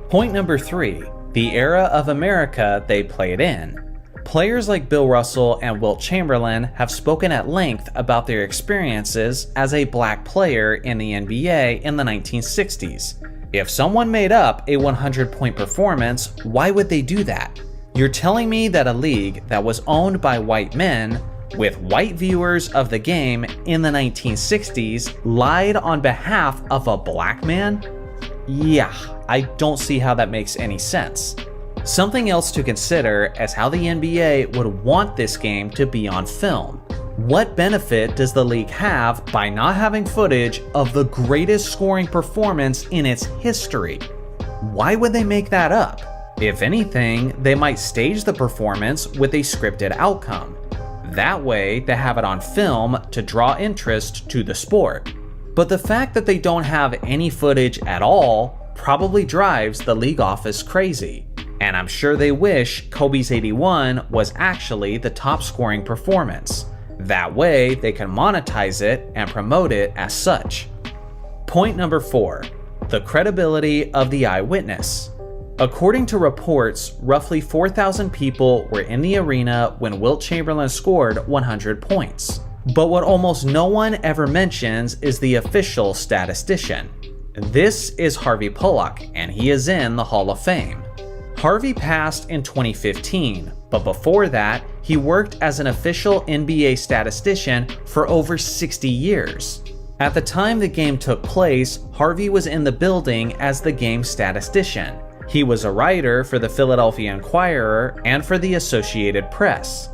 Point number 3, the era of America they played in. Players like Bill Russell and Wilt Chamberlain have spoken at length about their experiences as a black player in the NBA in the 1960s. If someone made up a 100-point performance, why would they do that? You're telling me that a league that was owned by white men, with white viewers of the game in the 1960s, lied on behalf of a black man? Yeah, I don't see how that makes any sense. Something else to consider is how the NBA would want this game to be on film. What benefit does the league have by not having footage of the greatest scoring performance in its history? Why would they make that up? If anything, they might stage the performance with a scripted outcome. That way, they have it on film to draw interest to the sport. But the fact that they don't have any footage at all probably drives the league office crazy. And I'm sure they wish Kobe's 81 was actually the top scoring performance. That way, they can monetize it and promote it as such. Point number 4, the credibility of the eyewitness. According to reports, roughly 4,000 people were in the arena when Wilt Chamberlain scored 100 points. But what almost no one ever mentions is the official statistician. This is Harvey Pollock, and he is in the Hall of Fame. Harvey passed in 2015, but before that, he worked as an official NBA statistician for over 60 years. At the time the game took place, Harvey was in the building as the game's statistician. He was a writer for the Philadelphia Inquirer and for the Associated Press.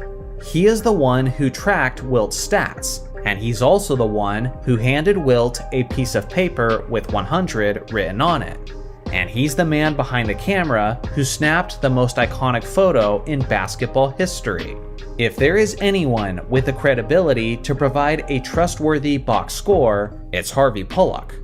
He is the one who tracked Wilt's stats, and he's also the one who handed Wilt a piece of paper with 100 written on it. And he's the man behind the camera who snapped the most iconic photo in basketball history. If there is anyone with the credibility to provide a trustworthy box score, it's Harvey Pollock.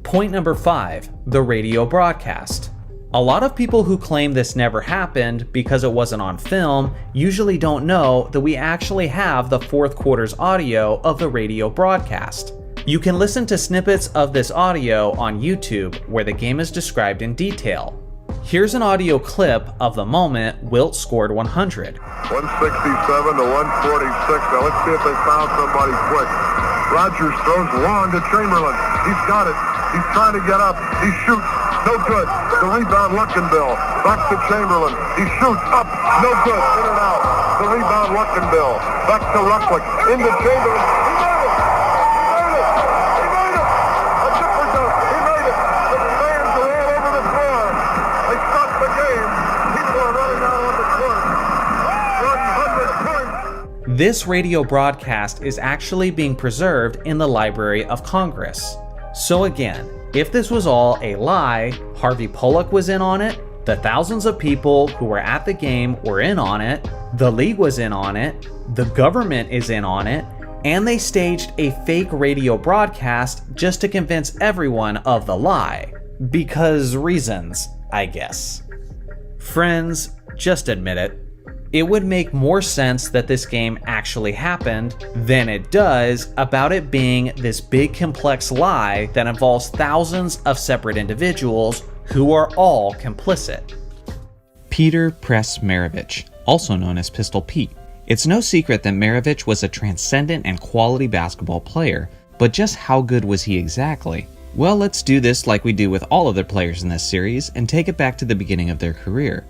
Point number 5, the radio broadcast. A lot of people who claim this never happened because it wasn't on film usually don't know that we actually have the fourth quarter's audio of the radio broadcast. You can listen to snippets of this audio on YouTube where the game is described in detail. Here's an audio clip of the moment Wilt scored 100. 167 to 146. Now let's see if they found somebody quick. Rogers throws long to Chamberlain. He's got it. He's trying to get up. He shoots. No good. The rebound, Luckenbill. Back to Chamberlain. He shoots up. No good. In and out. The rebound, Luckenbill. Back to Rucklick. Into Chamberlain. This radio broadcast is actually being preserved in the Library of Congress. So again, if this was all a lie, Harvey Pollock was in on it, the thousands of people who were at the game were in on it, the league was in on it, the government is in on it, and they staged a fake radio broadcast just to convince everyone of the lie. Because reasons, I guess. Friends, just admit it. It would make more sense that this game actually happened than it does about it being this big complex lie that involves thousands of separate individuals who are all complicit. Peter Press Maravich, also known as Pistol Pete. It's no secret that Maravich was a transcendent and quality basketball player, but just how good was he exactly? Well, let's do this like we do with all of the players in this series and take it back to the beginning of their career.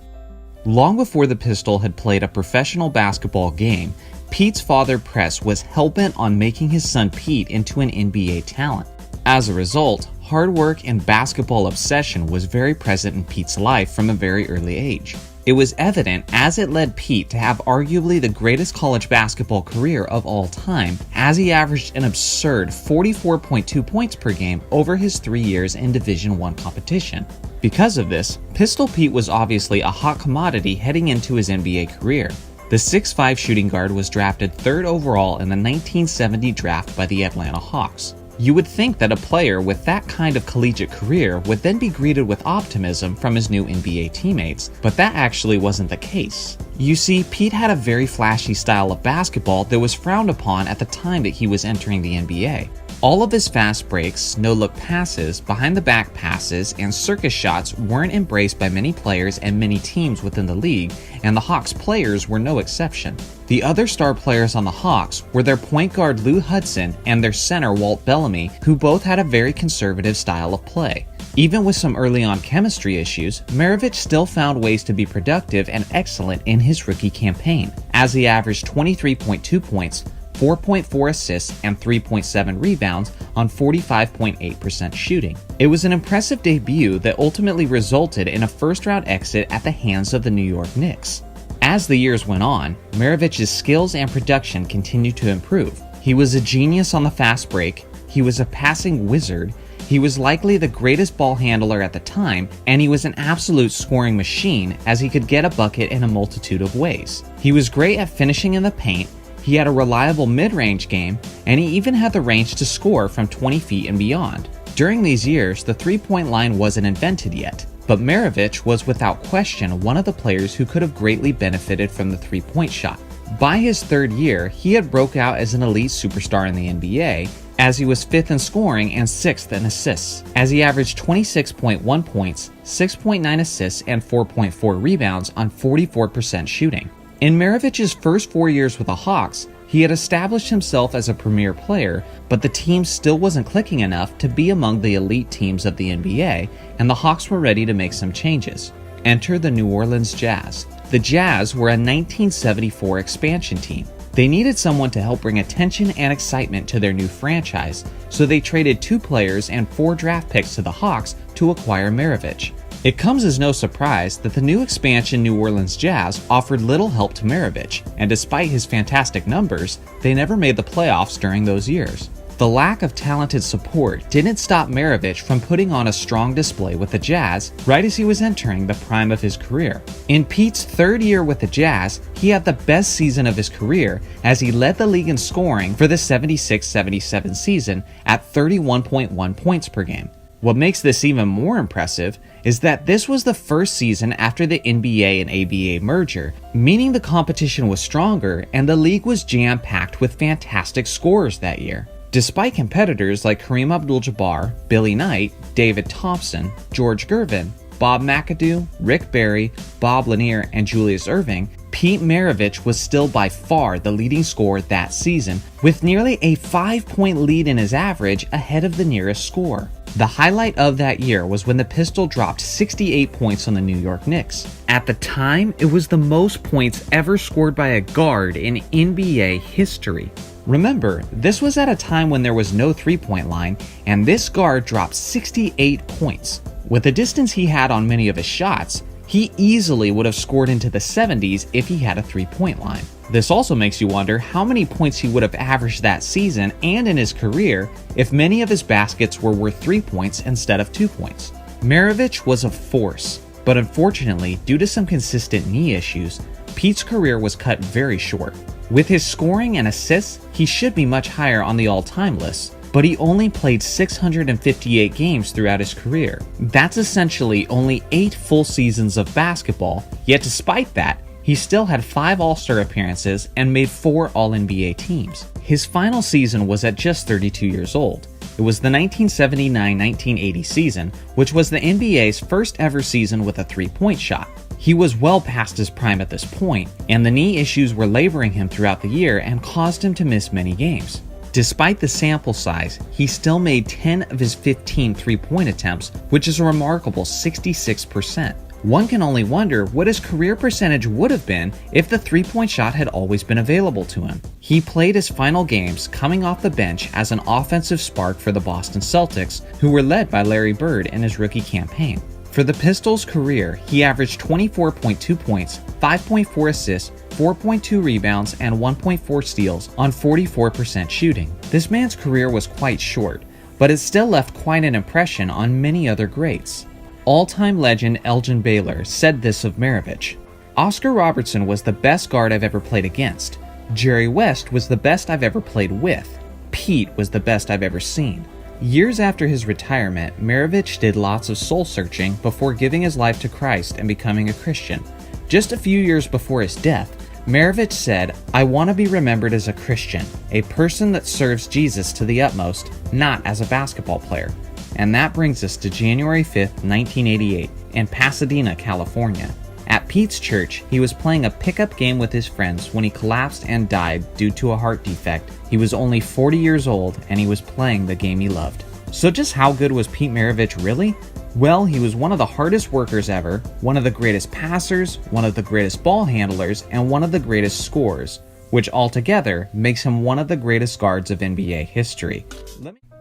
Long before the Pistol had played a professional basketball game, Pete's father Press was hellbent on making his son Pete into an NBA talent. As a result, hard work and basketball obsession was very present in Pete's life from a very early age. It was evident as it led Pete to have arguably the greatest college basketball career of all time, as he averaged an absurd 44.2 points per game over his 3 years in Division I competition. Because of this, Pistol Pete was obviously a hot commodity heading into his NBA career. The 6'5" shooting guard was drafted 3rd overall in the 1970 draft by the Atlanta Hawks. You would think that a player with that kind of collegiate career would then be greeted with optimism from his new NBA teammates, but that actually wasn't the case. You see, Pete had a very flashy style of basketball that was frowned upon at the time that he was entering the NBA. All of his fast breaks, no-look passes, behind-the-back passes, and circus shots weren't embraced by many players and many teams within the league, and the Hawks players were no exception. The other star players on the Hawks were their point guard Lou Hudson and their center Walt Bellamy, who both had a very conservative style of play. Even with some early-on chemistry issues, Maravich still found ways to be productive and excellent in his rookie campaign, as he averaged 23.2 points, 4.4 assists, and 3.7 rebounds on 45.8% shooting. It was an impressive debut that ultimately resulted in a first-round exit at the hands of the New York Knicks. As the years went on, Maravich's skills and production continued to improve. He was a genius on the fast break, he was a passing wizard, he was likely the greatest ball handler at the time, and he was an absolute scoring machine as he could get a bucket in a multitude of ways. He was great at finishing in the paint, he had a reliable mid-range game, and he even had the range to score from 20 feet and beyond. During these years, the three-point line wasn't invented yet, but Maravich was without question one of the players who could have greatly benefited from the three-point shot. By his third year, he had broke out as an elite superstar in the NBA, as he was 5th in scoring and 6th in assists, as he averaged 26.1 points, 6.9 assists, and 4.4 rebounds on 44% shooting. In Maravich's first 4 years with the Hawks, he had established himself as a premier player, but the team still wasn't clicking enough to be among the elite teams of the NBA, and the Hawks were ready to make some changes. Enter the New Orleans Jazz. The Jazz were a 1974 expansion team. They needed someone to help bring attention and excitement to their new franchise, so they traded 2 players and 4 draft picks to the Hawks to acquire Maravich. It comes as no surprise that the new expansion New Orleans Jazz offered little help to Maravich, and despite his fantastic numbers, they never made the playoffs during those years. The lack of talented support didn't stop Maravich from putting on a strong display with the Jazz right as he was entering the prime of his career. In Pete's third year with the Jazz, he had the best season of his career as he led the league in scoring for the 76-77 season at 31.1 points per game. What makes this even more impressive is that this was the first season after the NBA and ABA merger, meaning the competition was stronger and the league was jam-packed with fantastic scorers that year. Despite competitors like Kareem Abdul-Jabbar, Billy Knight, David Thompson, George Gervin, Bob McAdoo, Rick Barry, Bob Lanier, and Julius Erving, Pete Maravich was still by far the leading scorer that season, with nearly a 5-point lead in his average ahead of the nearest scorer. The highlight of that year was when the Pistol dropped 68 points on the New York Knicks. At the time, it was the most points ever scored by a guard in NBA history. Remember, this was at a time when there was no three-point line, and this guard dropped 68 points. With the distance he had on many of his shots, he easily would have scored into the 70s if he had a three-point line. This also makes you wonder how many points he would have averaged that season and in his career if many of his baskets were worth 3 points instead of 2 points. Maravich was a force, but unfortunately, due to some consistent knee issues, Pete's career was cut very short. With his scoring and assists, he should be much higher on the all-time list, but he only played 658 games throughout his career. That's essentially only 8 full seasons of basketball, yet despite that, he still had 5 All-Star appearances and made 4 All-NBA teams. His final season was at just 32 years old. It was the 1979-1980 season, which was the NBA's first ever season with a three-point shot. He was well past his prime at this point, and the knee issues were laboring him throughout the year and caused him to miss many games. Despite the sample size, he still made 10 of his 15 three-point attempts, which is a remarkable 66%. One can only wonder what his career percentage would have been if the three-point shot had always been available to him. He played his final games coming off the bench as an offensive spark for the Boston Celtics, who were led by Larry Bird in his rookie campaign. For the Pistols' career, he averaged 24.2 points, 5.4 assists, 4.2 rebounds, and 1.4 steals on 44% shooting. This man's career was quite short, but it still left quite an impression on many other greats. All-time legend Elgin Baylor said this of Maravich: "Oscar Robertson was the best guard I've ever played against. Jerry West was the best I've ever played with. Pete was the best I've ever seen. Years after his retirement, Maravich did lots of soul searching before giving his life to Christ and becoming a Christian. Just a few years before his death, Maravich said, "I want to be remembered as a Christian, a person that serves Jesus to the utmost, not as a basketball player." And that brings us to January 5th, 1988, in Pasadena, California. At Pete's church, he was playing a pickup game with his friends when he collapsed and died due to a heart defect. He was only 40 years old and he was playing the game he loved. So just how good was Pete Maravich really? Well, he was one of the hardest workers ever, one of the greatest passers, one of the greatest ball handlers, and one of the greatest scorers, which altogether makes him one of the greatest guards of NBA history.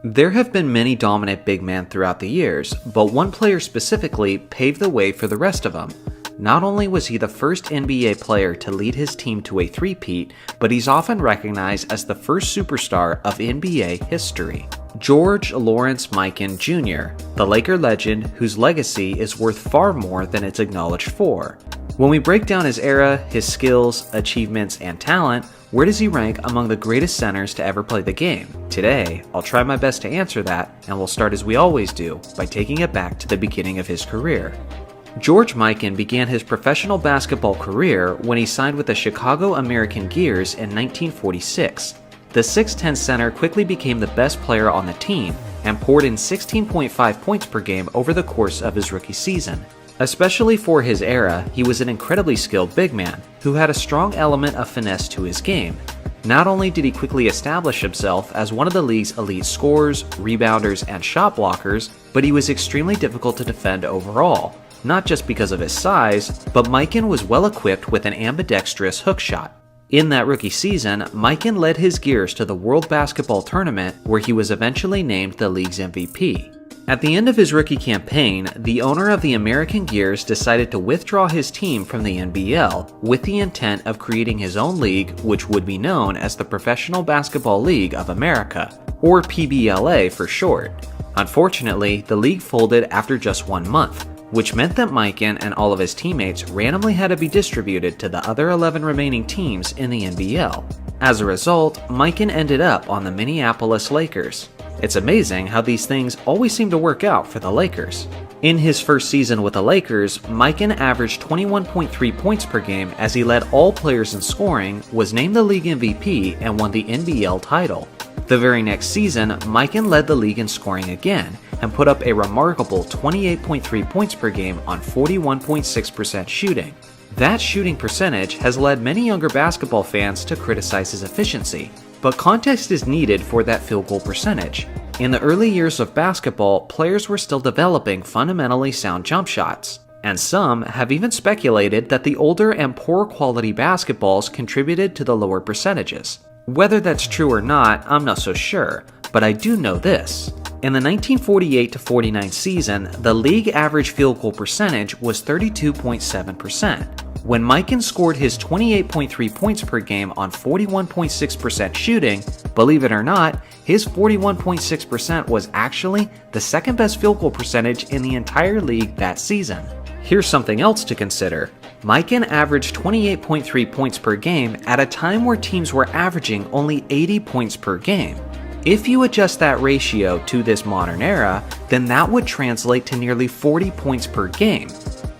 There have been many dominant big men throughout the years, but one player specifically paved the way for the rest of them. Not only was he the first NBA player to lead his team to a three-peat, but he's often recognized as the first superstar of NBA history. George Lawrence Mikan Jr., the Laker legend whose legacy is worth far more than it's acknowledged for. When we break down his era, his skills, achievements, and talent, where does he rank among the greatest centers to ever play the game? Today, I'll try my best to answer that, and we'll start as we always do, by taking it back to the beginning of his career. George Mikan began his professional basketball career when he signed with the Chicago American Gears in 1946. The 6'10 center quickly became the best player on the team and poured in 16.5 points per game over the course of his rookie season. Especially for his era, he was an incredibly skilled big man who had a strong element of finesse to his game. Not only did he quickly establish himself as one of the league's elite scorers, rebounders, and shot blockers, but he was extremely difficult to defend overall. Not just because of his size, but Mikan was well equipped with an ambidextrous hook shot. In that rookie season, Mikan led his Gears to the World Basketball Tournament where he was eventually named the league's MVP. At the end of his rookie campaign, the owner of the American Gears decided to withdraw his team from the NBL with the intent of creating his own league, which would be known as the Professional Basketball League of America, or PBLA for short. Unfortunately, the league folded after just 1 month, which meant that Mikan and all of his teammates randomly had to be distributed to the other 11 remaining teams in the NBL. As a result, Mikan ended up on the Minneapolis Lakers. It's amazing how these things always seem to work out for the Lakers. In his first season with the Lakers, Mikan averaged 21.3 points per game as he led all players in scoring, was named the league MVP, and won the NBL title. The very next season, Mikan led the league in scoring again, and put up a remarkable 28.3 points per game on 41.6% shooting. That shooting percentage has led many younger basketball fans to criticize his efficiency, but context is needed for that field goal percentage. In the early years of basketball, players were still developing fundamentally sound jump shots, and some have even speculated that the older and poorer quality basketballs contributed to the lower percentages. Whether that's true or not, I'm not so sure, but I do know this. In the 1948-49 season, the league average field goal percentage was 32.7%. When Mikan scored his 28.3 points per game on 41.6% shooting, believe it or not, his 41.6% was actually the second best field goal percentage in the entire league that season. Here's something else to consider. Mikan averaged 28.3 points per game at a time where teams were averaging only 80 points per game. If you adjust that ratio to this modern era, then that would translate to nearly 40 points per game.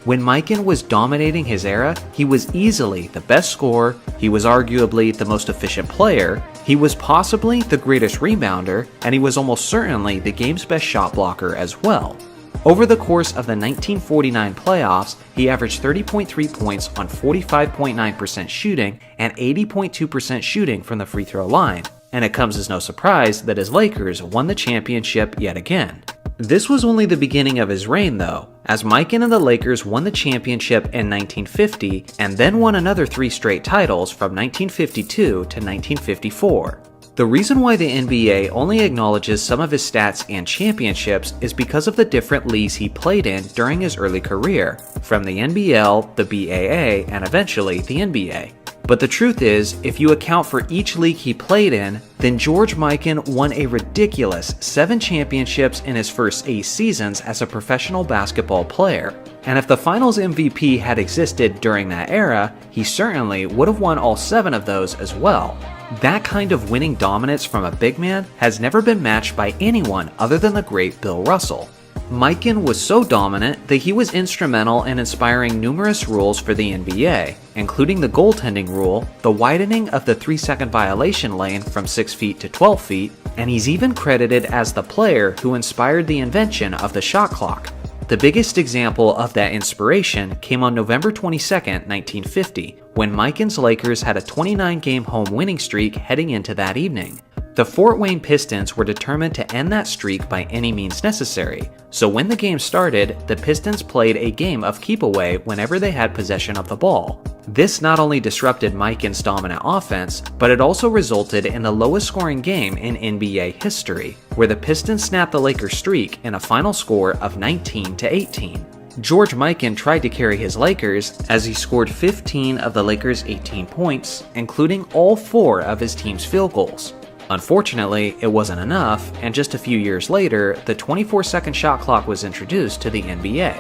When Mikan was dominating his era, he was easily the best scorer, he was arguably the most efficient player, he was possibly the greatest rebounder, and he was almost certainly the game's best shot blocker as well. Over the course of the 1949 playoffs, he averaged 30.3 points on 45.9% shooting and 80.2% shooting from the free throw line. And it comes as no surprise that his Lakers won the championship yet again. This was only the beginning of his reign though, as Mikan and the Lakers won the championship in 1950 and then won another 3 straight titles from 1952 to 1954. The reason why the NBA only acknowledges some of his stats and championships is because of the different leagues he played in during his early career, from the NBL, the BAA, and eventually the NBA. But the truth is, if you account for each league he played in, then George Mikan won a ridiculous 7 championships in his first 8 seasons as a professional basketball player. And if the Finals MVP had existed during that era, he certainly would have won all 7 of those as well. That kind of winning dominance from a big man has never been matched by anyone other than the great Bill Russell. Mikan was so dominant that he was instrumental in inspiring numerous rules for the NBA, including the goaltending rule, the widening of the 3-second violation lane from 6 feet to 12 feet, and he's even credited as the player who inspired the invention of the shot clock. The biggest example of that inspiration came on November 22, 1950, when Mikan's Lakers had a 29-game home winning streak heading into that evening. The Fort Wayne Pistons were determined to end that streak by any means necessary, so when the game started, the Pistons played a game of keep away whenever they had possession of the ball. This not only disrupted Mikan's dominant offense, but it also resulted in the lowest scoring game in NBA history, where the Pistons snapped the Lakers' streak in a final score of 19-18. George Mikan tried to carry his Lakers as he scored 15 of the Lakers' 18 points, including all 4 of his team's field goals. Unfortunately, it wasn't enough, and just a few years later, the 24-second shot clock was introduced to the NBA.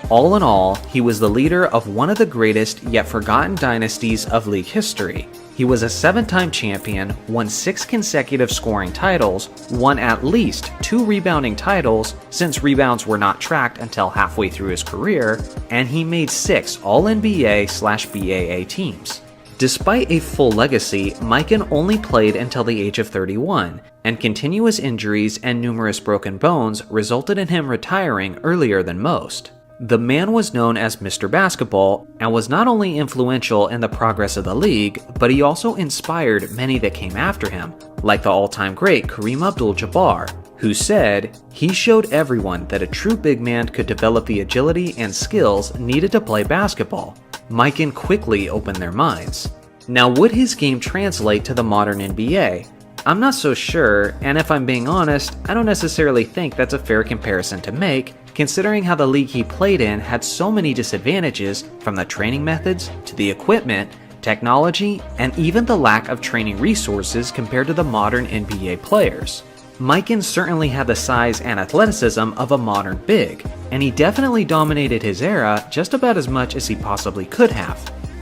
All in all, he was the leader of one of the greatest yet forgotten dynasties of league history. He was a 7-time champion, won 6 consecutive scoring titles, won at least 2 rebounding titles since rebounds were not tracked until halfway through his career, and he made 6 All-NBA/BAA teams. Despite a full legacy, Mikan only played until the age of 31, and continuous injuries and numerous broken bones resulted in him retiring earlier than most. The man was known as Mr. Basketball and was not only influential in the progress of the league, but he also inspired many that came after him, like the all-time great Kareem Abdul-Jabbar, who said, "He showed everyone that a true big man could develop the agility and skills needed to play basketball." Mikan quickly opened their minds. Now, would his game translate to the modern NBA? I'm not so sure, and if I'm being honest, I don't necessarily think that's a fair comparison to make, considering how the league he played in had so many disadvantages, from the training methods to the equipment, technology, and even the lack of training resources compared to the modern NBA players. Mikan certainly had the size and athleticism of a modern big, and he definitely dominated his era just about as much as he possibly could have.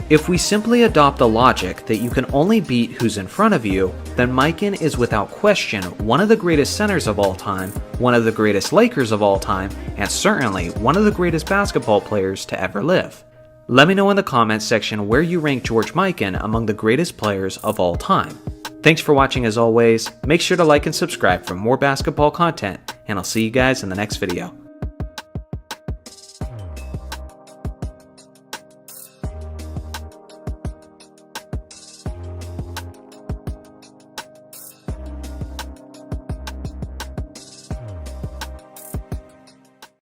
If we simply adopt the logic that you can only beat who's in front of you, then Mikan is without question one of the greatest centers of all time, one of the greatest Lakers of all time, and certainly one of the greatest basketball players to ever live. Let me know in the comments section where you rank George Mikan among the greatest players of all time. Thanks for watching as always, make sure to like and subscribe for more basketball content, and I'll see you guys in the next video.